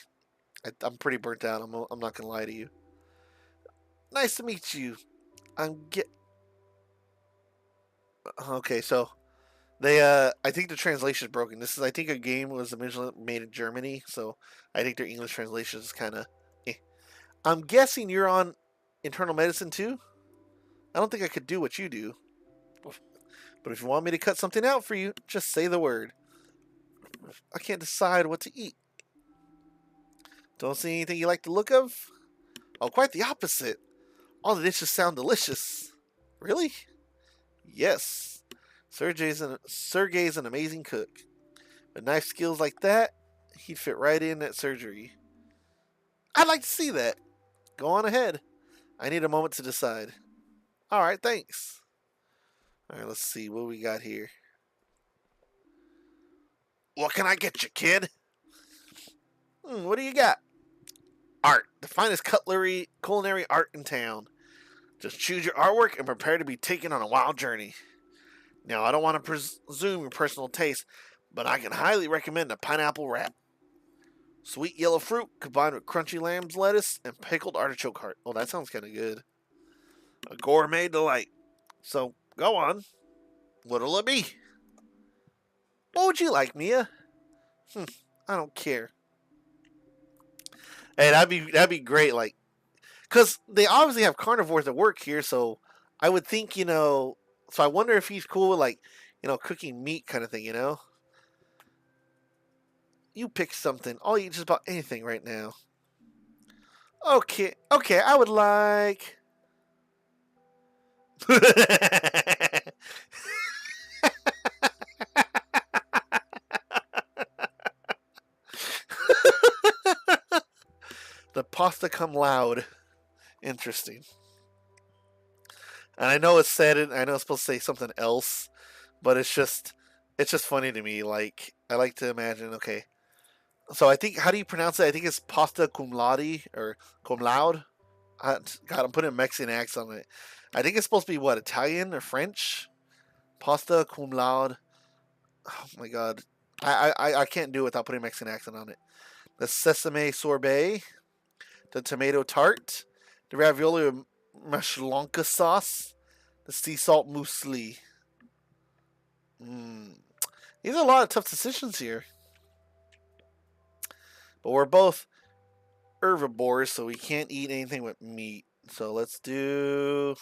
I'm pretty burnt out. I'm not going to lie to you. Nice to meet you. Okay, so they I think the translation is broken. This is I think a game was originally made in Germany, so I think their English translation is kind of I'm guessing you're on internal medicine too? I don't think I could do what you do. But if you want me to cut something out for you, just say the word. I can't decide what to eat. Don't see anything you like the look of? Oh, quite the opposite. All the dishes sound delicious. Really? Yes. Sergey's an amazing cook. With knife skills like that, he'd fit right in at surgery. I'd like to see that. Go on ahead. I need a moment to decide. Alright, thanks. Alright, let's see what we got here. What can I get you, kid? What do you got? Art. The finest culinary art in town. Just choose your artwork and prepare to be taken on a wild journey. Now, I don't want to presume your personal taste, but I can highly recommend a pineapple wrap. Sweet yellow fruit combined with crunchy lamb's lettuce and pickled artichoke heart. Oh, that sounds kind of good. A gourmet delight. So, go on. What'll it be? What would you like, Mia? I don't care. Hey, that'd be great. Like, cause they obviously have carnivores that work here, so I would think So I wonder if he's cool with like, cooking meat kind of thing. You pick something. I'll eat just about anything right now. Okay, I would like. The pasta come loud. Interesting. And I know it's said it. I know it's supposed to say something else, but it's just funny to me. Like I like to imagine. Okay, So I think, how do you pronounce it? I think it's pasta cum laude or cum laude. God, I'm putting a Mexican accent on it. I think it's supposed to be what, Italian or French? Pasta cum laude. Oh my god, I can't do it without putting a Mexican accent on it. The sesame sorbet, the tomato tart, the ravioli with mashlonka sauce, the sea salt muesli. Mm. These are a lot of tough decisions here, but we're both herbivores, so we can't eat anything with meat. So let's do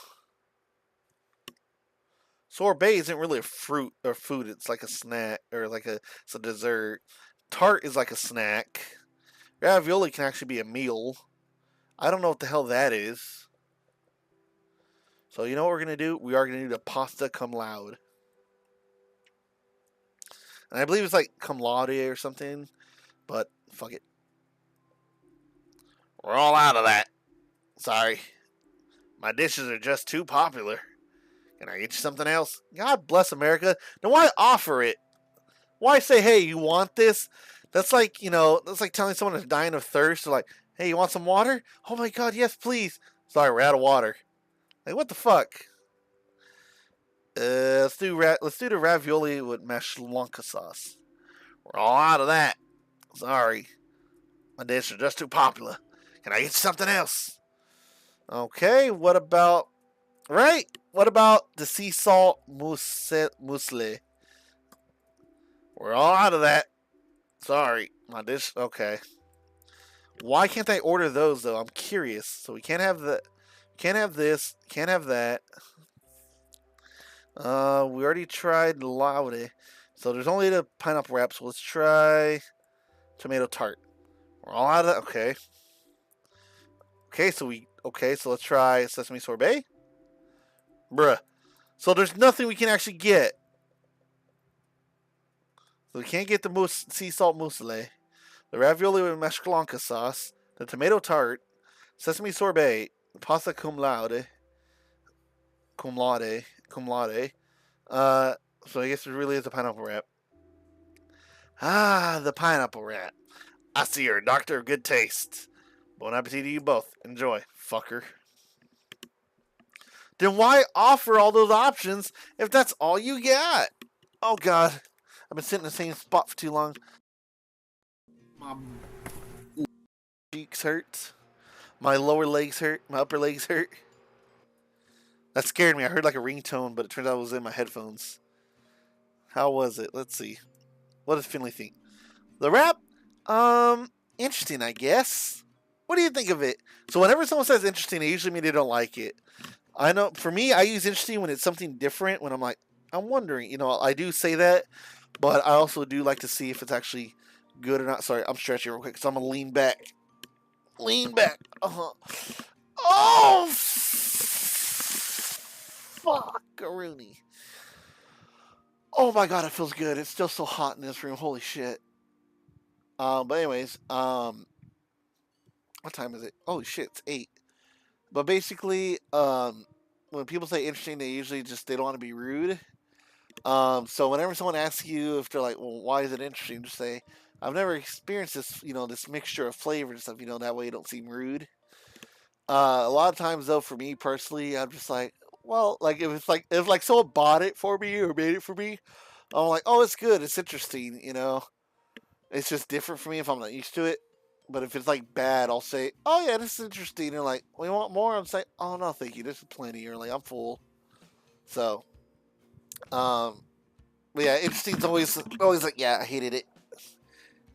sorbet. Isn't really a fruit or food. It's like a snack or it's a dessert. Tart is like a snack. Ravioli can actually be a meal. I don't know what the hell that is. So you know what we're gonna do? We are gonna do the pasta cum laude, and I believe it's like cum laude or something. But fuck it, we're all out of that. Sorry, my dishes are just too popular. Can I get you something else? God bless America. Then why offer it? Why say, hey, you want this? That's like, that's like telling someone who's dying of thirst, like, hey, you want some water? Oh my god, yes, please. Sorry, we're out of water. Like, what the fuck? Let's do the ravioli with mashlonka sauce. We're all out of that. Sorry, my dishes are just too popular. Can I get you something else? Okay, what about right? What about the sea salt muesli? We're all out of that. Sorry, my dish. Okay. Why can't I order those though? I'm curious. So we can't have this, can't have that. We already tried laude, so there's only the pineapple wrap. So let's try tomato tart. We're all out of that. Okay. Okay. So let's try sesame sorbet. Bruh. So there's nothing we can actually get. So we can't get the sea salt muesli, the ravioli with mashkalanka sauce, the tomato tart, sesame sorbet, pasta cum laude. Uh, so I guess it really is a pineapple wrap. Ah, the pineapple wrap. I see you're a doctor of good taste. Bon appetit to you both. Enjoy, fucker. Then why offer all those options if that's all you got? Oh god, I've been sitting in the same spot for too long. My cheeks hurt. My lower legs hurt. My upper legs hurt. That scared me. I heard like a ringtone, but it turned out it was in my headphones. How was it? Let's see. What does Finley think? The rap? Interesting, I guess. What do you think of it? So whenever someone says interesting, they usually mean they don't like it. I know, for me, I use interesting when it's something different, when I'm like, I'm wondering. I do say that, but I also do like to see if it's actually good or not. Sorry, I'm stretching real quick, so I'm going to lean back. Lean back. Uh-huh. Oh, fuck, Rooney. Oh my god, it feels good. It's still so hot in this room. Holy shit. But anyways, what time is it? Holy shit, it's 8. But basically, when people say interesting, they usually they don't want to be rude. So whenever someone asks you if they're like, well, why is it interesting? Just say, I've never experienced this, this mixture of flavors and stuff. That way you don't seem rude. A lot of times though, for me personally, I'm just like, well, like if someone bought it for me or made it for me, I'm like, oh, it's good, it's interesting. It's just different for me if I'm not used to it. But if it's like bad, I'll say, oh yeah, this is interesting. And like, we want more. I'm saying, oh no, thank you, this is plenty. Or like, I'm full. So, um, but yeah, interesting's always like, yeah, I hated it.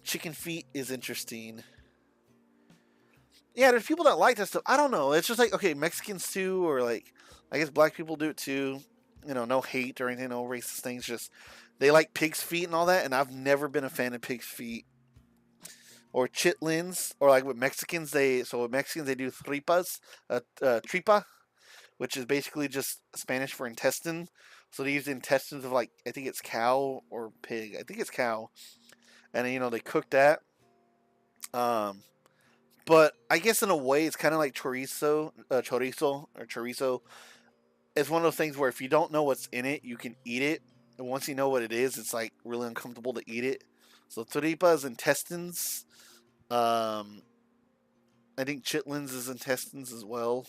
Chicken feet is interesting. Yeah, there's people that like that stuff. I don't know. It's just like, okay, Mexicans too, or like, I guess black people do it too. No hate or anything, no racist things. Just they like pig's feet and all that, and I've never been a fan of pig's feet or chitlins, or like with Mexicans they do tripas, tripa, which is basically just Spanish for intestine. So they use the intestines of, like, I think it's cow or pig. I think it's cow, and they cook that. Um, but I guess in a way it's kind of like chorizo. It's one of those things where if you don't know what's in it, you can eat it, and once you know what it is, it's like really uncomfortable to eat it. So tripa is intestines. Um, I think chitlins is intestines as well.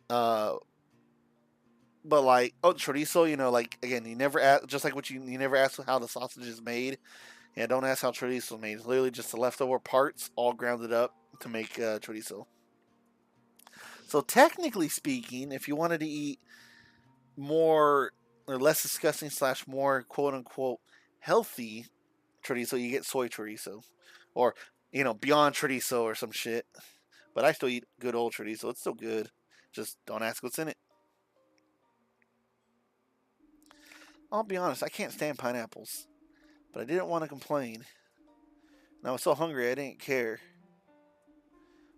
Uh, but like, oh, chorizo, like again, you never ask, just like what you never ask how the sausage is made. Yeah, don't ask how chorizo is made. It's literally just the leftover parts all grounded up to make chorizo. So technically speaking, if you wanted to eat more or less disgusting slash more quote unquote healthy chorizo, you get soy chorizo, or beyond chorizo or some shit. But I still eat good old chorizo. It's still good. Just don't ask what's in it. I'll be honest, I can't stand pineapples, but I didn't want to complain. And I was so hungry I didn't care.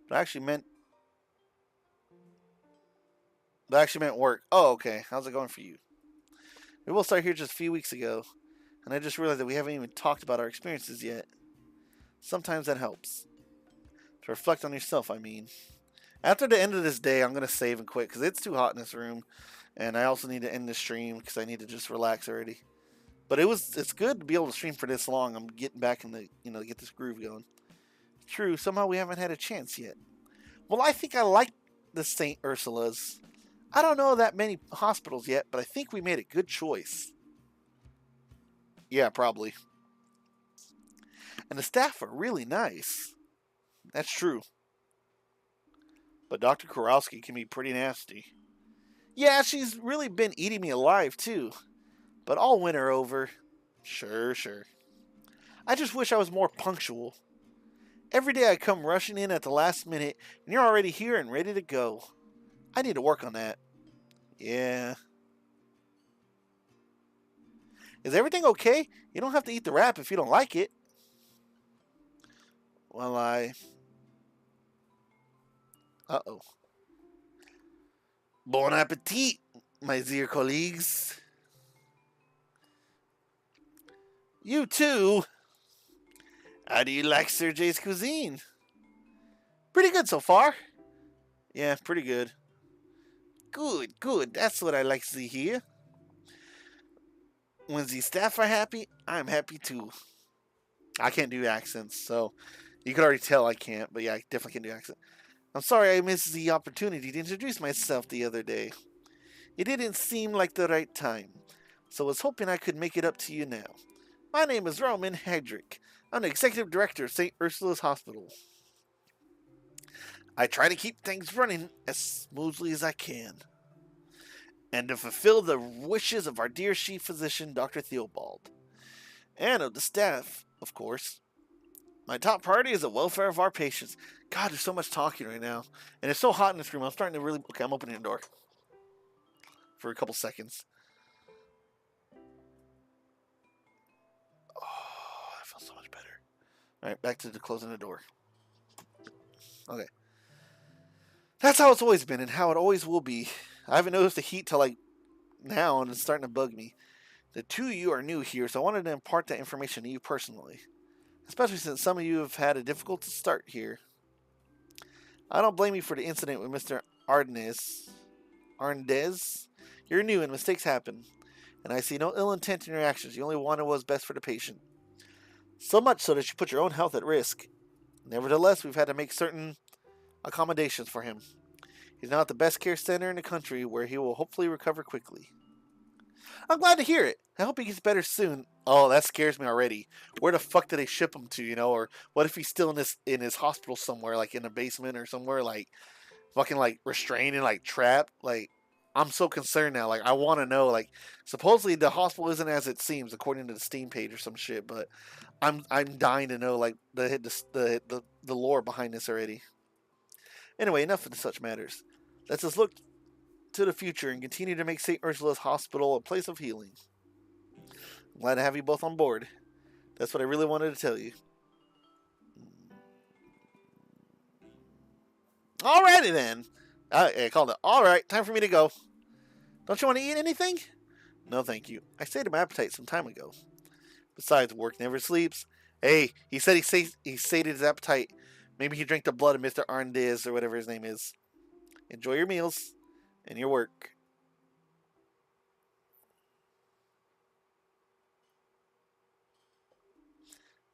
But I actually meant work. Oh, okay. How's it going for you? We both started here just a few weeks ago, and I just realized that we haven't even talked about our experiences yet. Sometimes that helps. To reflect on yourself, I mean. After the end of this day, I'm going to save and quit because it's too hot in this room. And I also need to end the stream because I need to just relax already. But it's good to be able to stream for this long. I'm getting back in the, get this groove going. True, somehow we haven't had a chance yet. Well, I think I like the St. Ursula's. I don't know that many hospitals yet, but I think we made a good choice. Yeah, probably. And the staff are really nice. That's true. But Dr. Kurowski can be pretty nasty. Yeah, she's really been eating me alive, too. But I'll win her over. Sure. I just wish I was more punctual. Every day I come rushing in at the last minute, and you're already here and ready to go. I need to work on that. Yeah. Is everything okay? You don't have to eat the wrap if you don't like it. Well, Uh-oh. Bon appetit, my dear colleagues. You too. How do you like Sergei's cuisine? Pretty good so far. Yeah, pretty good. Good. That's what I like to hear. When the staff are happy, I'm happy too. I can't do accents, so you could already tell I can't, but yeah, I definitely can do accent. I'm sorry I missed the opportunity to introduce myself the other day. It didn't seem like the right time, so I was hoping I could make it up to you now. My name is Roman Hedrick. I'm the executive director of St. Ursula's Hospital. I try to keep things running as smoothly as I can, and to fulfill the wishes of our dear chief physician, Dr. Theobald, and of the staff, of course. My top priority is the welfare of our patients. God, there's so much talking right now, and it's so hot in this room. I'm starting to really. Okay, I'm opening the door for a couple seconds. Oh, I feel so much better. All right, back to the closing the door. Okay. That's how it's always been and how it always will be. I haven't noticed the heat till like now, and it's starting to bug me. The two of you are new here, so I wanted to impart that information to you personally, especially since some of you have had a difficult start here. I don't blame you for the incident with Mr. Ardenez. Arndez? You're new and mistakes happen, and I see no ill intent in your actions. You only wanted what was best for the patient. So much so that you put your own health at risk. Nevertheless, we've had to make certain accommodations for him. He's now at the best care center in the country where he will hopefully recover quickly. I'm glad to hear it. I hope he gets better soon. Oh, that scares me already. Where the fuck do they ship him to, Or what if he's still in his hospital somewhere, like in a basement or somewhere, like fucking like restrained and like trapped? Like, I'm so concerned now. Like, I want to know. Like, supposedly the hospital isn't as it seems according to the Steam page or some shit, but I'm dying to know like the lore behind this already. Anyway, enough of such matters. Let's just look to the future and continue to make St. Ursula's Hospital a place of healing. I'm glad to have you both on board. That's what I really wanted to tell you. Alrighty then. I called it. Alright, time for me to go. Don't you want to eat anything? No, thank you. I sated my appetite some time ago. Besides, work never sleeps. Hey, he said he sated his appetite. Maybe he drank the blood of Mr. Arndez or whatever his name is. Enjoy your meals and your work.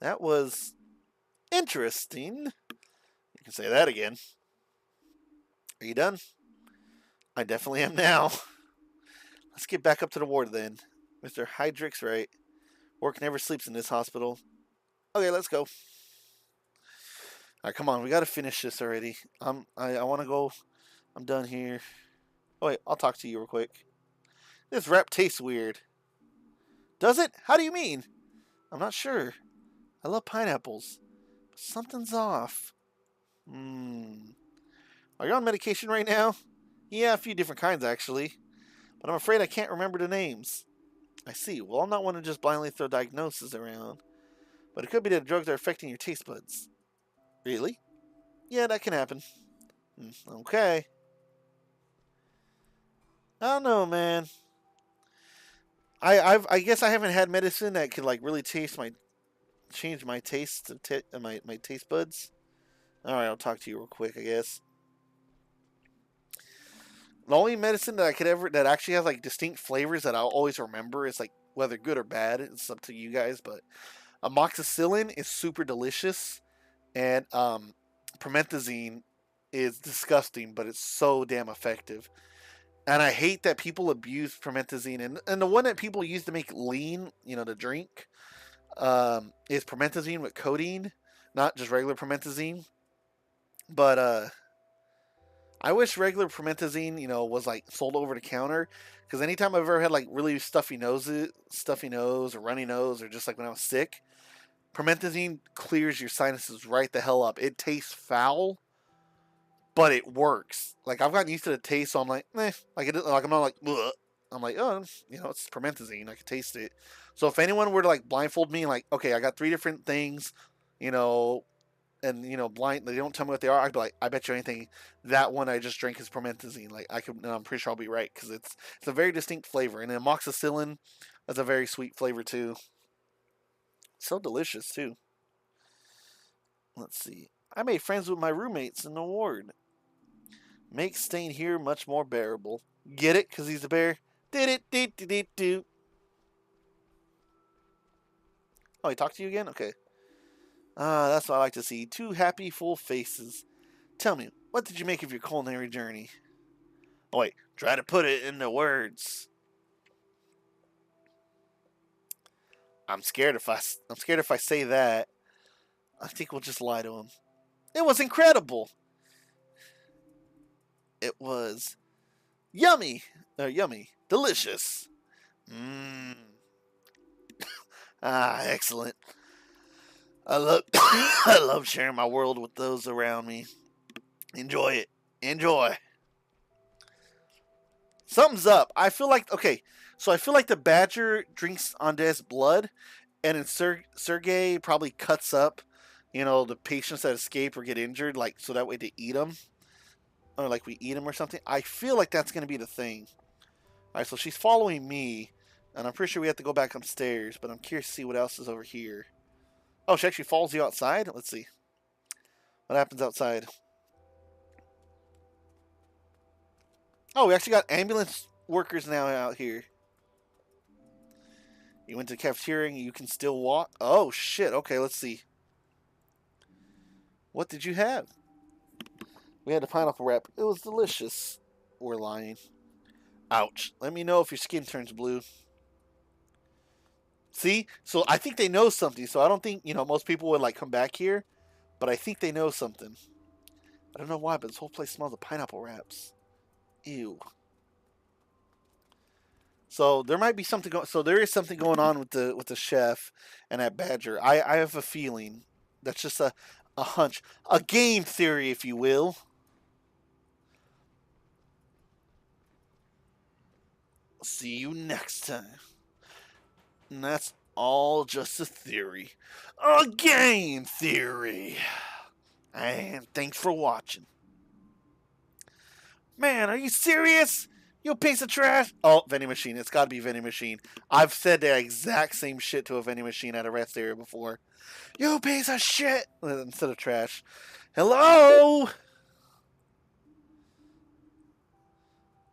That was interesting. You can say that again. Are you done? I definitely am now. Let's get back up to the ward then. Mr. Hydrick's right. Work never sleeps in this hospital. Okay, let's go. Alright, come on. We gotta finish this already. I wanna go. I'm done here. Oh, wait. I'll talk to you real quick. This wrap tastes weird. Does it? How do you mean? I'm not sure. I love pineapples. But something's off. Are you on medication right now? Yeah, a few different kinds, actually. But I'm afraid I can't remember the names. I see. Well, I'm not one to just blindly throw diagnoses around. But it could be that drugs are affecting your taste buds. Really? Yeah, that can happen. Okay. I don't know, man. I guess I haven't had medicine that could like really change my taste of my taste buds. All right, I'll talk to you real quick, I guess. The only medicine that I could ever that actually has like distinct flavors that I'll always remember is like whether good or bad. It's up to you guys, but amoxicillin is super delicious, and promethazine is disgusting, but it's so damn effective. And I hate that people abuse promethazine, and the one that people use to make lean, the drink, is promethazine with codeine, not just regular promethazine. But I wish regular promethazine, was like sold over the counter, because anytime I've ever had like really stuffy nose or runny nose, or just like when I was sick, promethazine clears your sinuses right the hell up. It tastes foul, but it works. Like I've gotten used to the taste, so I'm like, I'm not like, ugh. I'm like, oh, it's promethazine. I can taste it. So if anyone were to like blindfold me, like, okay, I got 3 different things, and blind, they don't tell me what they are, I'd be like, I bet you anything that one I just drank is promethazine. Like I'm pretty sure I'll be right, because it's a very distinct flavor, and amoxicillin has a very sweet flavor too. So delicious too. Let's see. I made friends with my roommates in the ward. Makes staying here much more bearable. Get it? Because he's a bear? Did it? Did. Oh, he talked to you again? Okay. That's what I like to see. 2 happy, full faces. Tell me, what did you make of your culinary journey? Oh, wait. Try to put it into words. I'm scared if I say that. I think we'll just lie to him. It was incredible. It was yummy. Yummy. Delicious. Mmm. Excellent. I love sharing my world with those around me. Enjoy it. Enjoy. Something's up. I feel like the badger drinks Andes's blood, and then Sergey probably cuts up, the patients that escape or get injured, like so that way they eat them, or like we eat them or something. I feel like that's gonna be the thing. All right, so she's following me, and I'm pretty sure we have to go back upstairs. But I'm curious to see what else is over here. Oh, she actually follows you outside? Let's see. What happens outside? Oh, we actually got ambulance workers now out here. You went to the cafeteria and you can still walk? Oh, shit. Okay, let's see. What did you have? We had a pineapple wrap. It was delicious. We're lying. Ouch. Let me know if your skin turns blue. See? So I think they know something. So I don't think, most people would like come back here. But I think they know something. I don't know why, but this whole place smells of pineapple wraps. Ew. So there might be something so there is something going on with the chef and that badger. I have a feeling. That's just a hunch. A game theory, if you will. See you next time. And that's all just a theory. A game theory. And thanks for watching. Man, are you serious? You piece of trash. Oh, vending machine. It's got to be vending machine. I've said the exact same shit to a vending machine at a rest area before. You piece of shit. Instead of trash. Hello?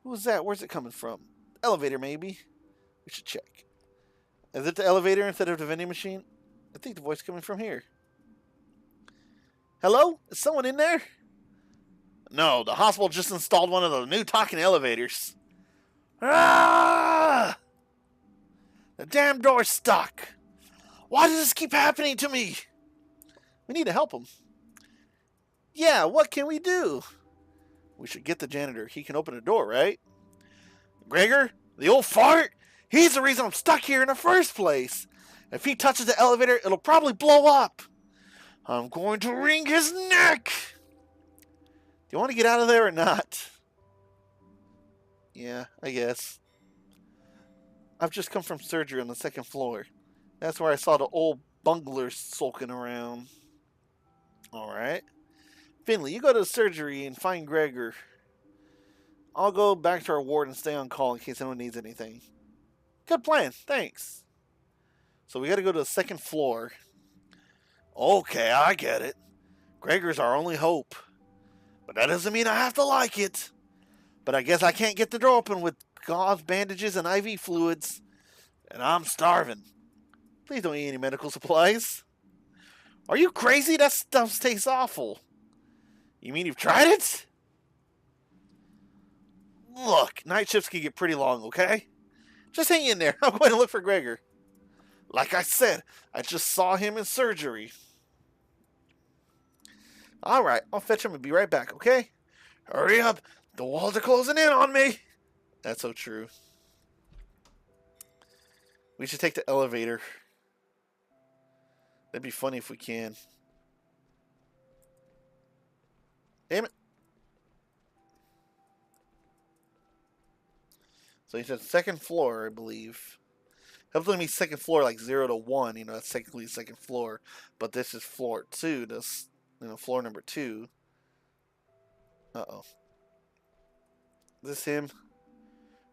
Who's that? Where's it coming from? Elevator, maybe? We should check. Is it the elevator instead of the vending machine? I think the voice coming from here. Hello? Is someone in there? No, the hospital just installed one of the new talking elevators. Ah! The damn door's stuck. Why does this keep happening to me? We need to help him. Yeah, what can we do? We should get the janitor. He can open the door, right? Gregor, the old fart, he's the reason I'm stuck here in the first place. If he touches the elevator, it'll probably blow up. I'm going to wring his neck. Do you want to get out of there or not? Yeah, I guess. I've just come from surgery on the second floor. That's where I saw the old bunglers sulking around. Alright. Finley, you go to the surgery and find Gregor. I'll go back to our ward and stay on call in case anyone needs anything. Good plan, thanks. So we gotta go to the second floor. Okay, I get it. Gregor's our only hope. But that doesn't mean I have to like it. But I guess I can't get the door open with gauze, bandages, and IV fluids. And I'm starving. Please don't eat any medical supplies. Are you crazy? That stuff tastes awful. You mean you've tried it? Look, night shifts can get pretty long, okay? Just hang in there. I'm going to look for Gregor. Like I said, I just saw him in surgery. Alright, I'll fetch him and be right back, okay? Hurry up. The walls are closing in on me. That's so true. We should take the elevator. That'd be funny if we can. Damn it. So he said second floor, I believe. Hopefully it means second floor like 0 to 1. You know, that's technically second floor. But this is floor 2. This, floor number 2. Uh-oh. Is this him?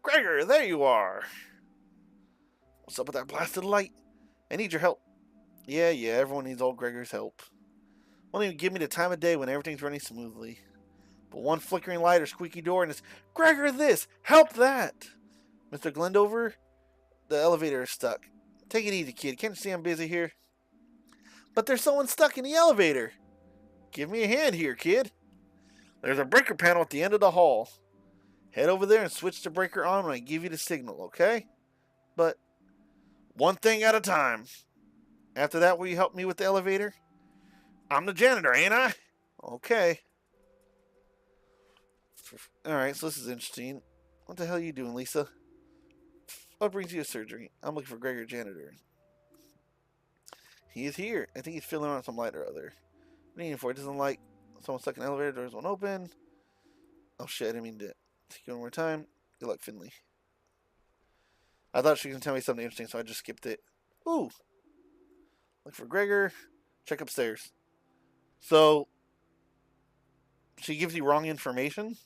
Gregor, there you are. What's up with that blasted light? I need your help. Yeah, everyone needs old Gregor's help. Won't even give me the time of day when everything's running smoothly. But one flickering light or squeaky door and it's, Gregor this, help that. Mr. Glendover, the elevator is stuck. Take it easy, kid. Can't you see I'm busy here? But there's someone stuck in the elevator. Give me a hand here, kid. There's a breaker panel at the end of the hall. Head over there and switch the breaker on when I give you the signal, okay? But one thing at a time. After that, will you help me with the elevator? I'm the janitor, ain't I? Okay. Alright, so this is interesting. What the hell are you doing, Lisa? What brings you to surgery? I'm looking for Gregor, janitor. He is here. I think he's filling on some light or other. What are you needing for? It doesn't like someone stuck in the elevator, doors won't open. Oh shit, I didn't mean to take you one more time. Good luck, Finley. I thought she was going to tell me something interesting, so I just skipped it. Ooh. Look for Gregor. Check upstairs. So, she gives you wrong information?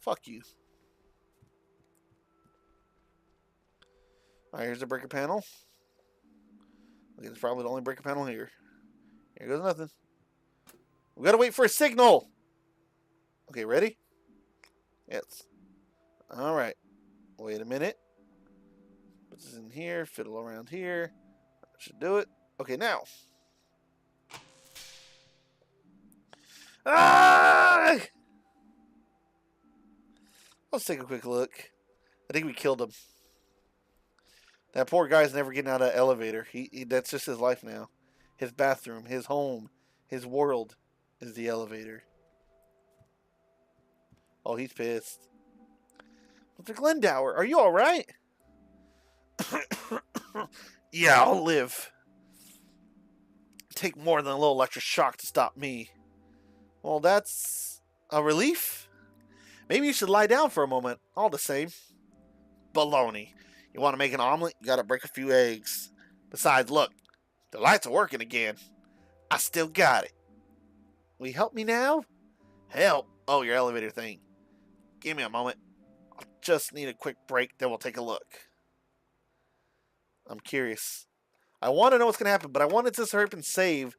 Fuck you. Alright, here's the breaker panel. Okay, it's probably the only breaker panel here. Here goes nothing. We gotta wait for a signal! Okay, ready? Yes. Alright. Wait a minute. Put this in here, fiddle around here. That should do it. Okay, now. Ah! Let's take a quick look. I think we killed him. That poor guy's never getting out of that elevator. He that's just his life now. His bathroom, his home, his world is the elevator. Oh, he's pissed. Mr. Glendower, are you alright? Yeah, I'll live. Take more than a little electric shock to stop me. Well, that's a relief. Maybe you should lie down for a moment. All the same. Baloney. You want to make an omelet? You gotta break a few eggs. Besides, look. The lights are working again. I still got it. Will you help me now? Help? Oh, your elevator thing. Give me a moment. I just need a quick break, then we'll take a look. I'm curious. I want to know what's going to happen, but I wanted to hurry up and save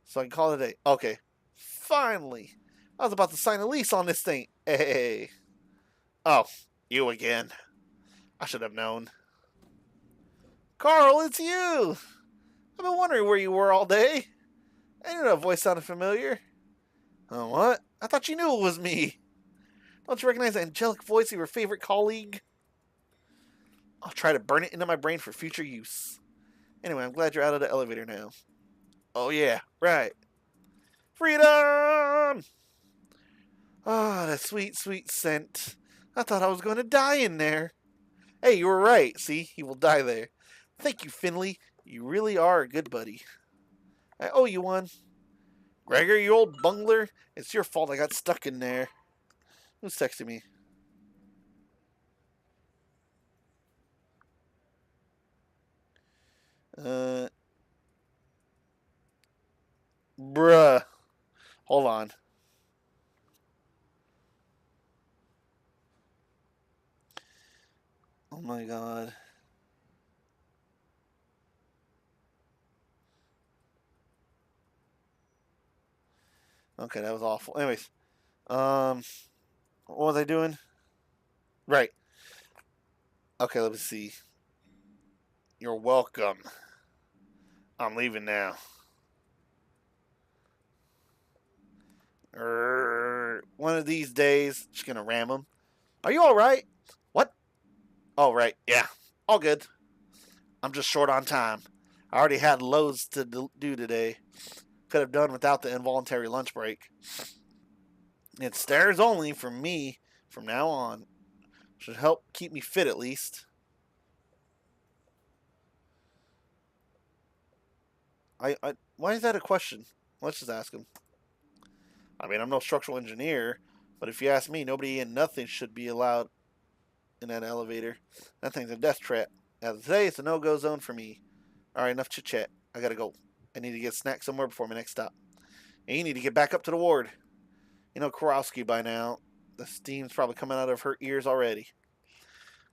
so I can call it a day. Okay. Finally. I was about to sign a lease on this thing. Hey. Oh, you again. I should have known. Carl, it's you. I've been wondering where you were all day. I knew that voice sounded familiar. Oh, what? I thought you knew it was me. Don't you recognize the angelic voice of your favorite colleague? I'll try to burn it into my brain for future use. Anyway, I'm glad you're out of the elevator now. Oh, yeah, right. Freedom! Ah, that sweet, sweet scent. I thought I was going to die in there. Hey, you were right. See, he will die there. Thank you, Finley. You really are a good buddy. I owe you one. Gregor, you old bungler. It's your fault I got stuck in there. Who's texting me? Bruh. Hold on. Oh my god. Okay, that was awful. Anyways, what was I doing? Right. Okay, let me see. You're welcome. I'm leaving now. One of these days, just gonna ram him. Are you all right? What? Oh, right. Yeah. All good. I'm just short on time. I already had loads to do today. Could have done without the involuntary lunch break. It's stairs only for me from now on. Should help keep me fit at least. Why is that a question? Let's just ask him. I mean, I'm no structural engineer, but if you ask me, nobody and nothing should be allowed in that elevator. That thing's a death trap. As of today, it's a no-go zone for me. All right, enough chit-chat. I gotta go. I need to get a snack somewhere before my next stop. And you need to get back up to the ward. You know Kowalski by now. The steam's probably coming out of her ears already.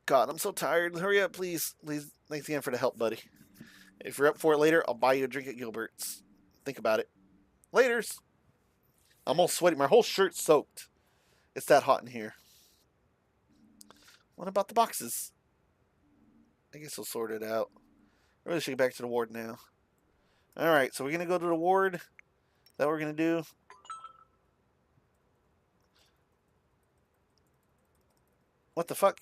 God, I'm so tired. Hurry up, please. Please, thanks again for the help, buddy. If you're up for it later, I'll buy you a drink at Gilbert's. Think about it. Laters. I'm all sweaty. My whole shirt's soaked. It's that hot in here. What about the boxes? I guess we'll sort it out. I really should get back to the ward now. Alright, so we're going to go to the ward. Is that what we're going to do? What the fuck?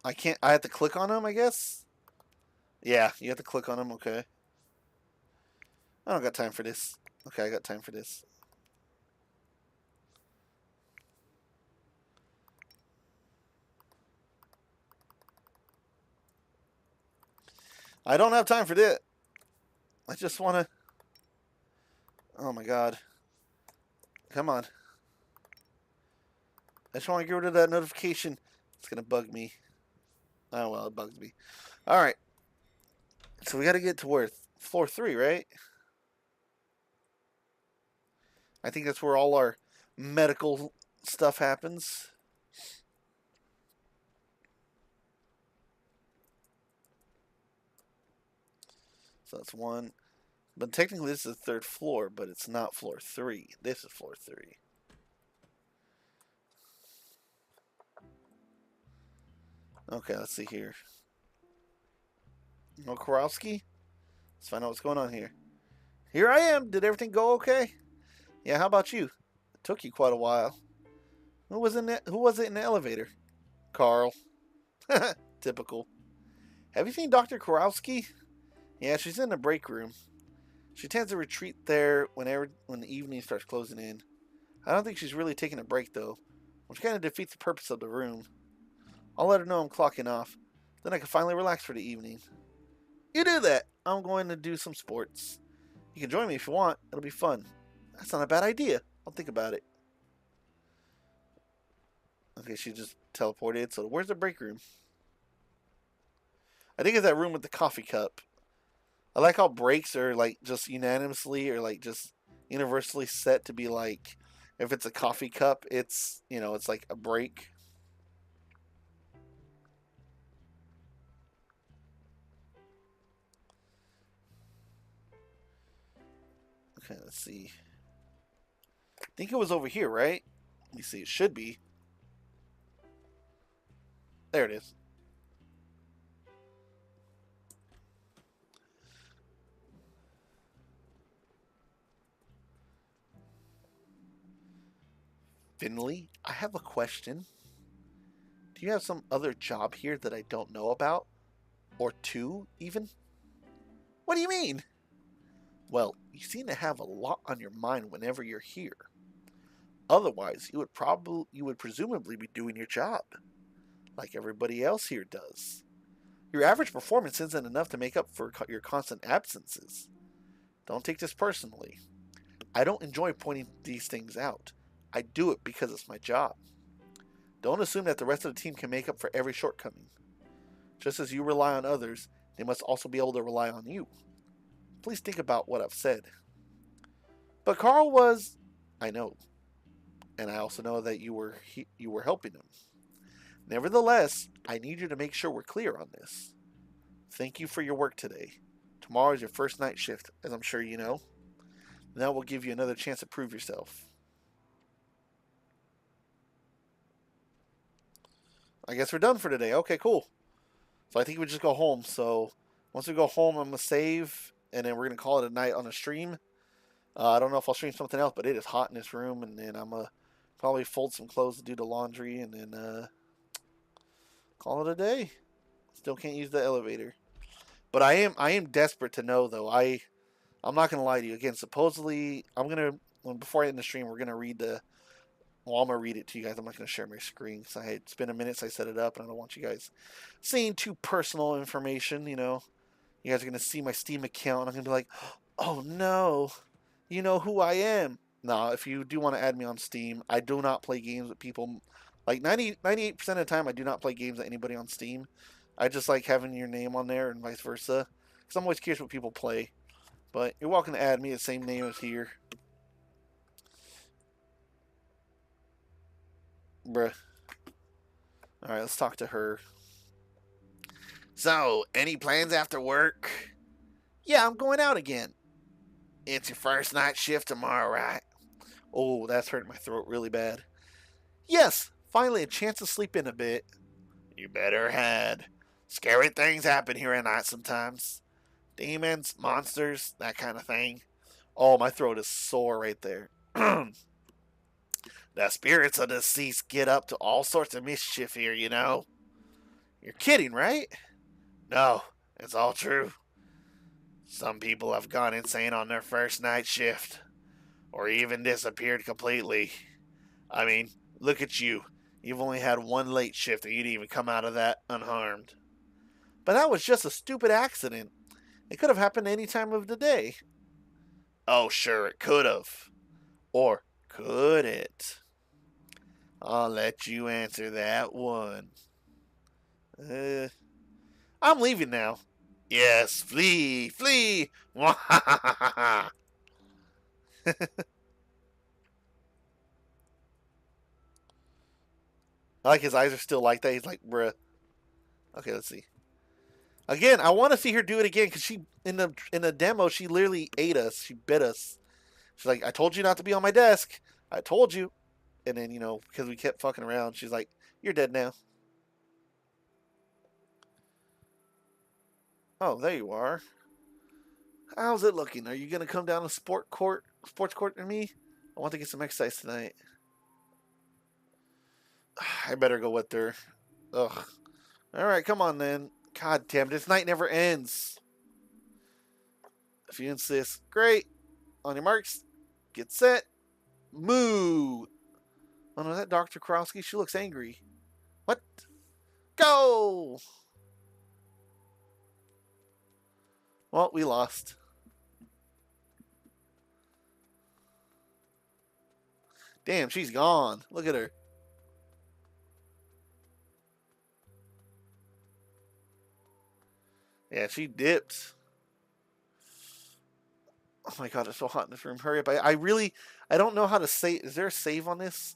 I can't. I have to click on him, I guess? Yeah, you have to click on him. Okay. I don't got time for this. Okay, I got time for this. I don't have time for this. I just want to... Oh my god. Come on. I just want to get rid of that notification. It's going to bug me. Oh, well, it bugs me. Alright. So we got to get to where? Floor 3, right? I think that's where all our medical stuff happens. So that's 1. But technically this is the 3rd floor, but it's not floor 3. This is floor 3. Okay, let's see here. No Kowalski? Let's find out what's going on here. Here I am. Did everything go okay? Yeah, how about you? It took you quite a while. Who was it in the elevator? Carl. Typical. Have you seen Dr. Kowalski? Yeah, she's in the break room. She tends to retreat there when the evening starts closing in. I don't think she's really taking a break, though, which kind of defeats the purpose of the room. I'll let her know I'm clocking off. Then I can finally relax for the evening. You do that. I'm going to do some sports. You can join me if you want. It'll be fun. That's not a bad idea. I'll think about it. Okay, she just teleported. So where's the break room? I think it's that room with the coffee cup. I like how breaks are like just unanimously or like just universally set to be like, if it's a coffee cup, it's, you know, it's like a break. Okay, let's see. I think it was over here, right? Let me see. It should be. There it is. Finley, I have a question. Do you have some other job here that I don't know about? Or two, even? What do you mean? Well, you seem to have a lot on your mind whenever you're here. Otherwise, you would presumably be doing your job, like everybody else here does. Your average performance isn't enough to make up for your constant absences. Don't take this personally. I don't enjoy pointing these things out. I do it because it's my job. Don't assume that the rest of the team can make up for every shortcoming. Just as you rely on others, they must also be able to rely on you. Please think about what I've said. But Carl was... I know. And I also know that you were helping him. Nevertheless, I need you to make sure we're clear on this. Thank you for your work today. Tomorrow is your first night shift, as I'm sure you know. And that will give you another chance to prove yourself. I guess we're done for today. Okay, cool. So I think we just go home. So once we go home, I'm going to save, and then we're going to call it a night on a stream. I don't know if I'll stream something else, but it is hot in this room, and then I'm going to probably fold some clothes to do the laundry, and then call it a day. Still can't use the elevator. But I am desperate to know, though. I'm not going to lie to you. Again, supposedly, before I end the stream, we're going to read the... Well, I'm going to read it to you guys. I'm not going to share my screen because it's been a minute since I set it up, and I don't want you guys seeing too personal information, you know. You guys are going to see my Steam account, and I'm going to be like, oh, no. You know who I am. No, if you do want to add me on Steam, I do not play games with people. Like 98% of the time, I do not play games with anybody on Steam. I just like having your name on there and vice versa. Because I'm always curious what people play. But you're welcome to add me, the same name as here. Bruh. Alright, let's talk to her. So, any plans after work? Yeah, I'm going out again. It's your first night shift tomorrow, right? Oh, that's hurting my throat really bad. Yes, finally a chance to sleep in a bit. You better had. Scary things happen here at night sometimes. Demons, monsters, that kind of thing. Oh, my throat is sore right there. The spirits of the deceased get up to all sorts of mischief here, you know. You're kidding, right? No, it's all true. Some people have gone insane on their first night shift, or even disappeared completely. I mean, look at you. You've only had one late shift and you didn't even come out of that unharmed. But that was just a stupid accident. It could have happened any time of the day. Oh, sure, it could have. Or could it? I'll let you answer that one. I'm leaving now. Yes, flee, flee! I like his eyes are still like that. He's like, bruh. Okay, let's see. Again, I want to see her do it again because she in the demo she literally ate us. She bit us. She's like, I told you not to be on my desk. I told you. And then because we kept fucking around, she's like, you're dead now. Oh, there you are. How's it looking? Are you gonna come down to sports court to me? I want to get some exercise tonight. I better go with her. Ugh. All right, come on then. God damn, this night never ends. If you insist, great. On your marks, get set, move. Oh no, is that Dr. Krowski? She looks angry. What? Go! Well, we lost. Damn, she's gone. Look at her. Yeah, she dipped. Oh my god, it's so hot in this room. Hurry up. I don't know how to save. Is there a save on this?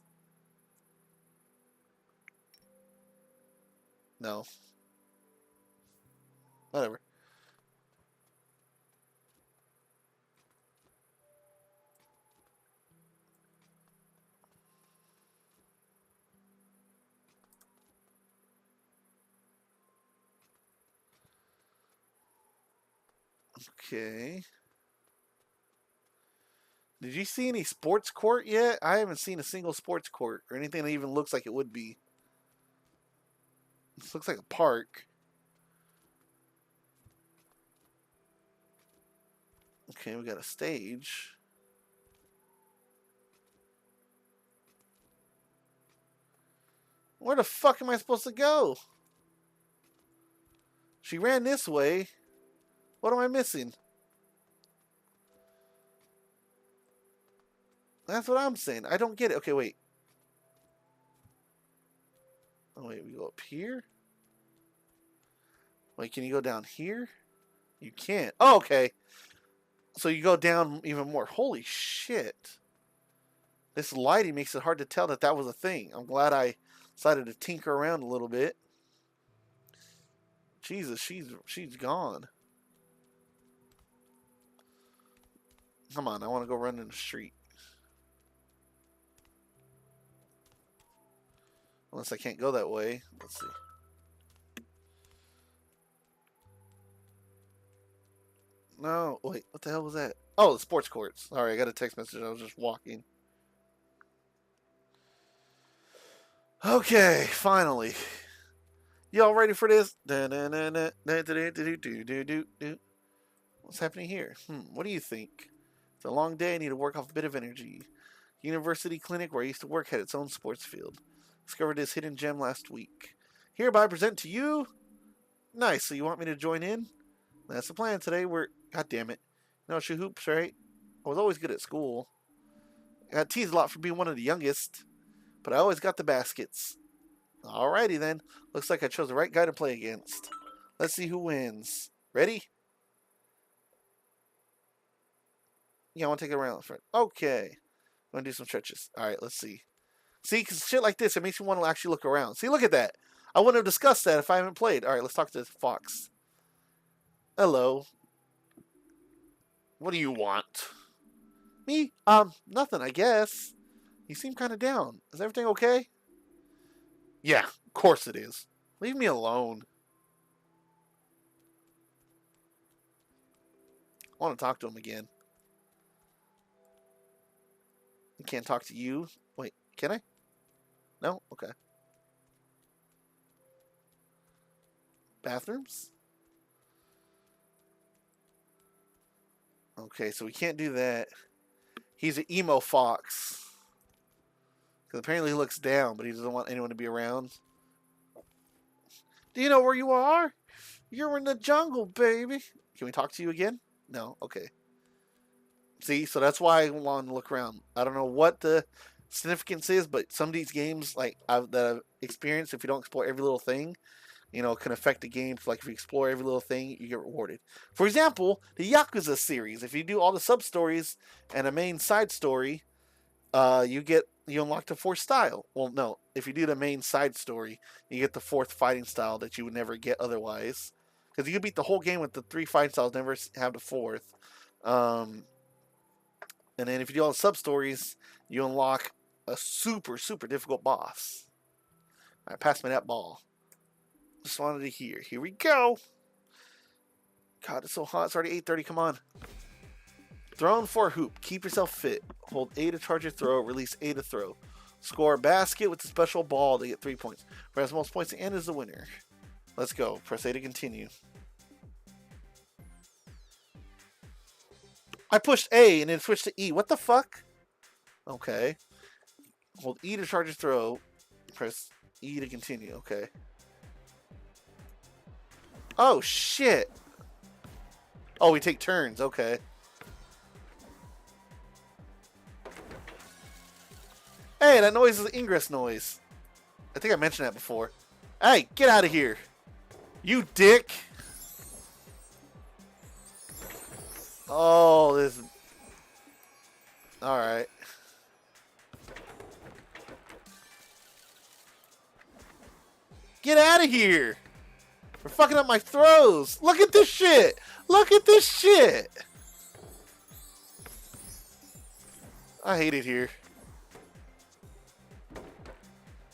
No. Whatever. Okay. Did you see any sports court yet? I haven't seen a single sports court or anything that even looks like it would be. This looks like a park. Okay, we got a stage. Where the fuck am I supposed to go? She ran this way. What am I missing? That's what I'm saying. I don't get it. Okay, wait. Oh, wait, we go up here? Wait, can you go down here? You can't. Oh, okay. So you go down even more. Holy shit. This lighting makes it hard to tell that that was a thing. I'm glad I decided to tinker around a little bit. Jesus, she's gone. Come on, I want to go run in the street. Unless I can't go that way. Let's see. No, wait, what the hell was that? Oh, the sports courts. Sorry, I got a text message. I was just walking. Okay, finally. Y'all ready for this? What's happening here? What do you think? It's a long day. I need to work off a bit of energy. University clinic where I used to work had its own sports field. Discovered this hidden gem last week. Hereby present to you. Nice. So you want me to join in? That's the plan today. God damn it. No, she hoops, right? I was always good at school. I got teased a lot for being one of the youngest, but I always got the baskets. Alrighty then. Looks like I chose the right guy to play against. Let's see who wins. Ready? Yeah, I want to take it around. Okay. I'm going to do some stretches. Alright, let's see. See, because shit like this, it makes me want to actually look around. See, look at that. I wouldn't have discussed that if I haven't played. Alright, let's talk to Fox. Hello. What do you want? Me? Nothing, I guess. You seem kind of down. Is everything okay? Yeah, of course it is. Leave me alone. I want to talk to him again. I can't talk to you. Wait, can I? No? Okay. Bathrooms? Okay, so we can't do that. He's an emo fox. Because apparently he looks down, but he doesn't want anyone to be around. Do you know where you are? You're in the jungle, baby. Can we talk to you again? No? Okay. See, so that's why I want to look around. I don't know what the significance is, but some of these games that I've experienced, if you don't explore every little thing, can affect the game. Like if you explore every little thing, you get rewarded. For example, the Yakuza series. If you do all the sub stories and a main side story, you unlock the fourth style. Well, no, if you do the main side story, you get the fourth fighting style that you would never get otherwise. Because you can beat the whole game with the 3 fighting styles, never have the fourth. And then if you do all the sub stories, you unlock a super, super difficult boss. Alright, pass me that ball. Just wanted to hear. Here we go. God, it's so hot. It's already 8:30. Come on. Thrown for a hoop. Keep yourself fit. Hold A to charge your throw. Release A to throw. Score a basket with a special ball to get 3 points. Whoever has the most points at the end is the winner. Let's go. Press A to continue. I pushed A and then switched to E. What the fuck? Okay. Hold E to charge your throw. Press E to continue. Okay. Oh, shit. Oh, we take turns. Okay. Hey, that noise is an ingress noise. I think I mentioned that before. Hey, get out of here. You dick. Oh, this... Alright. Get out of here. We're fucking up my throws. Look at this shit. Look at this shit. I hate it here.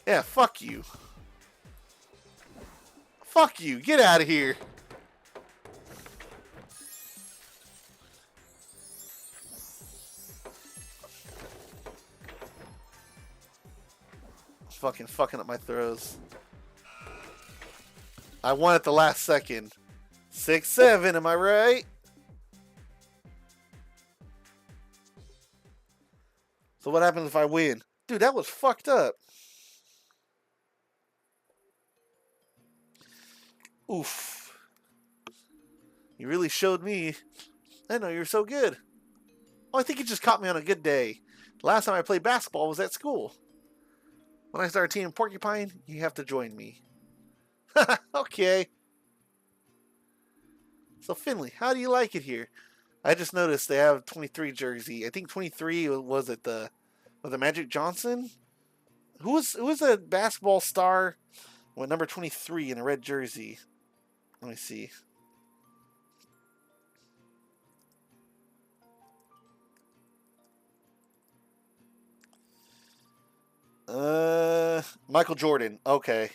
Yeah, fuck you. Fuck you. Get out of here. fucking up my throws. I won at the last second. 6-7, am I right? So what happens if I win? Dude, that was fucked up. Oof. You really showed me. I know you're so good. Oh, I think you just caught me on a good day. The last time I played basketball was at school. When I start a team in Porcupine, you have to join me. Okay. So Finley, how do you like it here? I just noticed they have 23 jersey. I think 23 was it the Magic Johnson? Who was a basketball star with number 23 in a red jersey? Let me see. Michael Jordan. Okay.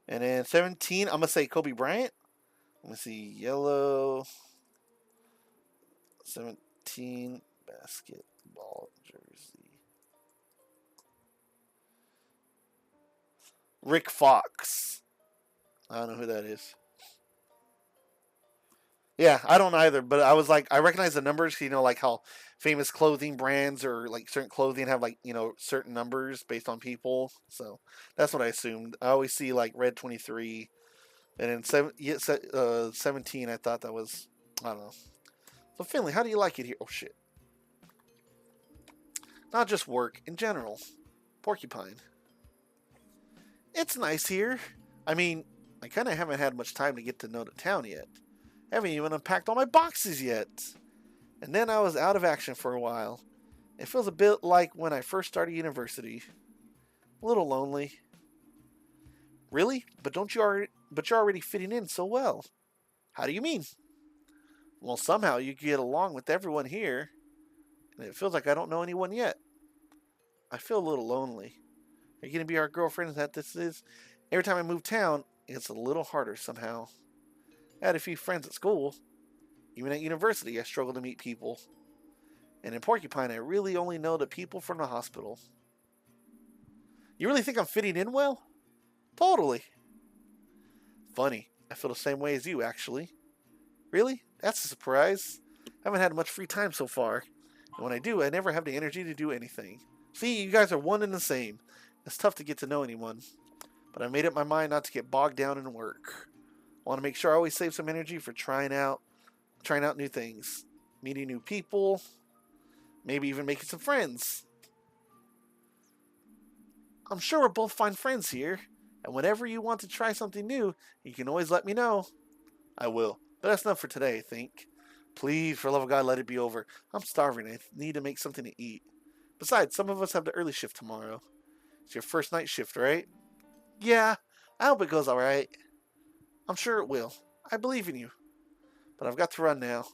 And then 17, I'm gonna say Kobe Bryant. Let me see, yellow. 17 basketball jersey. Rick Fox. I don't know who that is. Yeah, I don't either, but I was like, I recognize the numbers, like how famous clothing brands or like certain clothing have like, certain numbers based on people. So that's what I assumed. I always see like red 23 and then 17. I thought that was, I don't know. So Finley, how do you like it here? Oh shit. Not just work, in general. Porcupine. It's nice here. I mean, I kind of haven't had much time to get to know the town yet. I haven't even unpacked all my boxes yet. And then I was out of action for a while. It feels a bit like when I first started university. A little lonely. Really? But you're already fitting in so well. How do you mean? Well, somehow you get along with everyone here. And it feels like I don't know anyone yet. I feel a little lonely. Are you going to be our girlfriends that this is? Every time I move town, it's a little harder somehow. I had a few friends at school. Even at university, I struggle to meet people. And in Porcupine, I really only know the people from the hospital. You really think I'm fitting in well? Totally. Funny. I feel the same way as you, actually. Really? That's a surprise. I haven't had much free time so far. And when I do, I never have the energy to do anything. See, you guys are one and the same. It's tough to get to know anyone. But I made up my mind not to get bogged down in work. I want to make sure I always save some energy for trying out new things. Meeting new people. Maybe even making some friends. I'm sure we'll both find friends here. And whenever you want to try something new, you can always let me know. I will. But that's enough for today, I think. Please, for the love of God, let it be over. I'm starving. I need to make something to eat. Besides, some of us have the early shift tomorrow. It's your first night shift, right? Yeah, I hope it goes alright. I'm sure it will. I believe in you. But I've got to run now.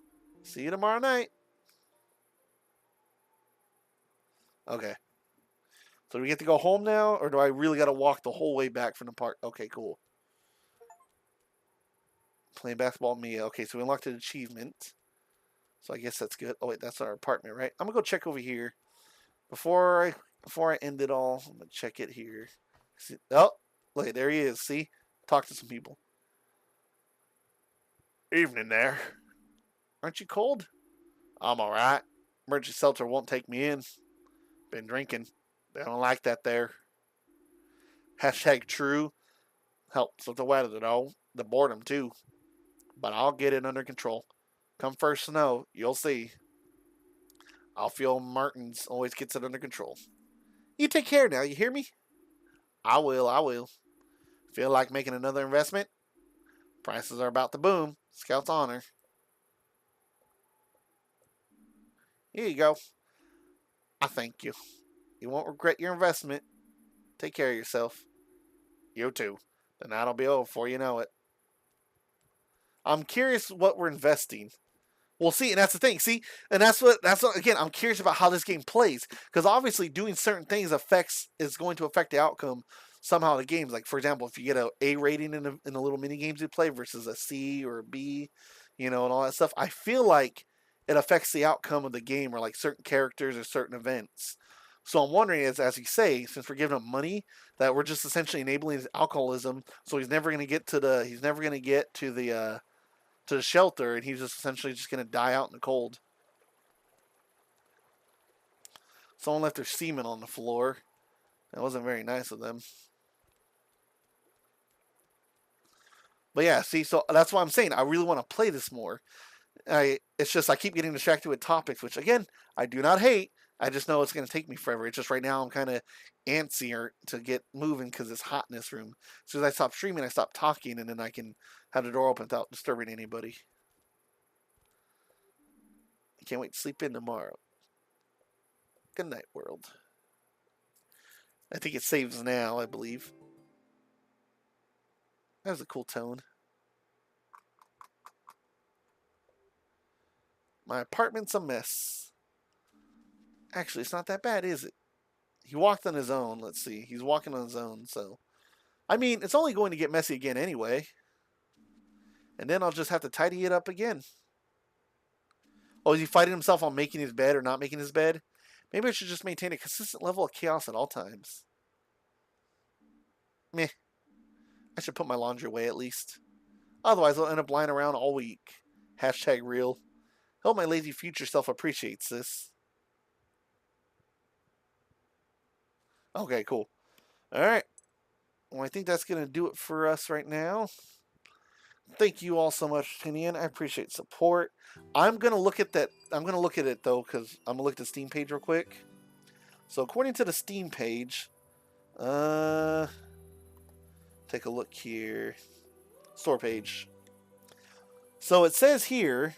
See you tomorrow night. Okay. So do we get to go home now, or do I really got to walk the whole way back from the park? Okay, cool. Playing basketball, Mia. Okay, so we unlocked an achievement. So I guess that's good. Oh wait, that's our apartment, right? I'm gonna go check over here before I end it all. I'm gonna check it here. See, oh, look, there he is. See, talk to some people. Evening there. Aren't you cold? I'm all right. Emergency shelter won't take me in. Been drinking. They don't like that there. Hashtag true. Helps with the weather though. The boredom too. But I'll get it under control. Come first snow, you'll see. I'll feel Martins always gets it under control. You take care now, you hear me? I will. Feel like making another investment? Prices are about to boom. Scout's honor. Here you go. I thank you. You won't regret your investment. Take care of yourself. You too. The night'll be over before you know it. I'm curious what we're investing. We'll see, and that's the thing. See, and that's what again. I'm curious about how this game plays because obviously doing certain things is going to affect the outcome somehow of the games. Like for example, if you get a rating in the little mini games you play versus a C or a B, and all that stuff. I feel like it affects the outcome of the game or like certain characters or certain events. So I'm wondering, as you say, since we're giving him money, that we're just essentially enabling his alcoholism. So he's never going to get to the shelter, and he's just essentially just going to die out in the cold. Someone left their semen on the floor. That wasn't very nice of them. But yeah, see, so that's why I'm saying I really want to play this more. It's just I keep getting distracted with topics, which again I do not hate. I just know it's going to take me forever. It's just right now I'm kind of antsier to get moving because it's hot in this room. As soon as I stop streaming, I stop talking, and then I can have the door open without disturbing anybody. I can't wait to sleep in tomorrow. Good night, world. I think it saves now, I believe. That was a cool tone. My apartment's a mess. Actually, it's not that bad, is it? He walked on his own. Let's see. He's walking on his own, so. I mean, it's only going to get messy again anyway. And then I'll just have to tidy it up again. Oh, is he fighting himself on making his bed or not making his bed? Maybe I should just maintain a consistent level of chaos at all times. Meh. I should put my laundry away at least. Otherwise, I'll end up lying around all week. Hashtag real. Hope my lazy future self appreciates this. Okay, cool. Alright. Well, I think that's going to do it for us right now. Thank you all so much for tuning in. I appreciate support. I'm going to look at that. I'm going to look at it, though, because I'm going to look at the Steam page real quick. So, according to the Steam page, take a look here. Store page. So, it says here,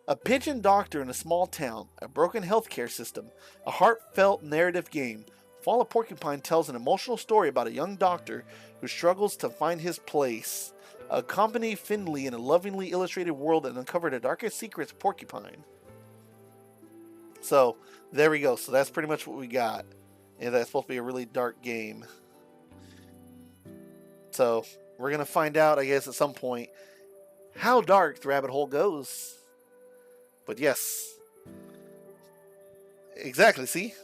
a pigeon doctor in a small town, a broken healthcare system, a heartfelt narrative game. Fall of Porcupine tells an emotional story about a young doctor who struggles to find his place. Accompany Findley in a lovingly illustrated world and uncover the darkest secrets of Porcupine. So, there we go. So that's pretty much what we got. And that's supposed to be a really dark game. So, we're going to find out, I guess, at some point, how dark the rabbit hole goes. But yes. Exactly, see?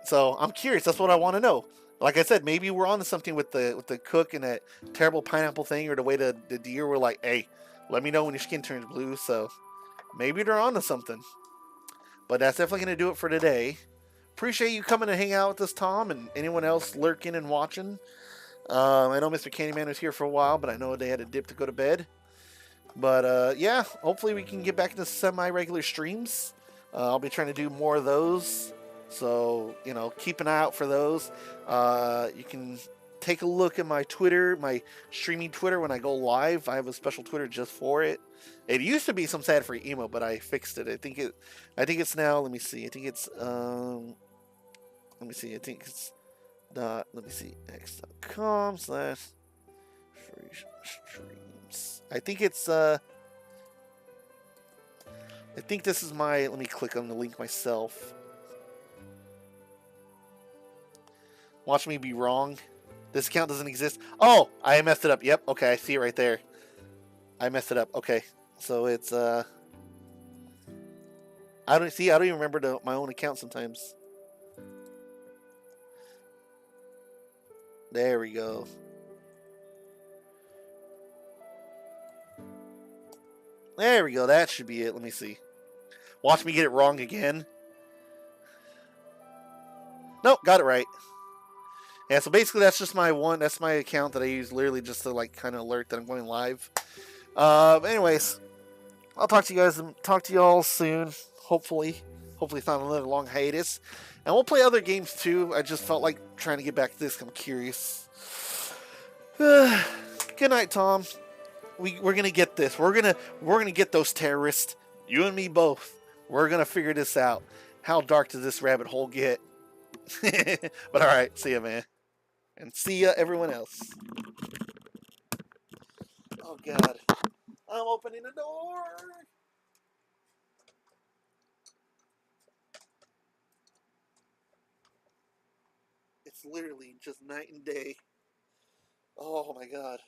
So, I'm curious. That's what I want to know. Like I said, maybe we're on to something with the cook and that terrible pineapple thing, or the way the deer were like, hey, let me know when your skin turns blue. So maybe they're on to something. But that's definitely going to do it for today. Appreciate you coming to hang out with us, Tom, and anyone else lurking and watching. I know Mr. Candyman was here for a while, but I know they had a dip to go to bed. But yeah, hopefully we can get back into semi-regular streams. I'll be trying to do more of those. So, you know, keep an eye out for those. You can take a look at my Twitter, my streaming Twitter when I go live. I have a special Twitter just for it. It used to be some sad free emo, but I fixed it. I think it's now, let me see. I think it's x.com/free streams. I think it's I think this is my, let me click on the link myself. Watch me be wrong. This account doesn't exist. Oh, I messed it up. Yep. Okay, I see it right there. I messed it up. Okay. So it's I don't even remember my own account sometimes. There we go. There we go. That should be it. Let me see. Watch me get it wrong again. Nope, got it right. Yeah, so basically that's just that's my account that I use literally just to like kind of alert that I'm going live. Anyways, I'll talk to you all soon. Hopefully it's not another long hiatus. And we'll play other games too. I just felt like trying to get back to this. I'm curious. Good night, Tom. We're gonna get this. We're gonna get those terrorists. You and me both. We're gonna figure this out. How dark does this rabbit hole get? But alright, see ya, man. And see ya, everyone else. Oh, God. I'm opening the door. It's literally just night and day. Oh, my God.